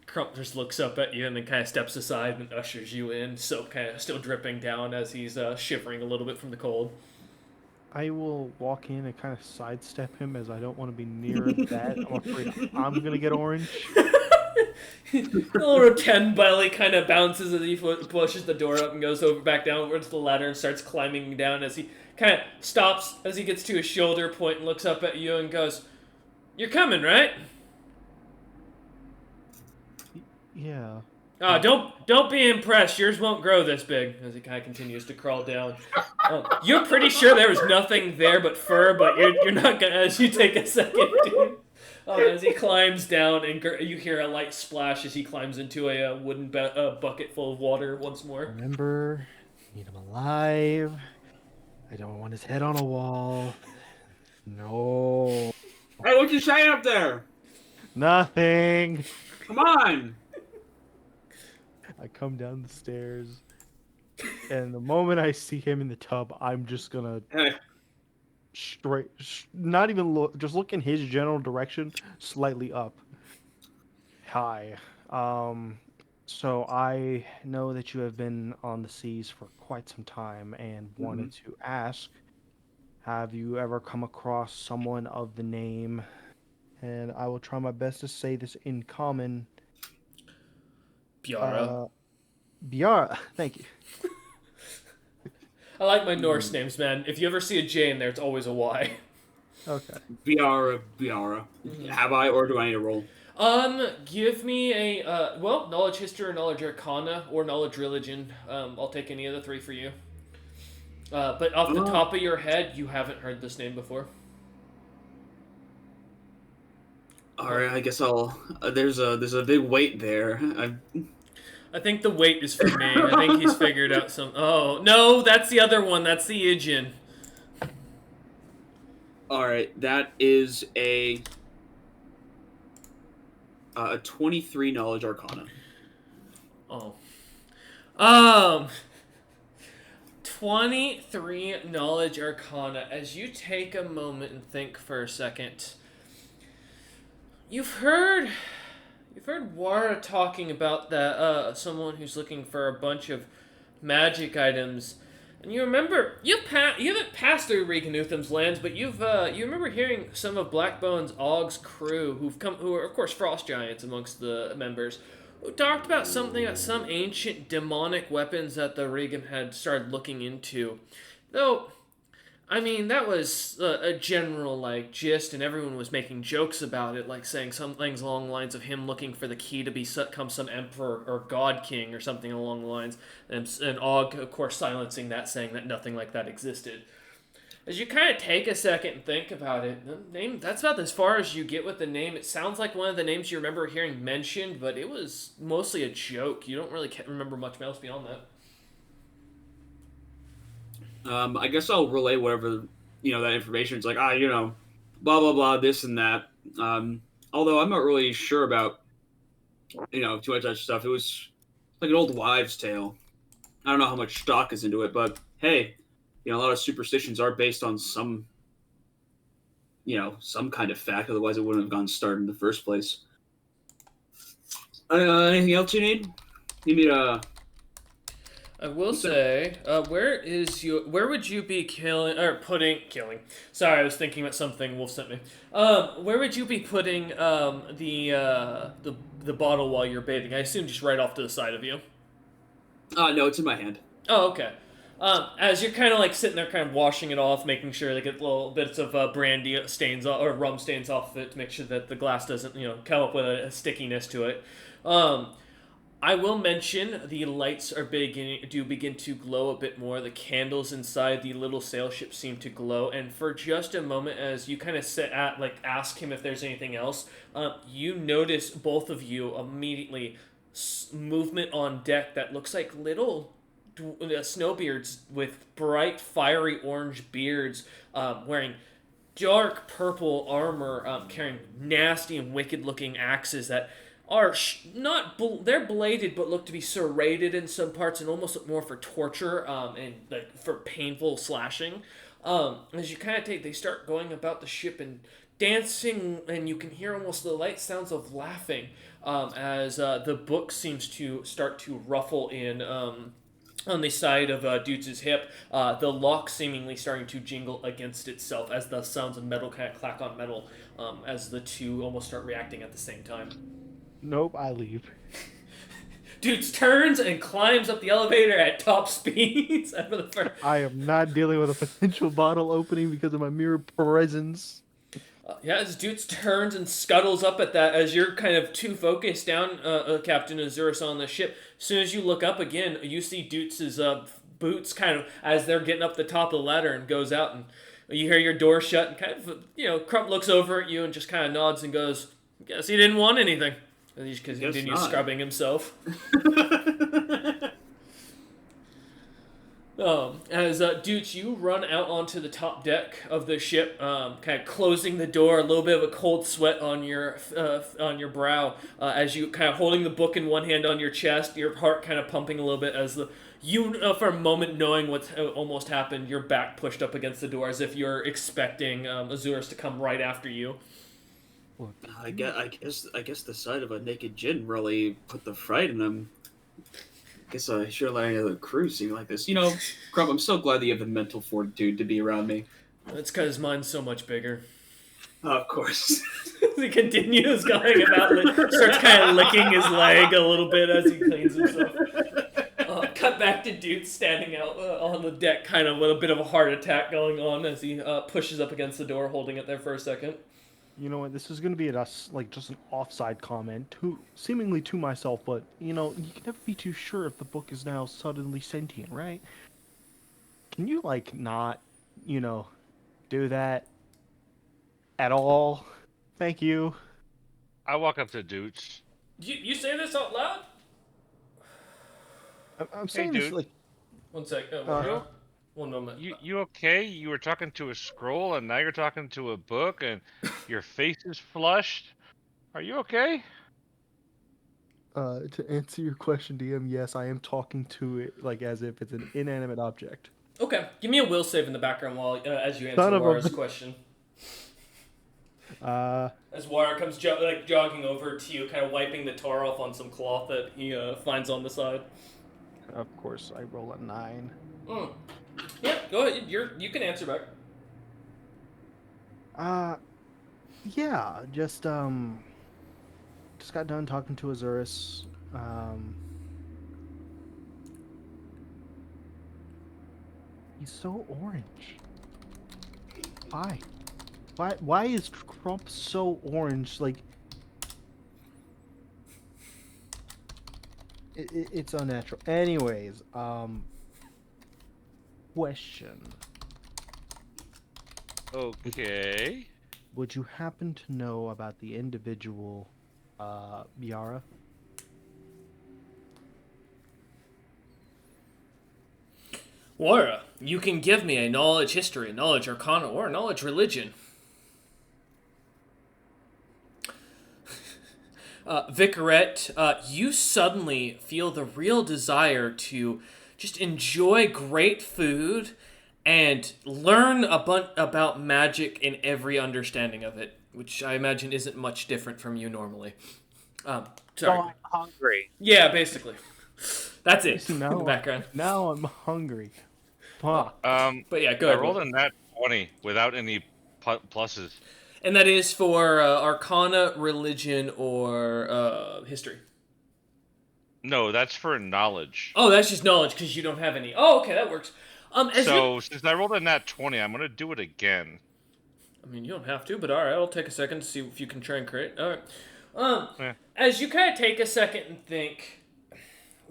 Crump just looks up at you and then kind of steps aside and ushers you in, soap kind of still dripping down as he's shivering a little bit from the cold. I will walk in and kind of sidestep him as I don't want to be near that. I'm afraid I'm going to get orange. The little 10 belly kind of bounces as he pushes the door up and goes over back down towards the ladder and starts climbing down as he kind of stops as he gets to his shoulder point and looks up at you and goes, "You're coming, right?" Yeah. Don't be impressed. Yours won't grow this big. As he kind of continues to crawl down. You're pretty sure there was nothing there but fur, but you're not gonna. As you take a second, dude. As he climbs down, and you hear a light splash as he climbs into a wooden bucket full of water once more. Remember, need him alive. I don't want his head on a wall. No. Hey, what you saying up there? Nothing. Come on. I come down the stairs, and the moment I see him in the tub, I'm just gonna not even look, just look in his general direction, slightly up. Hi. So I know that you have been on the seas for quite some time and wanted to ask, have you ever come across someone of the name, and I will try my best to say this in common, Biara. Biara, thank you. I like my Norse names, man. If you ever see a J in there, it's always a Y. Okay. Biara. Have I, or do I need to roll? Give me a, knowledge history or knowledge arcana or knowledge religion. I'll take any of the three for you. But off the top of your head, you haven't heard this name before. Alright, I guess I'll... there's a big weight there. I think the weight is for me. I think he's figured out some... Oh, no, that's the other one. That's the Ijin. Alright, that is a 23 knowledge arcana. Oh. 23 knowledge arcana. As you take a moment and think for a second, you've heard Wara talking about that someone who's looking for a bunch of magic items, and you remember you haven't passed through Regan Utham's lands, but you remember hearing some of Blackbone's Ogg's crew who are of course frost giants amongst the members, who talked about some ancient demonic weapons that the Regan had started looking into. Though, I mean, that was a general, gist, and everyone was making jokes about it, saying some things along the lines of him looking for the key to become some emperor or god king or something along the lines, and Og, of course, silencing that, saying that nothing like that existed. As you kind of take a second and think about it, the name, that's about as far as you get with the name. It sounds like one of the names you remember hearing mentioned, but it was mostly a joke. You don't really remember much else beyond that. I guess I'll relay whatever, that information. It's blah, blah, blah, this and that. Although I'm not really sure about, too much of that stuff. It was like an old wives' tale. I don't know how much stock is into it, but hey, a lot of superstitions are based on some kind of fact. Otherwise, it wouldn't have gotten started in the first place. Anything else you need? You need I will say, where would you be killing? Sorry, I was thinking about something Wolf sent me. Where would you be putting the bottle while you're bathing? I assume just right off to the side of you. No, it's in my hand. Oh, okay. As you're kind of sitting there, kind of washing it off, making sure they get little bits of brandy stains or rum stains off of it to make sure that the glass doesn't, come up with a stickiness to it. I will mention the lights do begin to glow a bit more. The candles inside the little sail ship seem to glow, and for just a moment, as you kind of ask him if there's anything else, you notice both of you immediately movement on deck that looks like little snowbeards with bright, fiery orange beards, wearing dark purple armor, carrying nasty and wicked-looking axes that are they're bladed but look to be serrated in some parts and almost look more for torture and like for painful slashing. As you kind of they start going about the ship and dancing, and you can hear almost the light sounds of laughing as the book seems to start to ruffle in on the side of Dutes's hip, the lock seemingly starting to jingle against itself as the sounds of metal kind of clack on metal as the two almost start reacting at the same time. Nope, I leave. Dutes turns and climbs up the elevator at top speeds. I am not dealing with a potential bottle opening because of my mere presence. Yeah, as Dutes turns and scuttles up at that, as you're kind of too focused down, Captain Azurus, on the ship. As soon as you look up again, you see Dutes' boots kind of as they're getting up the top of the ladder and goes out, and you hear your door shut, and kind of, Crump looks over at you and just kind of nods and goes, "Guess he didn't want anything." Because he continues scrubbing himself. As Dutch, you run out onto the top deck of the ship, kind of closing the door, a little bit of a cold sweat on your brow, as you kind of holding the book in one hand on your chest, your heart kind of pumping a little bit as for a moment knowing what's almost happened, your back pushed up against the door as if you're expecting Azurus to come right after you. I guess the sight of a naked djinn really put the fright in him. Guess I sure let any other crew see me like this. Crump, I'm so glad that you have the mental fortitude to be around me. That's because mine's so much bigger. Of course. He continues going about, starts kind of licking his leg a little bit as he cleans himself. Cut back to Dude standing out on the deck, kind of with a bit of a heart attack going on as he pushes up against the door, holding it there for a second. You know what? This is going to be just an offside comment, seemingly to myself, but you can never be too sure if the book is now suddenly sentient, right? Can you not, do that at all? Thank you. I walk up to Dooch. You say this out loud? I'm saying this like. 1 sec. One moment. You okay? You were talking to a scroll, and now you're talking to a book, and your face is flushed. Are you okay? To answer your question, DM, yes, I am talking to it as if it's an inanimate object. Okay, give me a will save in the background while as you answer Wara's question. As Wara comes jogging over to you, kind of wiping the tar off on some cloth that he finds on the side. Of course, I roll a 9. Yeah, go ahead. You can answer back. Yeah, just got done talking to Azurus. He's so orange. Why is Crump so orange? It's unnatural. Anyways, question. Okay. Would you happen to know about the individual, Yara? Wara, you can give me a knowledge history, a knowledge arcana, or a knowledge religion. Vicarette, you suddenly feel the real desire to just enjoy great food and learn about magic in every understanding of it, which I imagine isn't much different from you normally. Sorry. So I'm hungry. Yeah, basically. That's it in the Now, background. now I'm hungry. Fuck. But yeah, go ahead. I rolled a nat 20 without any pluses. And that is for arcana, religion, or history. No, that's for knowledge. Oh, that's just knowledge because you don't have any. Oh, okay, that works. Since I rolled a nat 20, I'm going to do it again. I mean, you don't have to, but all right, I'll take a second to see if you can try and create. All right. As you kind of take a second and think,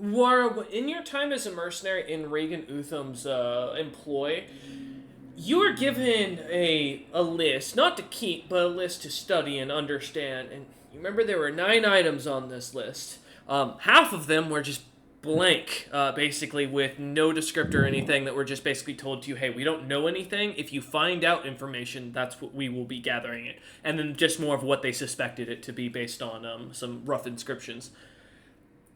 Wara, in your time as a mercenary in Regan Utham's employ, you were given a list, not to keep, but a list to study and understand. And you remember there were 9 items on this list. Half of them were just blank, basically with no descriptor or anything, that we're just basically told to you, hey, we don't know anything. If you find out information, that's what we will be gathering it. And then just more of what they suspected it to be based on some rough inscriptions.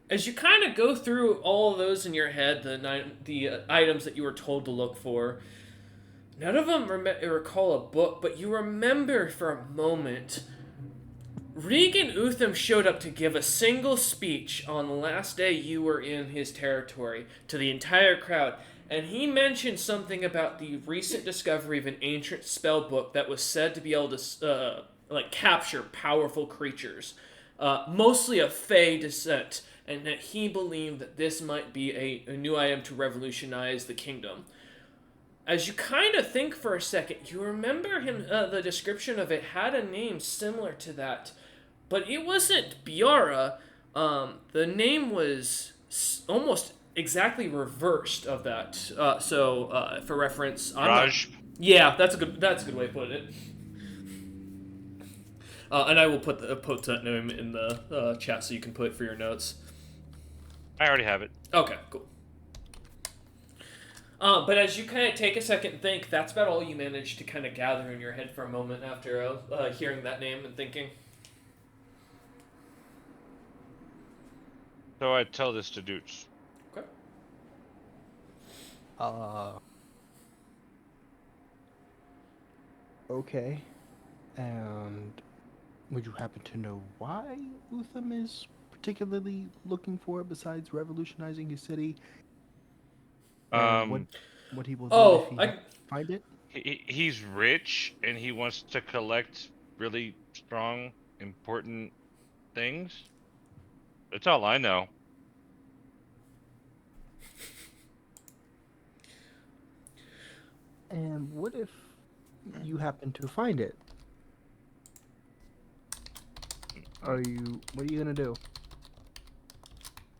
As you kind of go through all of those in your head, the items that you were told to look for, none of them recall a book, but you remember for a moment Regan Utham showed up to give a single speech on the last day you were in his territory to the entire crowd, and he mentioned something about the recent discovery of an ancient spell book that was said to be able to capture powerful creatures, mostly of Fey descent, and that he believed that this might be a new item to revolutionize the kingdom. As you kind of think for a second, you remember him. The description of it had a name similar to that, but it wasn't Biara. The name was almost exactly reversed of that. For reference, Raj. Yeah, that's a good way to put it. And I will put that name in the chat so you can put it for your notes. I already have it. Okay, cool. But as you kind of take a second and think, that's about all you manage to kind of gather in your head for a moment after hearing that name and thinking. So I tell this to Dooch. Okay. Okay. And would you happen to know why Utham is particularly looking for it besides revolutionizing his city? And what he will do if he find it? He's rich and he wants to collect really strong, important things. That's all I know. And what if you happen to find it? What are you gonna do?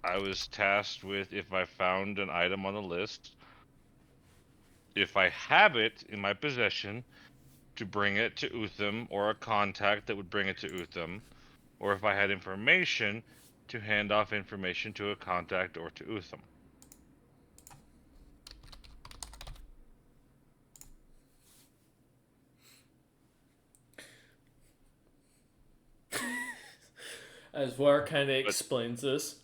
I was tasked with, if I found an item on the list, if I have it in my possession, to bring it to Utham or a contact that would bring it to Utham, or if I had information, to hand off information to a contact or to Utham. As Var kind of explains this,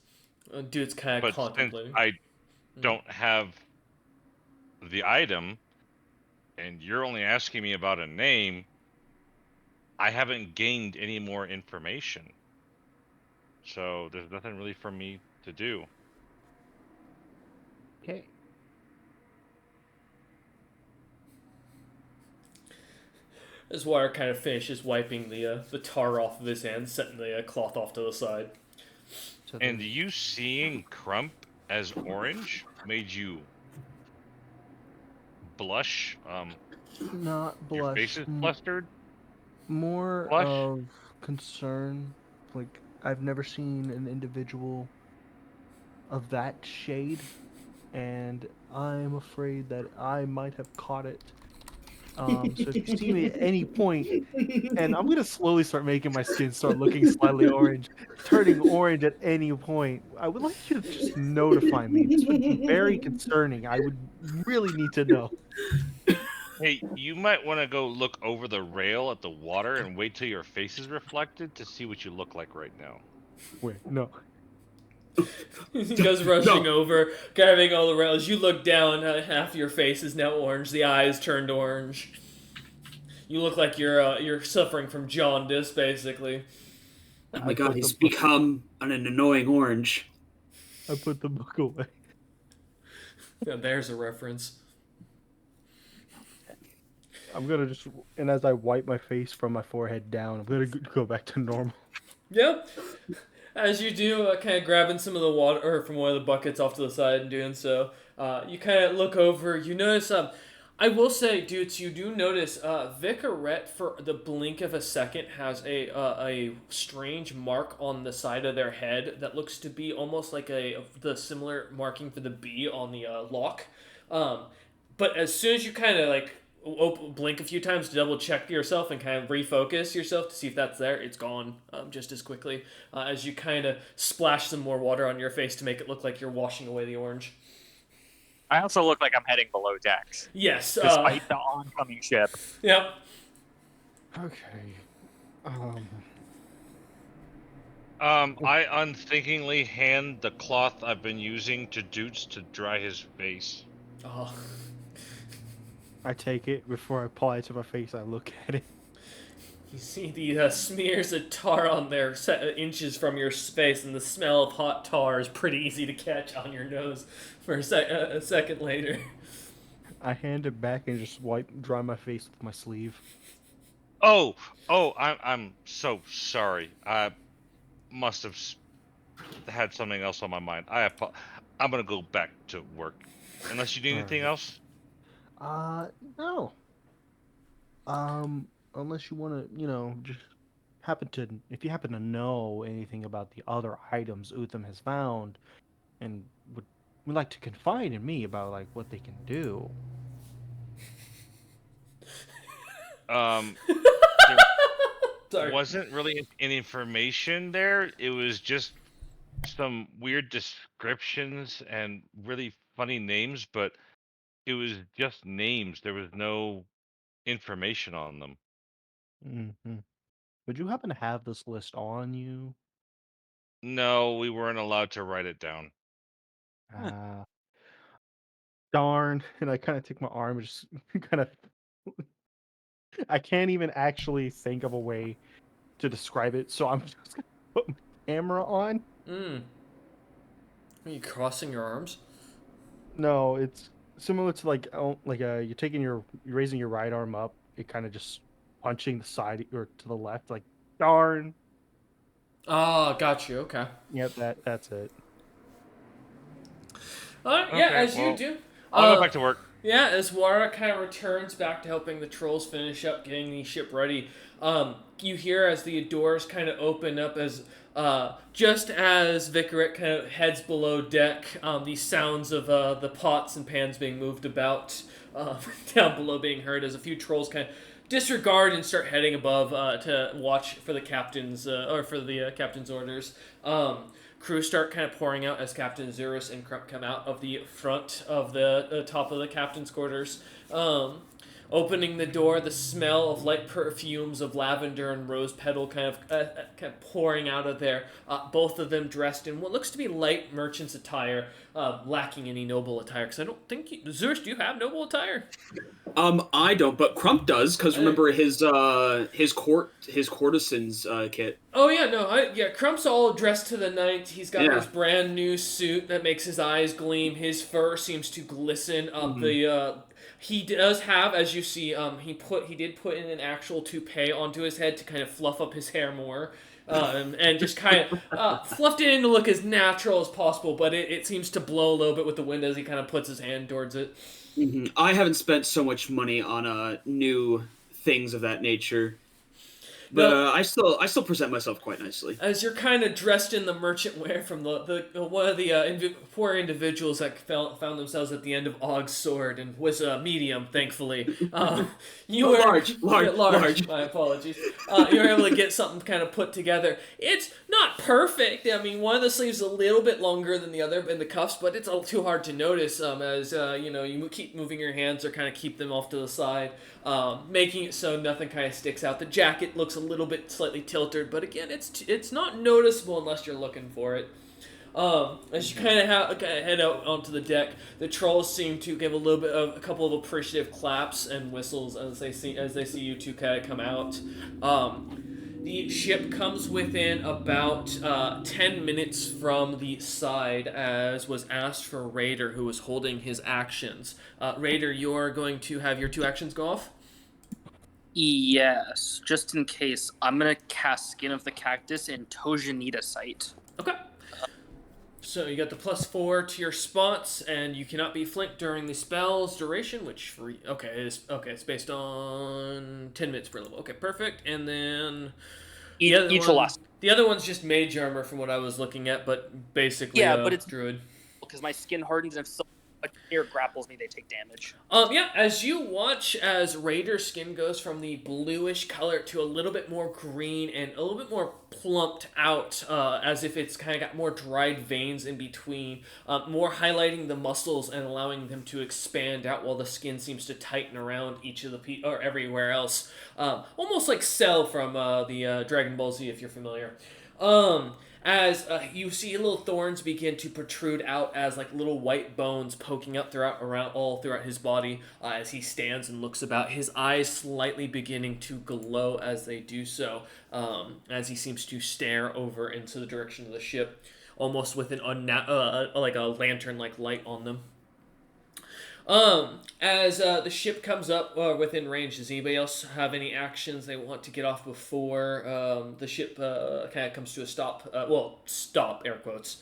dude's kind of contemplating. Since I don't have the item, and you're only asking me about a name, I haven't gained any more information. So there's nothing really for me to do. Okay. As Wire kind of finishes wiping the tar off of his hands, setting the cloth off to the side. And you seeing Crump as orange made you blush? Not blush. Your face is flustered? More Blush? of concern. Like, I've never seen an individual of that shade, and I'm afraid that I might have caught it. So if you see me at any point, and I'm gonna slowly start making my skin start looking slightly orange, turning orange at any point, I would like you to just notify me. This would be very concerning. I would really need to know. Hey, you might want to go look over the rail at the water and wait till your face is reflected to see what you look like right now. Wait, no. He goes rushing over, grabbing all the rails. You look down, half your face is now orange. The eyes turned orange. You look like you're suffering from jaundice, basically. Oh my god, he's become an annoying orange. I put the book away. Yeah, there's a reference. I'm gonna just, and as I wipe my face from my forehead down, I'm gonna go back to normal. Yep. As you do, kind of grabbing some of the water from one of the buckets off to the side and doing so, you kind of look over. You notice, I will say, dudes, you do notice Vicarette, for the blink of a second, has a strange mark on the side of their head that looks to be almost like the similar marking for the B on the lock. But as soon as you kind of blink a few times to double check yourself and kind of refocus yourself to see if that's there. It's gone just as quickly as you kind of splash some more water on your face to make it look like you're washing away the orange. I also look like I'm heading below decks. Yes. Despite the oncoming ship. Yep. Okay. I unthinkingly hand the cloth I've been using to Doots to dry his face. Oh. I take it before I apply it to my face. I look at it. You see the smears of tar on there inches from your face, and the smell of hot tar is pretty easy to catch on your nose for a second later. I hand it back and just dry my face with my sleeve. Oh, I'm so sorry. I must have had something else on my mind. I'm gonna go back to work. Unless you need anything else? No. Unless you want to, just if you happen to know anything about the other items Utham has found, and would like to confide in me about like what they can do. There wasn't really any information there. It was just some weird descriptions and really funny names, but it was just names. There was no information on them. Mm-hmm. Would you happen to have this list on you? No, we weren't allowed to write it down. Darn. And I kind of take my arm and just kind of... I can't even actually think of a way to describe it, so I'm just going to put my camera on. Are you crossing your arms? No, it's similar to you're raising your right arm up, it kind of just punching the side or to the left, like darn. Oh, got you. Okay. Yep, that's it. You do. I'll go back to work. Yeah, as Wara kind of returns back to helping the trolls finish up getting the ship ready, you hear as the doors kind of open up as just as Vicaret kind of heads below deck, the sounds of the pots and pans being moved about down below being heard as a few trolls kind of disregard and start heading above to watch for the captain's captain's orders. Crew start kind of pouring out as Captain Zurus and Crump come out of the front of the top of the captain's quarters. Opening the door, the smell of light perfumes of lavender and rose petal kind of pouring out of there. Both of them dressed in what looks to be light merchant's attire, lacking any noble attire. Because I don't think Zurus, do you have noble attire? I don't, but Crump does, because remember his courtesan's kit. Oh yeah, no, Crump's all dressed to the nines. He's got his brand new suit that makes his eyes gleam. His fur seems to glisten. He does have, as you see, he did put in an actual toupee onto his head to kind of fluff up his hair more. And just kind of fluffed it in to look as natural as possible, but it seems to blow a little bit with the wind as he kind of puts his hand towards it. Mm-hmm. I haven't spent so much money on new things of that nature, but I still present myself quite nicely. As you're kind of dressed in the merchant wear from the one of the poor individuals that found themselves at the end of Ogg's sword and was a medium, thankfully. You were large. My apologies. You were able to get something kind of put together. It's not perfect. I mean, one of the sleeves is a little bit longer than the other in the cuffs, but it's too hard to notice. As you keep moving your hands or kind of keep them off to the side, making it so nothing kind of sticks out. The jacket looks a little bit slightly tilted, but again, it's not noticeable unless you're looking for it. As you kind of head out onto the deck, the trolls seem to give a couple of appreciative claps and whistles as they see you two kind of come out. The ship comes within about 10 minutes from the side, as was asked for Raider, who was holding his actions. Raider, you're going to have your 2 actions go off? Yes, just in case. I'm going to cast Skin of the Cactus and Tojanita Sight. Okay. So you got the +4 to your spots, and you cannot be flanked during the spell's duration, which it's based on 10 minutes per level. Okay, perfect. And then each will last. The other one's just mage armor from what I was looking at, but basically but it's druid. Because my skin hardens and a deer grapples me, they take damage. Yeah, as you watch as Raider's skin goes from the bluish color to a little bit more green and a little bit more plumped out, as if it's kind of got more dried veins in between, more highlighting the muscles and allowing them to expand out while the skin seems to tighten around each of the or everywhere else. Almost like Cell from the Dragon Ball Z, if you're familiar. As you see little thorns begin to protrude out as like little white bones poking up all throughout his body, as he stands and looks about, his eyes slightly beginning to glow as they do so, as he seems to stare over into the direction of the ship, almost with like a lantern-like light on them. As the ship comes up within range, does anybody else have any actions they want to get off before the ship kind of comes to a stop? Stop, air quotes.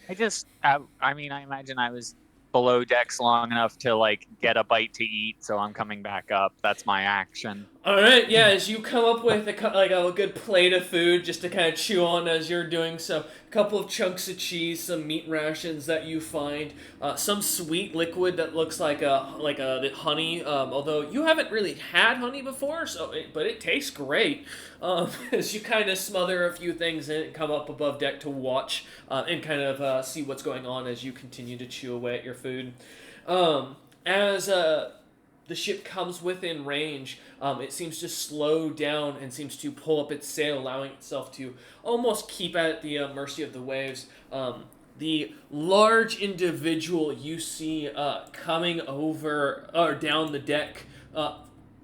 I imagine I was below decks long enough to like get a bite to eat, so I'm coming back up. That's my action. All right, yeah. As you come up with a good plate of food just to kind of chew on as you're doing so, a couple of chunks of cheese, some meat rations that you find, some sweet liquid that looks like the honey. Although you haven't really had honey before, but it tastes great. As you kind of smother a few things in and come up above deck to watch and kind of see what's going on as you continue to chew away at your food. As the ship comes within range, it seems to slow down and seems to pull up its sail, allowing itself to almost keep at the mercy of the waves. The large individual you see coming over or down the deck,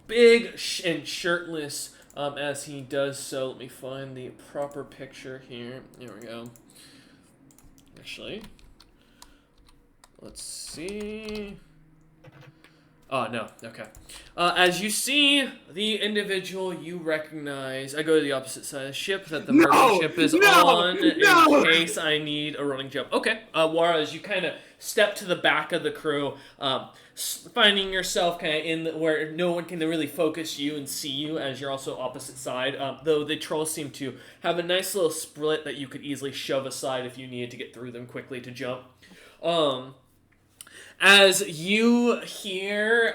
big and shirtless, as he does so. Let me find the proper picture here. There we go. Actually, let's see. Oh, no. Okay. As you see the individual you recognize, I go to the opposite side of the ship that the merchant ship is on in case I need a running jump. Okay. Wara, as you kind of step to the back of the crew, finding yourself kind of where no one can really focus you and see you as you're also opposite side, though the trolls seem to have a nice little split that you could easily shove aside if you needed to get through them quickly to jump. As you hear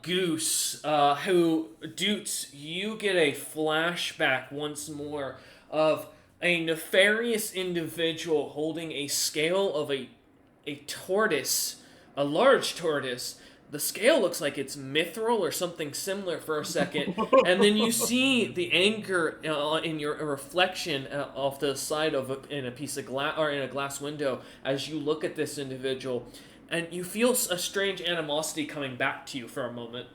Goose, who Doots, you get a flashback once more of a nefarious individual holding a scale of a tortoise, a large tortoise. The scale looks like it's mithril or something similar for a second, and then you see the anger in your reflection off the side of in a piece of glass or in a glass window as you look at this individual. And you feel a strange animosity coming back to you for a moment.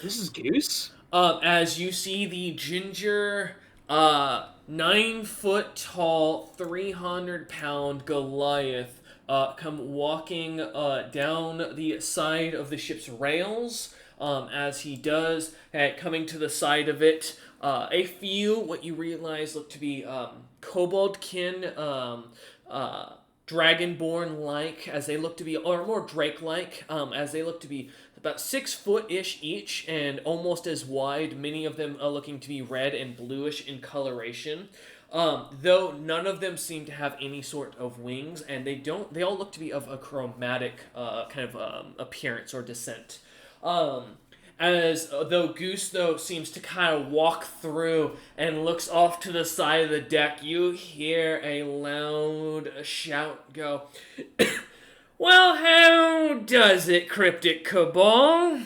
This is Goose? As you see the ginger, 9-foot tall, 300-pound Goliath come walking down the side of the ship's rails. As he does, coming to the side of it, a few, what you realize look to be kobold-kin, dragonborn-like, as they look to be, or more drake-like, as they look to be about 6 foot-ish each, and almost as wide, many of them looking to be red and bluish in coloration. Though none of them seem to have any sort of wings, and they all look to be of a chromatic kind of appearance or descent. As though Goose, seems to kind of walk through and looks off to the side of the deck, you hear a loud shout go, "Well, how does it, Cryptic Kabal?"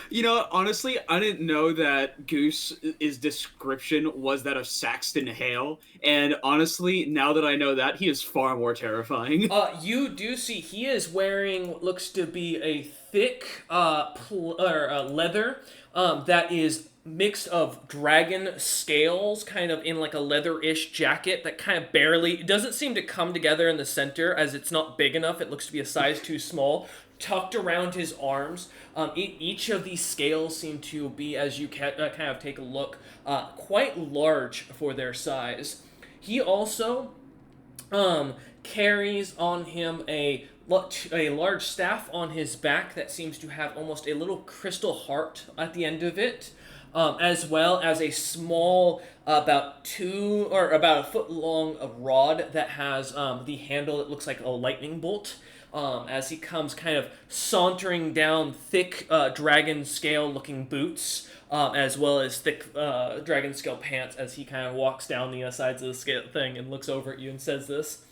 You know, honestly, I didn't know that Goose's description was that of Saxton Hale, and honestly, now that I know that, he is far more terrifying. You do see he is wearing what looks to be a thick leather that is mixed of dragon scales, kind of in like a leather-ish jacket that kind of it doesn't seem to come together in the center as it's not big enough. It looks to be a size too small. Tucked around his arms. Each of these scales seem to be, as you kind of take a look, quite large for their size. He also carries on him a large staff on his back that seems to have almost a little crystal heart at the end of it. as well as a small, about a foot long rod that has the handle that looks like a lightning bolt. As he comes kind of sauntering down thick dragon scale looking boots, as well as thick dragon scale pants, as he kind of walks down the sides of the scale thing and looks over at you and says this.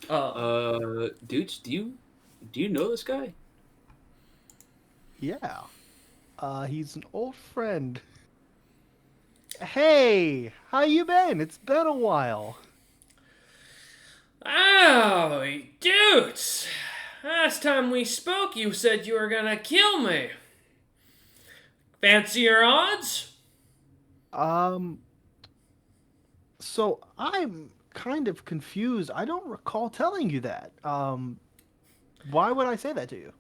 Dudes, do you know this guy? Yeah. He's an old friend. Hey, how you been? It's been a while. Oh, dudes! Last time we spoke, you said you were gonna kill me. Fancy your odds? So I'm kind of confused. I don't recall telling you that. Why would I say that to you?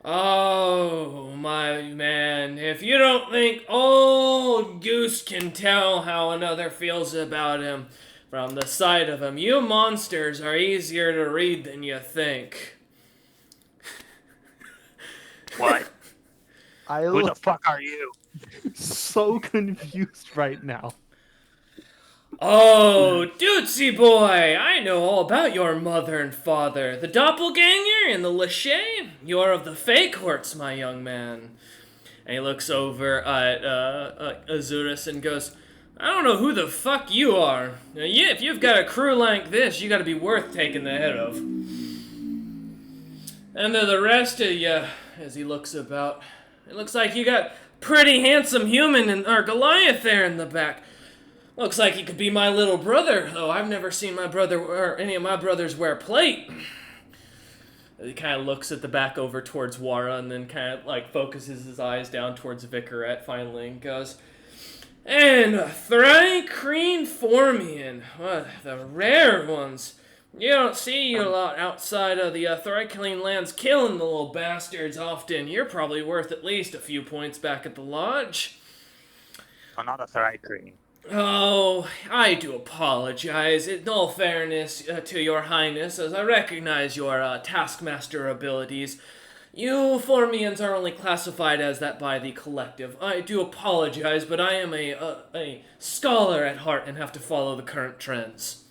Oh, my man, if you don't think old Goose can tell how another feels about him from the sight of him, you monsters are easier to read than you think. What? I Who the look fuck are you? so confused right now. Oh, Dudesy boy, I know all about your mother and father. The doppelganger and the Lachey. You're of the fake horts, my young man. And he looks over at Azuris and goes, I don't know who the fuck you are. Now, yeah, if you've got a crew like this, you gotta be worth taking the head of. And to the rest of you, as he looks about, it looks like you got pretty handsome human or Goliath there in the back. Looks like he could be my little brother, though I've never seen my brother or any of my brothers wear plate. He kind of looks at the back over towards Wara and then kind of like focuses his eyes down towards Vicaret finally and goes, and Thrycreen Formian, the rare ones. You don't see you a lot outside of the Thrycreen lands killing the little bastards often. You're probably worth at least a few points back at the lodge. I'm not a Thrycreen. Oh, I do apologize. In all fairness to your highness, as I recognize your taskmaster abilities, you Formians are only classified as that by the collective. I do apologize, but I am a scholar at heart and have to follow the current trends.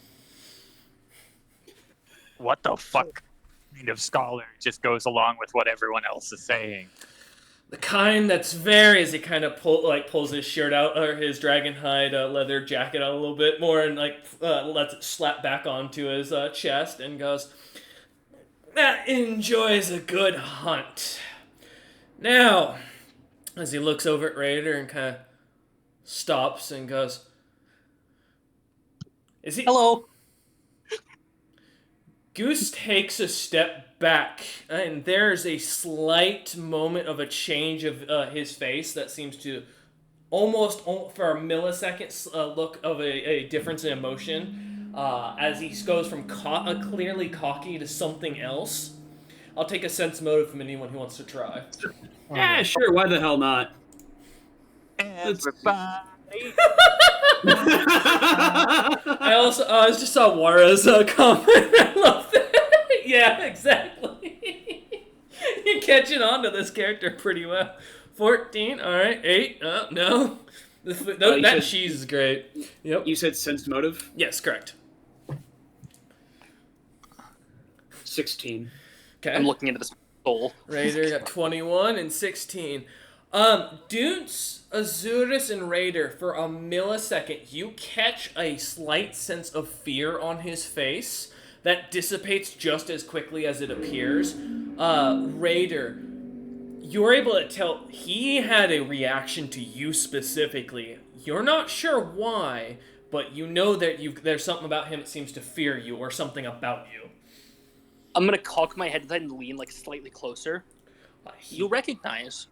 What the fuck kind of scholar just goes along with what everyone else is saying? The kind that's very, as he kind of pulls his shirt out, or his dragon hide leather jacket out a little bit more and lets it slap back onto his chest and goes, that enjoys a good hunt. Now, as he looks over at Raider and kind of stops and goes, is he... Hello. Goose takes a step back, and there's a slight moment of a change of his face that seems to almost for a millisecond look of a difference in emotion as he goes from clearly cocky to something else. I'll take a sense motive from anyone who wants to try. Yeah, sure. Why the hell not? Everybody. I just saw Wara's comment. I love that. Yeah, exactly. You're catching on to this character pretty well. 14, alright, 8, no. That cheese is great. Yep. You said sense motive? Yes, correct. 16. Okay. I'm looking into this soul. Raider got 21 and 16. Dudes, Azuris, and Raider, for a millisecond, you catch a slight sense of fear on his face that dissipates just as quickly as it appears. Raider, you're able to tell he had a reaction to you specifically. You're not sure why, but you know that there's something about him that seems to fear you or something about you. I'm gonna cock my head and lean slightly closer. You recognize.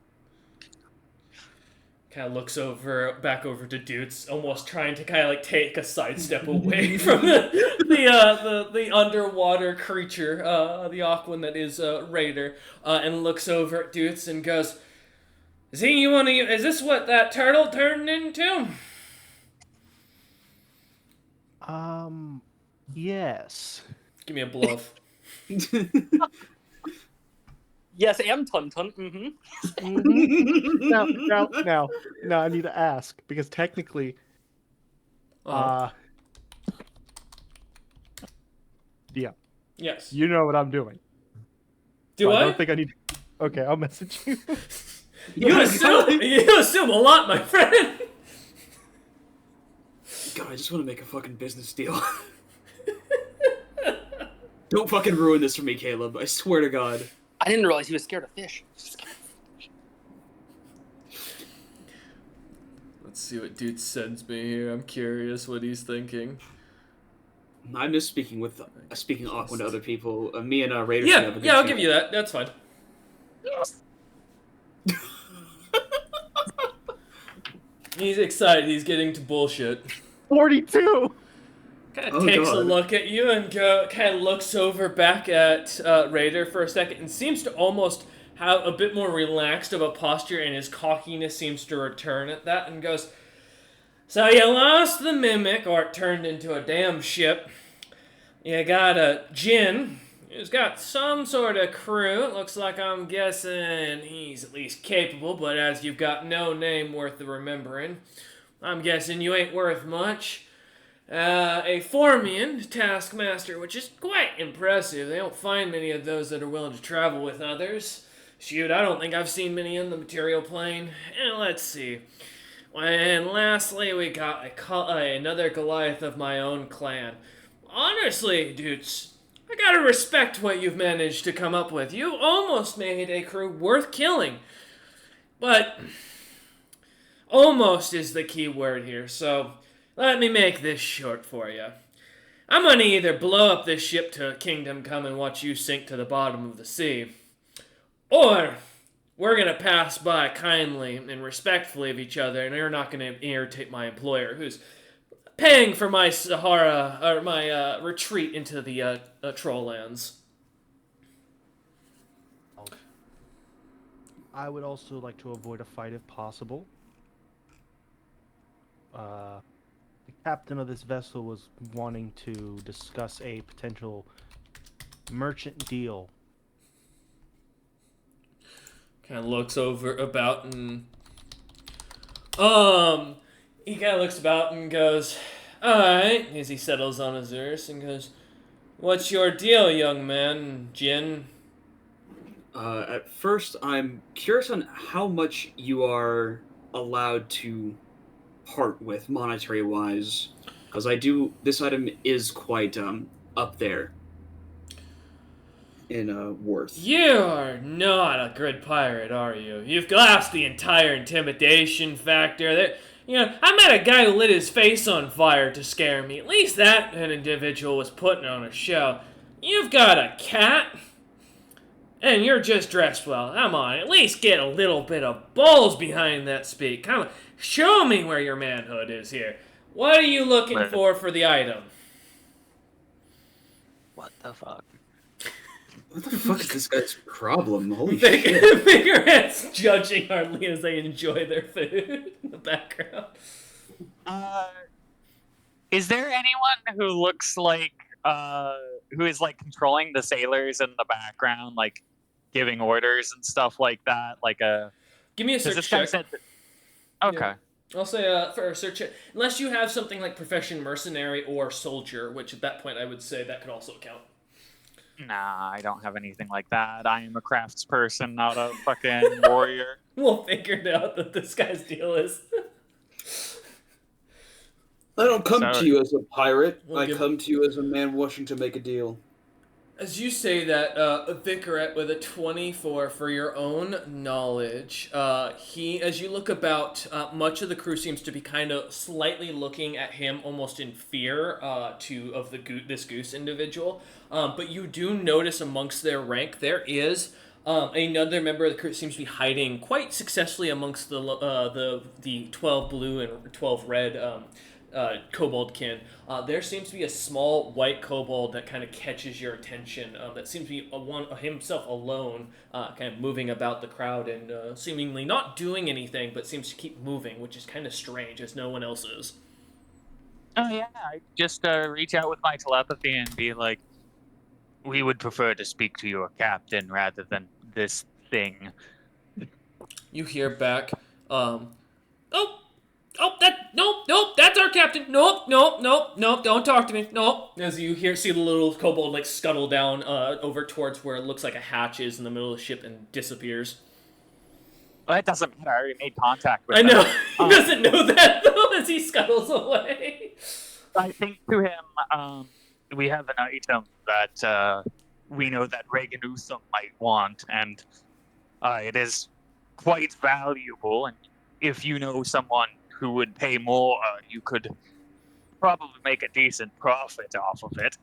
Kind of looks back over to Dudes, almost trying to kind of take a sidestep away from the underwater creature, the Aquan that is Raider, and looks over at Dudes and goes, "Is this what that turtle turned into?" Yes. Give me a bluff. Yes, and Tuntun. Now, I need to ask because technically, yeah, yes. you know what I'm doing. Do I? I don't think I need. Okay, I'll message you. You assume a lot, my friend. God, I just want to make a fucking business deal. Don't fucking ruin this for me, Caleb. I swear to God. I didn't realize he was scared of fish. Let's see what dude sends me here. I'm curious what he's thinking. I'm just speaking awkward to other people. Me and Raiders. Yeah, I'll give you that. That's fine. He's excited. He's getting to bullshit. 42. Kind of takes a look at you and kind of looks over back at Raider for a second and seems to almost have a bit more relaxed of a posture, and his cockiness seems to return at that, and goes, "So you lost the mimic, or it turned into a damn ship. You got a Jinn who's got some sort of crew. It looks like, I'm guessing he's at least capable, but as you've got no name worth the remembering, I'm guessing you ain't worth much. A Formian taskmaster, which is quite impressive. They don't find many of those that are willing to travel with others. Shoot, I don't think I've seen many in the material plane. And let's see. And lastly, we got another Goliath of my own clan. Honestly, dudes, I gotta respect what you've managed to come up with. You almost made a crew worth killing. But almost is the key word here, so let me make this short for you. I'm gonna either blow up this ship to Kingdom Come and watch you sink to the bottom of the sea, or we're gonna pass by kindly and respectfully of each other, and you're not gonna irritate my employer, who's paying for my Sahara, or my retreat into the troll lands." I would also like to avoid a fight if possible. The captain of this vessel was wanting to discuss a potential merchant deal. Kind of looks over about and he kind of looks about and goes, "Alright," as he settles on his ears and goes, "What's your deal, young man, Jin?" At first, I'm curious on how much you are allowed to part with monetary-wise, because this item is quite up there in worth. You are not a good pirate, are you? You've lost the entire intimidation factor. I met a guy who lit his face on fire to scare me. At least that an individual was putting on a show. You've got a cat, and you're just dressed well. Come on, at least get a little bit of balls behind that speak. Come on, show me where your manhood is here. What are you looking for the item? What the fuck? What the fuck is this guy's problem? Holy shit. Figureheads judging hardly as they enjoy their food in the background. Is there anyone who looks like, who is like controlling the sailors in the background, like giving orders and stuff like that? Give me a search check. Okay. Yeah. I'll say for a search check. Unless you have something like profession mercenary or soldier, which at that point I would say that could also count. Nah, I don't have anything like that. I am a craftsperson, not a fucking warrior. We'll figure it out that this guy's deal is. I don't come to you as a pirate. I come to you as a man wishing to make a deal. As you say that, Vicaret with a 24 for your own knowledge, as you look about, much of the crew seems to be kind of slightly looking at him almost in fear this goose individual. But you do notice amongst their rank there is another member of the crew seems to be hiding quite successfully amongst the 12 blue and 12 red koboldkin. There seems to be a small white kobold that kind of catches your attention. That seems to be himself alone, kind of moving about the crowd and seemingly not doing anything, but seems to keep moving, which is kind of strange, as no one else is. Oh yeah, I just reach out with my telepathy and be like, "We would prefer to speak to your captain rather than this thing. You hear back, nope, that's our captain. Nope, don't talk to me. Nope. As you see the little kobold like scuttle down over towards where it looks like a hatch is in the middle of the ship and disappears. Well, it doesn't matter. I already made contact with I him. know. He doesn't know that though as he scuttles away. I think to him, we have an item that we know that Reagan Utham might want, and it is quite valuable. And if you know someone who would pay more, you could probably make a decent profit off of it.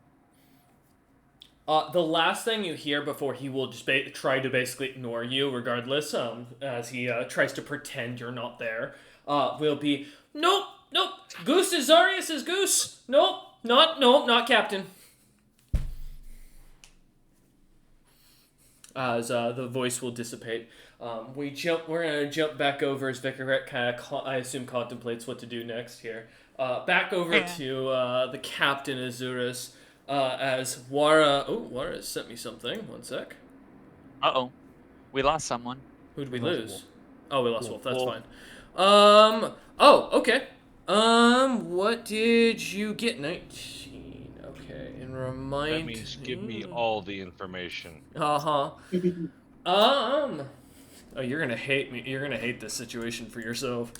The last thing you hear before he will just try to basically ignore you, regardless, as he tries to pretend you're not there, will be, nope, Goose is Zarius' Goose. Nope, not Captain. As the voice will dissipate. We're gonna jump back over as Vicaret kind of, I assume, contemplates what to do next here. Back over to the Captain Azurus. As Wara... Oh, Wara sent me something. One sec. Uh-oh. We lost someone. Who did we lose? Oh, we lost Wolf. That's Wolf. fine. Oh, okay. What did you get? 19. Okay, and remind... That means give me all the information. Uh-huh. Oh, you're gonna hate me. You're gonna hate this situation for yourself.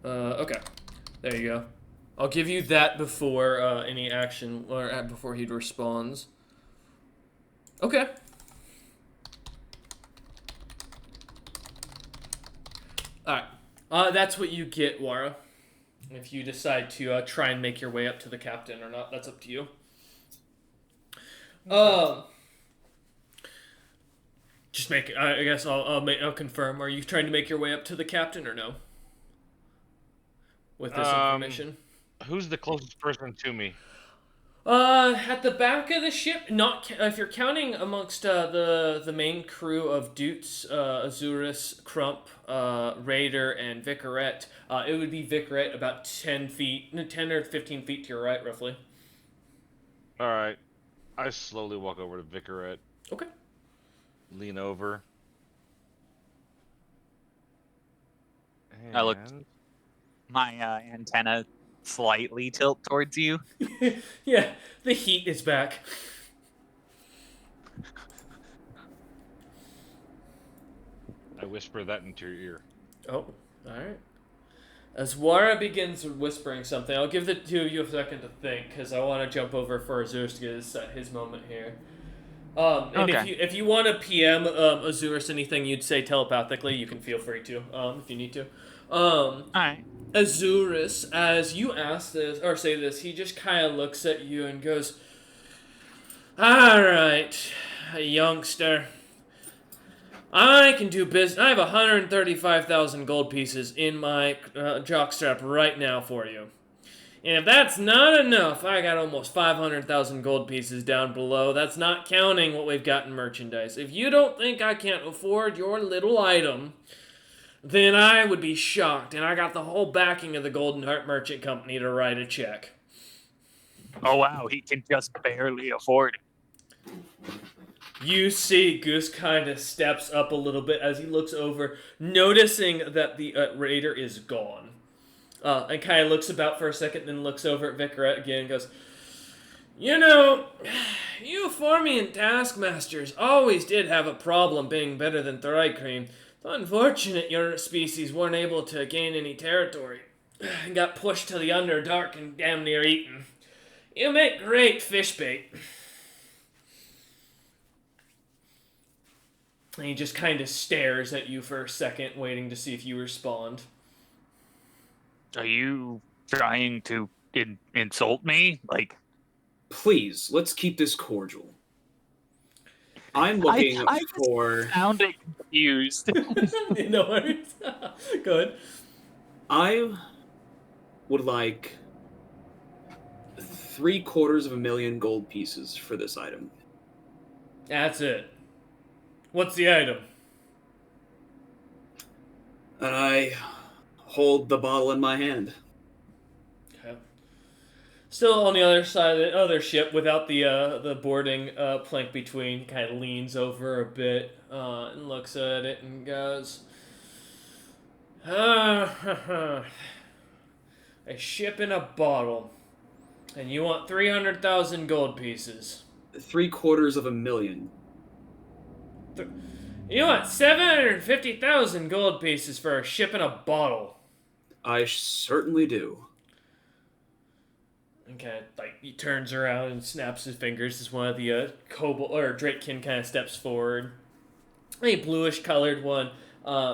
Okay. There you go. I'll give you that before any action, or before he responds. Okay. Alright. That's what you get, Wara. If you decide to try and make your way up to the captain or not, that's up to you. Just make it. I guess I'll confirm. Are you trying to make your way up to the captain or no? With this information? Who's the closest person to me? At the back of the ship, not if you're counting amongst the main crew of Dutes, Azurus, Crump, Raider, and Vicaret, it would be Vicaret about 10 or 15 feet to your right, roughly. All right. I slowly walk over to Vicaret. Okay. Lean over. I look. My antenna slightly tilt towards you. Yeah, the heat is back. I whisper that into your ear. Oh, alright. As Wara begins whispering something, I'll give the two of you a second to think, because I want to jump over for Azurus to get his moment here. And Okay. if you want to PM Azurus anything you'd say telepathically, you can feel free to, if you need to. Alright. Azurus, as you ask this, or say this, he just kind of looks at you and goes, alright, youngster. I can do business. I have 135,000 gold pieces in my jockstrap right now for you. And if that's not enough, I got almost 500,000 gold pieces down below. That's not counting what we've got in merchandise. If you don't think I can't afford your little item, then I would be shocked. And I got the whole backing of the Golden Heart Merchant Company to write a check. Oh wow, he can just barely afford it. You see Goose kind of steps up a little bit as he looks over, noticing that the raider is gone. And kind of looks about for a second, then looks over at Vicaret again and goes, you know, you Formian Taskmasters always did have a problem being better than Thrycreen. It's unfortunate your species weren't able to gain any territory and got pushed to the Underdark and damn near eaten. You make great fish bait. And he just kind of stares at you for a second, waiting to see if you respond. Are you trying to insult me? Like, Please, let's keep this cordial. I'm looking for... sounded confused. No worries. Good. I would like 750,000 gold pieces for this item. That's it. What's the item? And I hold the bottle in my hand. Okay. Still on the other side of the other ship, without the boarding plank between, kind of leans over a bit and looks at it and goes, a ship in a bottle, and you want 300,000 gold pieces. 750,000. You want 750,000 gold pieces for a ship in a bottle. I certainly do. And kind of he turns around and snaps his fingers as one of the Kabal or Drakekin kind of steps forward. A bluish colored one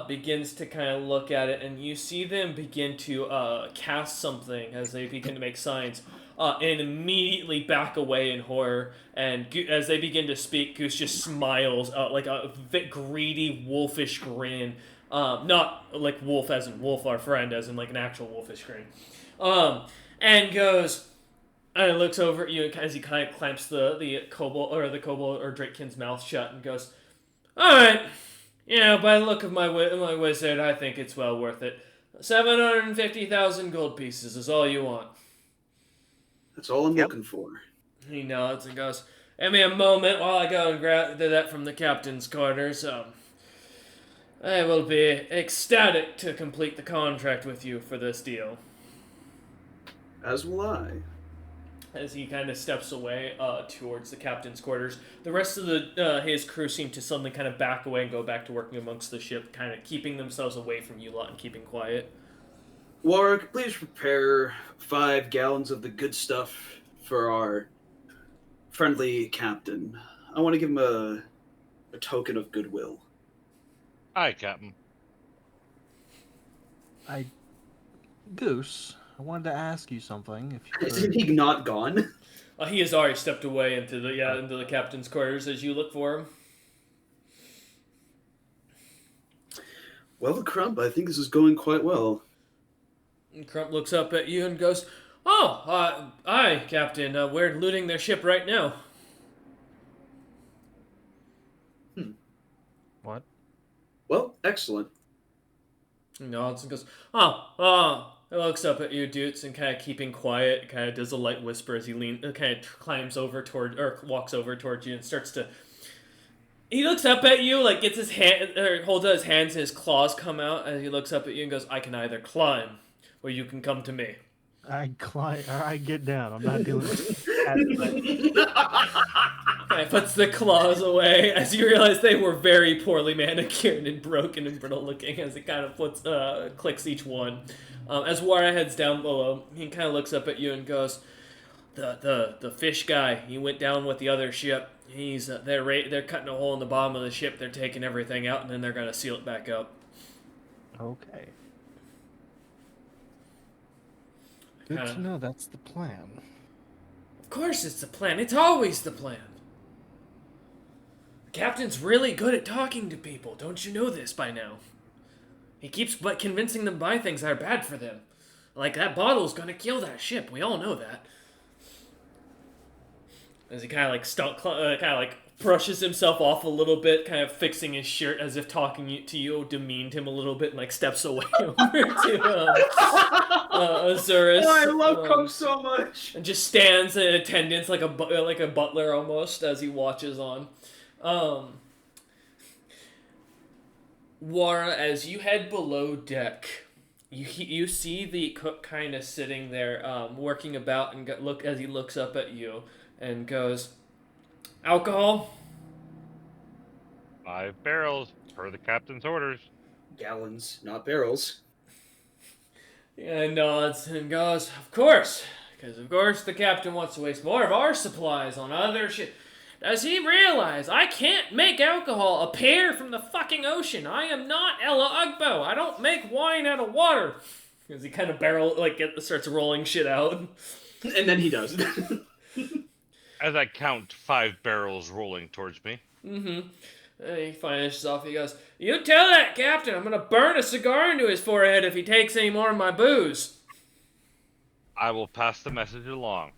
begins to kind of look at it, and you see them begin to cast something as they begin to make signs. And immediately back away in horror. And as they begin to speak, Goose just smiles like a greedy, wolfish grin. Not like wolf as in wolf, our friend, as in like an actual wolfish grin. And goes, and looks over at you as he kind of clamps the kobold or Drakekin's mouth shut and goes, "All right, by the look of my wizard, I think it's well worth it. 750,000 gold pieces is all you want." That's all I'm looking for. He nods and goes, "Give me a moment while I go and grab that from the captain's quarters. I will be ecstatic to complete the contract with you for this deal." As will I. As he kind of steps away towards the captain's quarters, the rest of his crew seem to suddenly kind of back away and go back to working amongst the ship, kind of keeping themselves away from you lot and keeping quiet. Warwick, please prepare 5 gallons of the good stuff for our friendly captain. I want to give him a token of goodwill. Aye, Captain. Goose, I wanted to ask you something. If you Is he not gone? He has already stepped away into the captain's quarters as you look for him. Well, Crump, I think this is going quite well. And Crump looks up at you and goes, "Oh, aye, Captain. We're looting their ship right now." What? Well, excellent. He nods and goes, He looks up at you, Dutes, and kind of keeping quiet, kind of does a light whisper as he kind of climbs over walks over towards you and starts to. He looks up at you, like gets his hand, or holds out his hands, and his claws come out, and he looks up at you and goes, "I can either climb, or you can come to me." I get down. I'm not dealing with that. Kind of puts the claws away as you realize they were very poorly manicured and broken and brittle looking. As it kind of clicks each one. As Wara heads down below, he kind of looks up at you and goes, "The fish guy. He went down with the other ship. He's they're cutting a hole in the bottom of the ship. They're taking everything out, and then they're gonna seal it back up." Okay. Good to know that's the plan. Of course it's the plan. It's always the plan. The captain's really good at talking to people. Don't you know this by now? He keeps convincing them to buy things that are bad for them. Like, that bottle's gonna kill that ship. We all know that. As he kind of brushes himself off a little bit, kind of fixing his shirt as if talking to you demeaned him a little bit, and like steps away over to Azurus. Oh, I love Crump so much. And just stands in attendance like a butler almost as he watches on. Wara, as you head below deck, you see the cook kind of sitting there, working about, and look as he looks up at you and goes, "Alcohol?" 5 barrels, per the captain's orders. Gallons, not barrels. And nods and goes, "Of course, because of course the captain wants to waste more of our supplies on other shit. Does he realize I can't make alcohol appear from the fucking ocean? I am not Ella Ugbo. I don't make wine out of water." As he kind of starts rolling shit out. And then he does. As I count 5 barrels rolling towards me. Mm-hmm. And he finishes off. He goes, "You tell that captain I'm gonna burn a cigar into his forehead if he takes any more of my booze." I will pass the message along.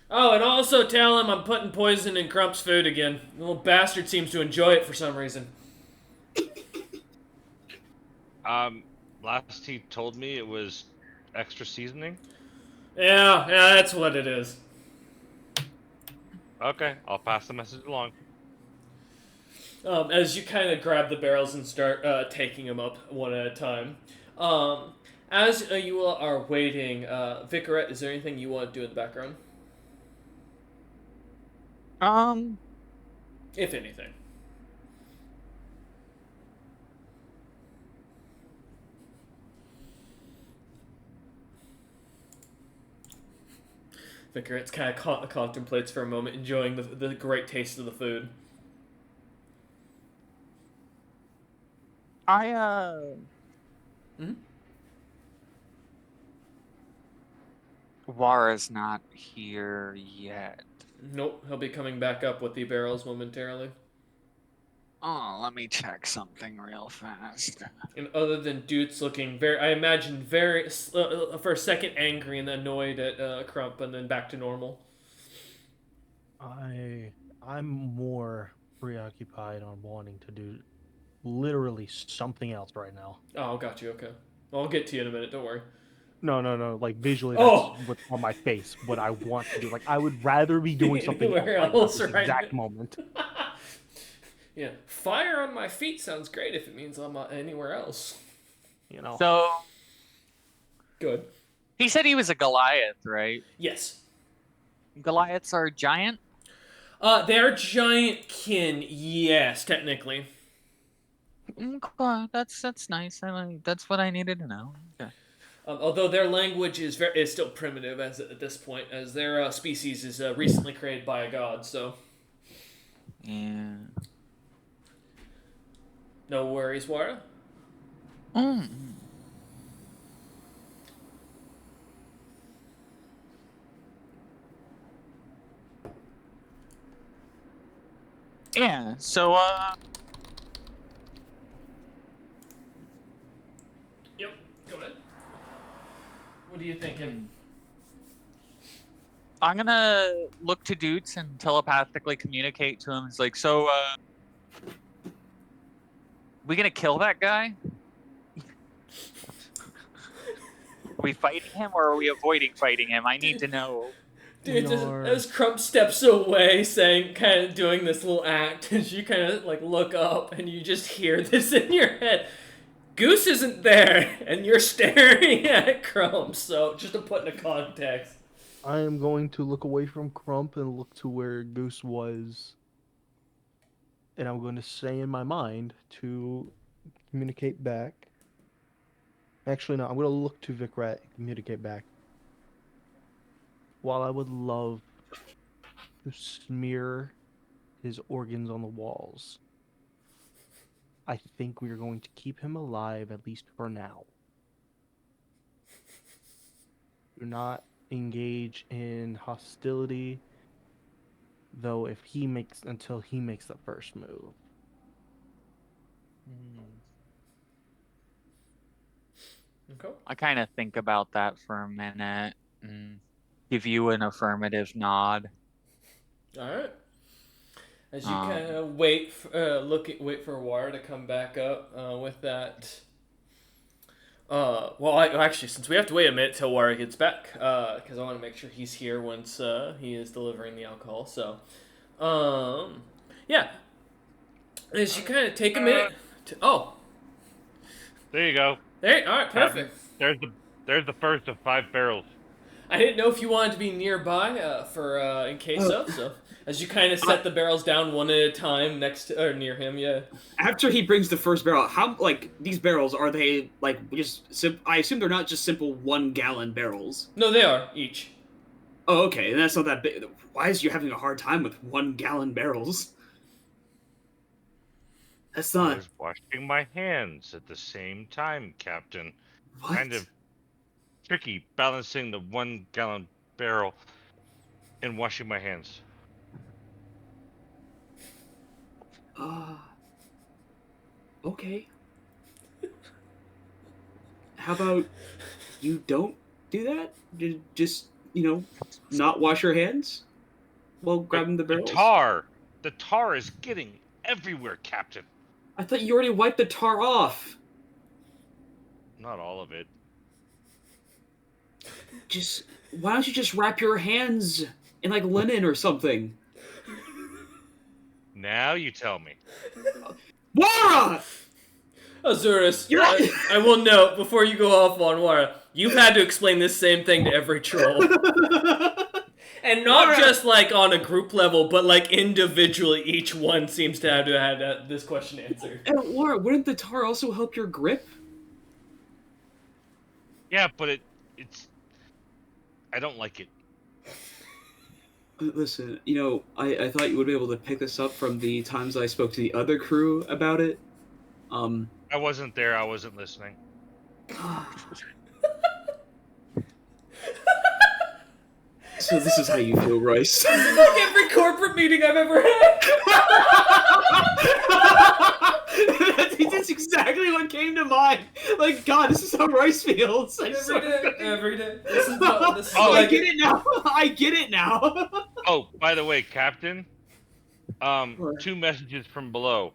Oh, and also tell him I'm putting poison in Crump's food again. The little bastard seems to enjoy it for some reason. Last he told me it was extra seasoning. Yeah, that's what it is. Okay, I'll pass the message along. As you kind of grab the barrels and start taking them up one at a time. As you are waiting, Vicarette, is there anything you want to do in the background? If anything. Vicarette kind of contemplates for a moment, enjoying the great taste of the food. Wara's not here yet. Nope, he'll be coming back up with the barrels momentarily. Oh, let me check something real fast. And other than Doots looking very, I imagine very, for a second angry and annoyed at Crump, and then back to normal. I'm more preoccupied on wanting to do literally something else right now. Oh, got you. Okay, well, I'll get to you in a minute. Don't worry. No. Like visually, that's what's on my face. What I want to do. Like I would rather be doing something else right now, this exact moment. Yeah, fire on my feet sounds great if it means I'm anywhere else. You know. So. Good. He said he was a Goliath, right? Yes. Goliaths are giant? They're giant kin, yes, technically. Okay, that's nice. That's what I needed to know. Okay. Although their language is still primitive at this point, as their species is recently created by a god. So. Yeah. No worries, Wara. Yeah, so, Yep, go ahead. What are you thinking? I'm gonna look to Doots and telepathically communicate to him. It's like, so, we gonna kill that guy? Are we fighting him, or are we avoiding fighting him? I need to know. Dude, as Crump steps away, saying, kind of doing this little act, as you kind of like look up and you just hear this in your head. Goose isn't there, and you're staring at Crump. So just to put into context, I am going to look away from Crump and look to where Goose was, and I'm going to say in my mind to communicate back. Actually, no, I'm going to look to Vicarette and communicate back. While I would love to smear his organs on the walls, I think we are going to keep him alive, at least for now. Do not engage in hostility, though, until he makes the first move. okay. I kind of think about that for a minute and give you an affirmative nod. All right. As you kind of wait for Wara to come back up with that. Actually, since we have to wait a minute till Wara gets back, because I want to make sure he's here once he is delivering the alcohol. So, yeah. As you kind of take a minute There you go. There. All right. Perfect. There's the first of 5 barrels. I didn't know if you wanted to be nearby for in case of. So, as you kind of set the barrels down one at a time next to, or near him, yeah. After he brings the first barrel, how these barrels are they just? I assume they're not just simple 1 gallon barrels. No, they are each. Oh, okay, and that's not that big. Why is you having a hard time with 1 gallon barrels? That's not. I was washing my hands at the same time, Captain. What? Kind of tricky balancing the 1 gallon barrel and washing my hands. Okay. How about you don't do that? Just, not wash your hands while grabbing the barrels? The tar is getting everywhere, Captain. I thought you already wiped the tar off. Not all of it. Just Why don't you just wrap your hands in like linen or something? Now you tell me. Wara! Azurus, I will note, before you go off on Wara, you've had to explain this same thing to every troll. And not just, like, on a group level, but, like, individually, each one seems to have had this question answered. And Wara, wouldn't the tar also help your grip? Yeah, but it's... I don't like it. Listen, you know, I thought you would be able to pick this up from the times I spoke to the other crew about it. I wasn't there, I wasn't listening. So this is how you feel, Rice. This is like every corporate meeting I've ever had. That's exactly what came to mind. Like, God, this is how Rice feels. Every day. This is I get it now. I get it now. Oh, by the way, Captain, 2 messages from below.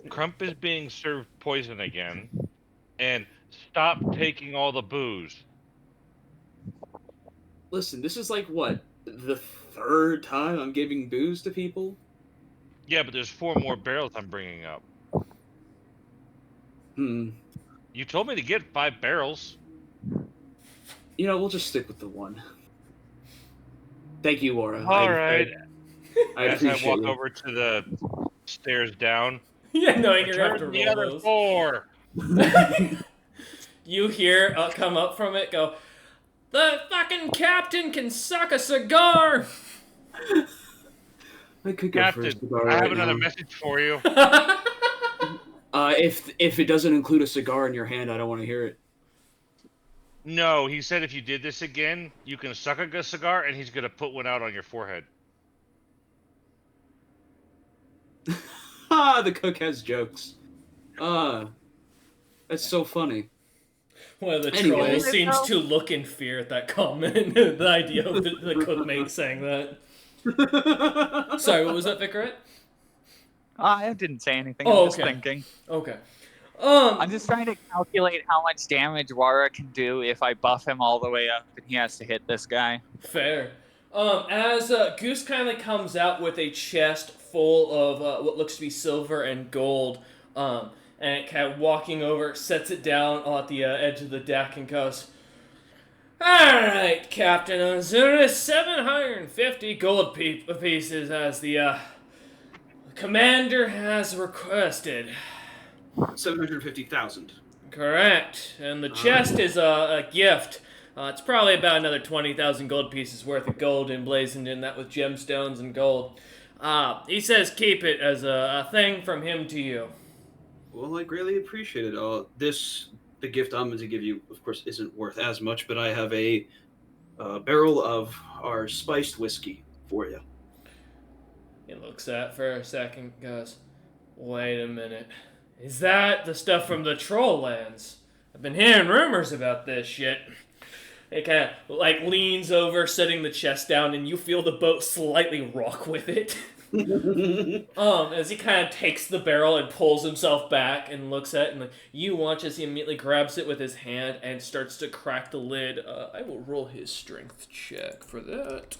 Crump is being served poison again, and stop taking all the booze. Listen, this is like, what, the 3rd time I'm giving booze to people? Yeah, but there's 4 more barrels I'm bringing up. You told me to get 5 barrels. You know, we'll just stick with the 1. Thank you, Wara. All right. I As appreciate I walk it. over to the stairs down. Yeah, knowing you're gonna have to Return the roll other those. 4. You hear come up from it, go, the fucking captain can suck a cigar! I could go Captain, first. Cigar I have right another now. message for you. If it doesn't include a cigar in your hand, I don't want to hear it. No, he said if you did this again, you can suck a cigar, and he's gonna put one out on your forehead. The cook has jokes. That's so funny. One of the Anyway. trolls seems to look in fear at that comment. The idea of the cookmate saying that. Sorry, what was that, Vicaret? I didn't say anything. Oh, I'm just okay. thinking. Okay. I'm just trying to calculate how much damage Wara can do if I buff him all the way up and he has to hit this guy. Fair. As Goose kindly comes out with a chest full of what looks to be silver and gold, and it kind of walking over, sets it down at the edge of the deck and goes, "Alright, Captain Ozuna, 750 gold pieces as the commander has requested." 750,000. Correct. And the chest is a gift. It's probably about another 20,000 gold pieces worth of gold emblazoned in that with gemstones and gold. He says keep it as a thing from him to you. Well, I greatly appreciate it. The gift I'm going to give you, of course, isn't worth as much, but I have a barrel of our spiced whiskey for you. He looks at it for a second, goes, "Wait a minute. Is that the stuff from the Troll Lands? I've been hearing rumors about this shit." It kind of like leans over, setting the chest down, and you feel the boat slightly rock with it. As he kind of takes the barrel and pulls himself back and looks at it, and you watch as he immediately grabs it with his hand and starts to crack the lid. I will roll his strength check for that.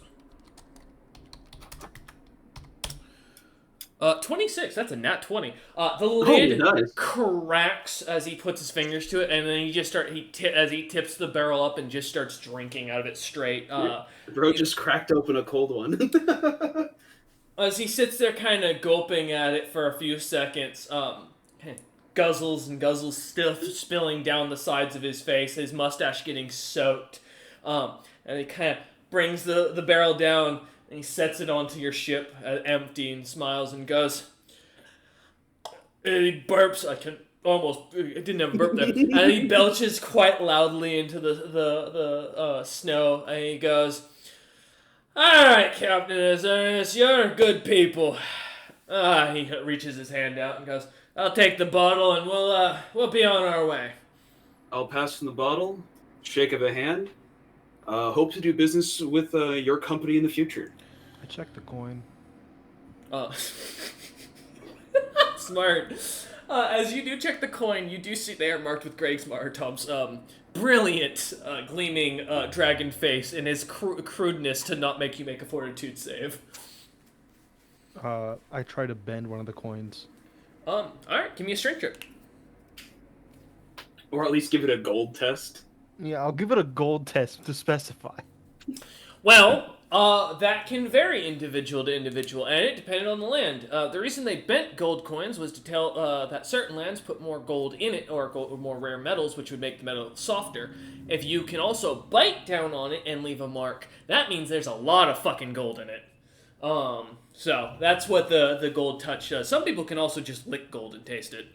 26, that's a nat 20. The lid nice. cracks as he puts his fingers to it, and then as he tips the barrel up and just starts drinking out of it straight. Bro just cracked open a cold one. As he sits there kind of gulping at it for a few seconds, guzzles and guzzles, stuff spilling down the sides of his face, his mustache getting soaked. And he kind of brings the barrel down, and he sets it onto your ship empty and smiles and goes, he burps, I didn't have a burp there, and he belches quite loudly into the snow, and he goes, "Alright, Captain Azurus, you're good people." He reaches his hand out and goes, "I'll take the bottle and we'll be on our way." I'll pass him the bottle, shake of a hand. Hope to do business with your company in the future. I checked the coin. Smart. As you do check the coin, you do see they are marked with Greg's or Tom's brilliant gleaming dragon face and his crudeness to not make you make a fortitude save. I try to bend one of the coins. Alright, give me a strength check. Or at least give it a gold test. Yeah, I'll give it a gold test to specify. Well, that can vary individual to individual, and it depended on the land. The reason they bent gold coins was to tell that certain lands put more gold in it, or more rare metals, which would make the metal softer. If you can also bite down on it and leave a mark, that means there's a lot of fucking gold in it. So that's what the gold touch does. Some people can also just lick gold and taste it.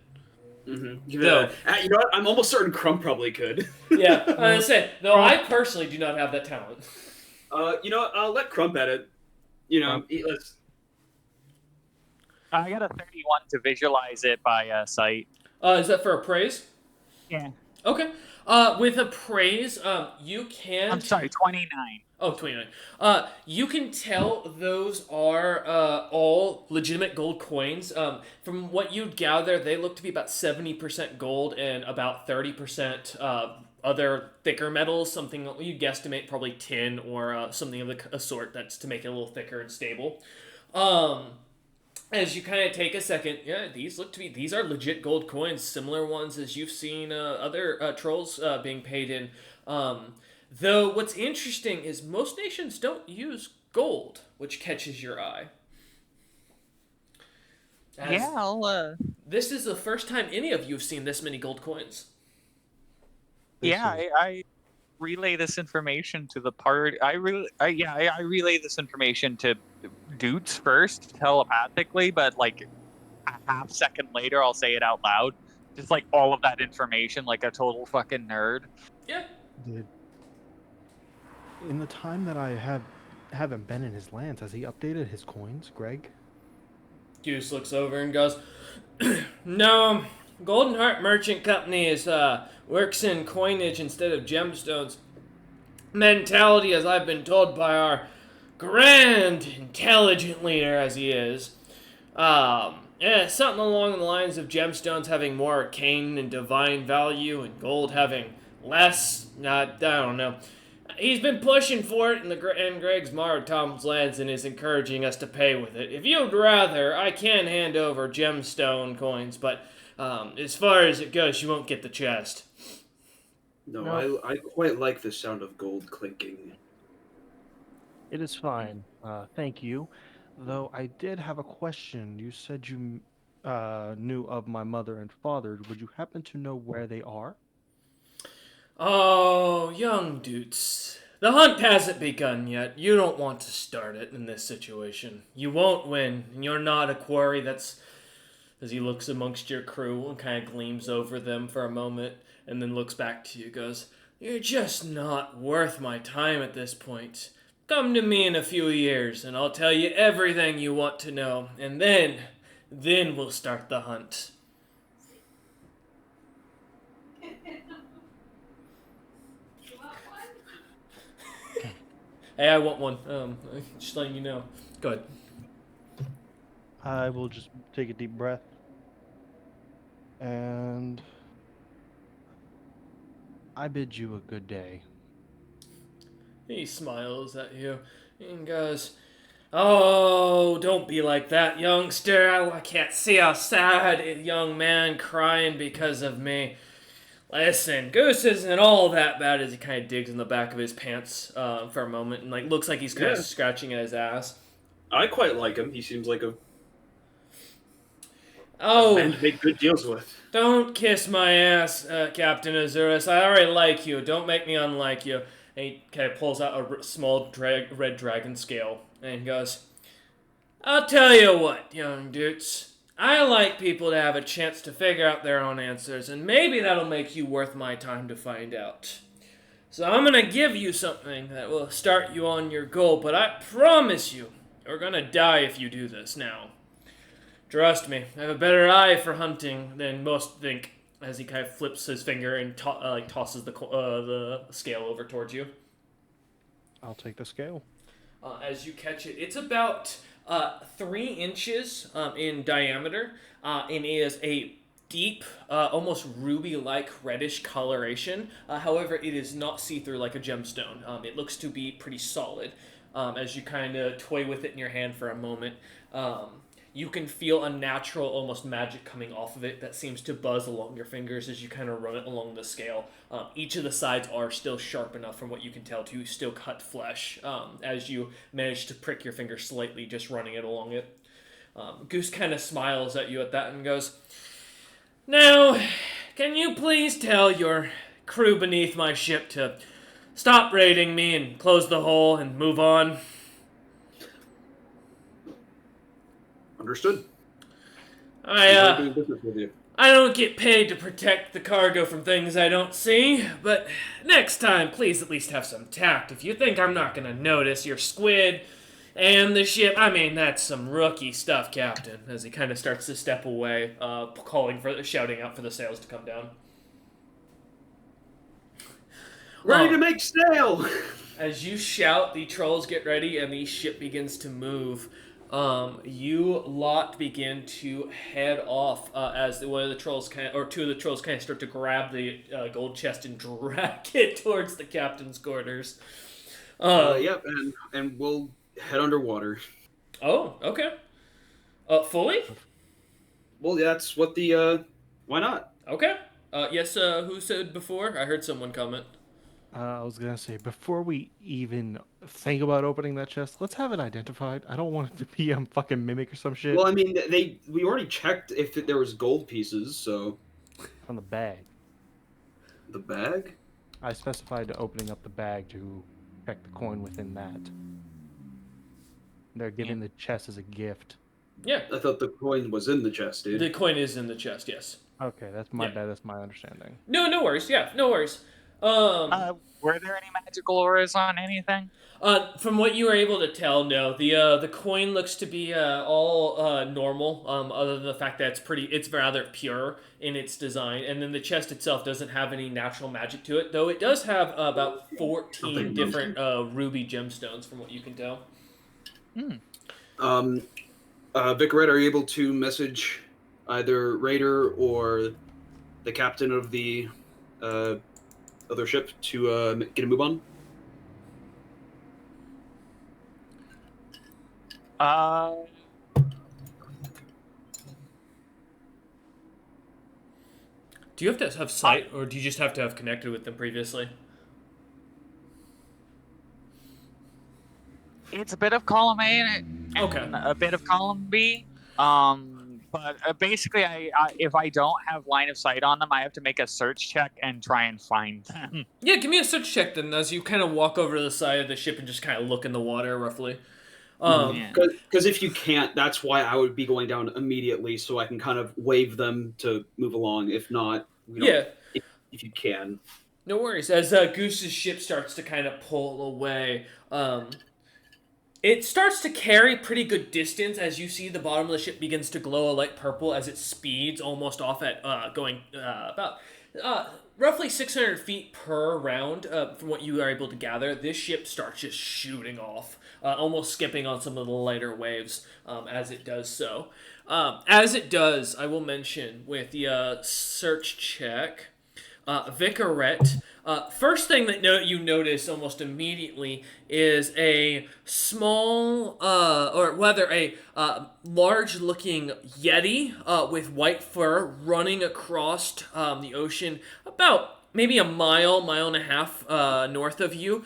Mm-hmm. You know what? I'm almost certain Crumb probably could. Yeah, I said, though I personally do not have that talent. You know what? I'll let Crump at it. You know, let's. I got a 31 to visualize it by sight. Is that for appraise? Yeah. Okay. With appraise, you can... I'm sorry, 29. Oh, 29. You can tell those are all legitimate gold coins. From what you'd gather, they look to be about 70% gold and about 30% other thicker metals, something you guesstimate probably tin or something of a sort that's to make it a little thicker and stable. As you kind of take a second, yeah, these are legit gold coins, similar ones as you've seen other trolls being paid in. Though what's interesting is most nations don't use gold, which catches your eye. This is the first time any of you have seen this many gold coins. I relay this information to the party. I relay this information to Doots first, telepathically, but like a half second later, I'll say it out loud. Just like all of that information, like a total fucking nerd. Yeah. In the time that I haven't been in his lands, has he updated his coins, Greg? Goose looks over and goes, "No, Golden Heart Merchant Company works in coinage instead of gemstones. Mentality, as I've been told by our grand, intelligent leader, as he is. Something along the lines of gemstones having more arcane and divine value, and gold having less. I don't know. He's been pushing for it in Greg's Tom's lands and is encouraging us to pay with it. If you'd rather, I can hand over gemstone coins, but as far as it goes, you won't get the chest." No, I quite like the sound of gold clinking. It is fine. Thank you. Though I did have a question. You said you knew of my mother and father. Would you happen to know where they are? Oh, young Doots. The hunt hasn't begun yet. You don't want to start it in this situation. You won't win, and you're not a quarry. That's... As he looks amongst your crew and kind of gleams over them for a moment, and then looks back to you, goes, "You're just not worth my time at this point. Come to me in a few years, and I'll tell you everything you want to know, and then we'll start the hunt." Hey, I want one. Just letting you know. Go ahead. I will just take a deep breath. And I bid you a good day. He smiles at you and goes, "Oh, don't be like that, youngster. I can't see a sad young man crying because of me. Listen, Goose isn't all that bad," as he kind of digs in the back of his pants for a moment and like looks like he's kind of scratching at his ass. I quite like him. He seems like a man to make good deals with. Don't kiss my ass, Captain Azuris. I already like you. Don't make me unlike you. And he kind of pulls out a small red dragon scale and he goes, "I'll tell you what, young Doots. I like people to have a chance to figure out their own answers, and maybe that'll make you worth my time to find out. So I'm going to give you something that will start you on your goal, but I promise you, you're going to die if you do this now. Trust me, I have a better eye for hunting than most think," as he kind of flips his finger and tosses the scale over towards you. I'll take the scale. As you catch it, it's about 3 inches in diameter, and is a deep, almost ruby-like reddish coloration. However, it is not see-through like a gemstone. It looks to be pretty solid. As you kind of toy with it in your hand for a moment, you can feel a natural, almost magic coming off of it that seems to buzz along your fingers as you kind of run it along the scale. Each of the sides are still sharp enough, from what you can tell, to still cut flesh, as you manage to prick your finger slightly just running it along it. Goose kind of smiles at you at that and goes, "Now, can you please tell your crew beneath my ship to stop raiding me and close the hole and move on?" Understood. I doing business with you. don't get paid to protect the cargo from things I don't see, but next time, please at least have some tact. If you think I'm not gonna notice your squid and the ship, I mean, that's some rookie stuff, Captain. As he kind of starts to step away, shouting out for the sails to come down. Ready to make sail! As you shout, the trolls get ready and the ship begins to move. You lot begin to head off two of the trolls kind of start to grab the gold chest and drag it towards the captain's quarters. Yep, and we'll head underwater. Oh, okay. Fully? Well, that's what the why not? Okay. Yes. Who said before? I heard someone comment. I was gonna say, before we even think about opening that chest, let's have it identified. I don't want it to be a fucking mimic or some shit. Well, I mean, we already checked if there was gold pieces, so On the bag. the bag. I specified opening up the bag to check the coin within that. They're giving the chest as a gift. Yeah. I thought the coin was in the chest, dude. The coin is in the chest. Yes. Okay, that's my bad. That's my understanding. No worries. Yeah, no worries. Were there any magical auras on anything? From what you were able to tell, no. The coin looks to be all normal, other than the fact that it's rather pure in its design, and then the chest itself doesn't have any natural magic to it, though it does have about 14 different ruby gemstones, from what you can tell. Vicaret, are you able to message either Raider or the captain of the other ship to get a move on? Do you have to have sight, or do you just have to have connected with them previously? It's a bit of column A and a bit of column B. But basically, if I don't have line of sight on them, I have to make a search check and try and find them. Yeah, give me a search check then, as you kind of walk over to the side of the ship and just kind of look in the water, roughly. Because if you can't, that's why I would be going down immediately, so I can kind of wave them to move along. If not, if you can. No worries. As Goose's ship starts to kind of pull away, it starts to carry pretty good distance as you see the bottom of the ship begins to glow a light purple as it speeds almost off at going about roughly 600 feet per round from what you are able to gather. This ship starts just shooting off, almost skipping on some of the lighter waves as it does so. As it does, I will mention with the search check, Vicaret, first thing that you notice almost immediately is a small, or rather a large-looking yeti with white fur running across the ocean about maybe a mile and a half north of you,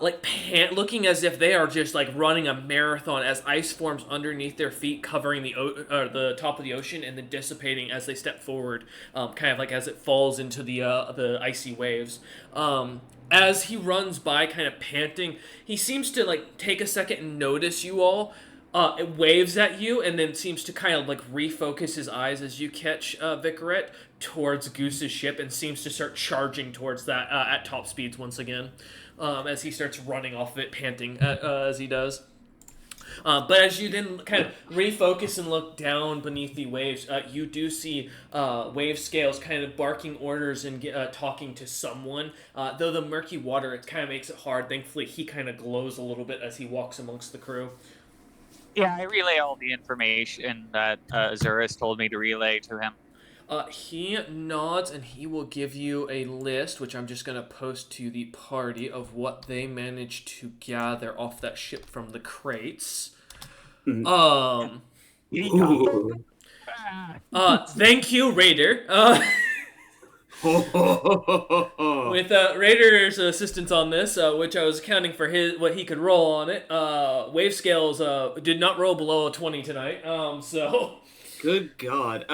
looking as if they are just like running a marathon as ice forms underneath their feet, covering the top of the ocean and then dissipating as they step forward, kind of like as it falls into the icy waves. As he runs by, kind of panting, he seems to like take a second and notice you all. It waves at you and then seems to kind of like refocus his eyes as you catch Vicaret towards Goose's ship and seems to start charging towards that at top speeds once again, as he starts running off of it, panting as he does. But as you then kind of refocus and look down beneath the waves, you do see wave scales kind of barking orders and talking to someone. Though the murky water, it kind of makes it hard. Thankfully, he kind of glows a little bit as he walks amongst the crew. Yeah, I relay all the information that Azurus told me to relay to him. He nods and he will give you a list, which I'm just going to post to the party, of what they managed to gather off that ship from the crates. Ooh. Thank you, Raider. With Raider's assistance on this, which I was accounting for what he could roll on it, wave scales did not roll below a 20 tonight. So Good God.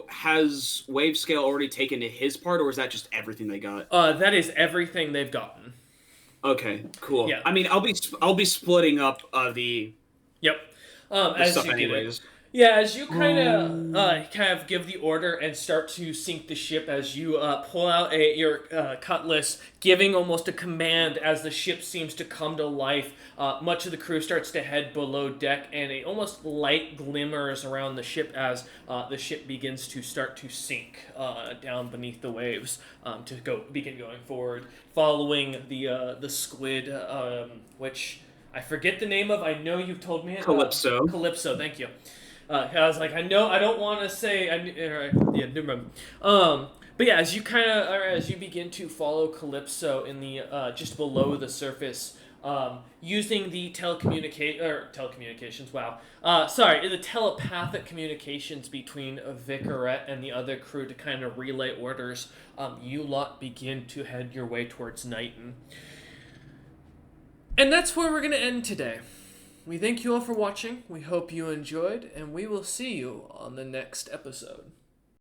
Has wave scale already taken to his part, or is that just everything they got? That is everything they've gotten. Okay, cool. Yeah. I mean, I'll be splitting up the Yep. the As stuff you get it. anyways. Yeah, as you kind of give the order and start to sink the ship, as you pull out your cutlass, giving almost a command as the ship seems to come to life. Much of the crew starts to head below deck, and a almost light glimmers around the ship as the ship begins to start to sink down beneath the waves to begin going forward, following the squid, which I forget the name of. I know you've told me it. Calypso. Calypso, thank you. I was like, I don't want to say. Yeah, never mind. But yeah, as you begin to follow Calypso in the just below the surface, using the telecommunications. Wow. The telepathic communications between Vicarette and the other crew to kind of relay orders. You lot begin to head your way towards Knighton. And that's where we're going to end today. We thank you all for watching. We hope you enjoyed, and we will see you on the next episode.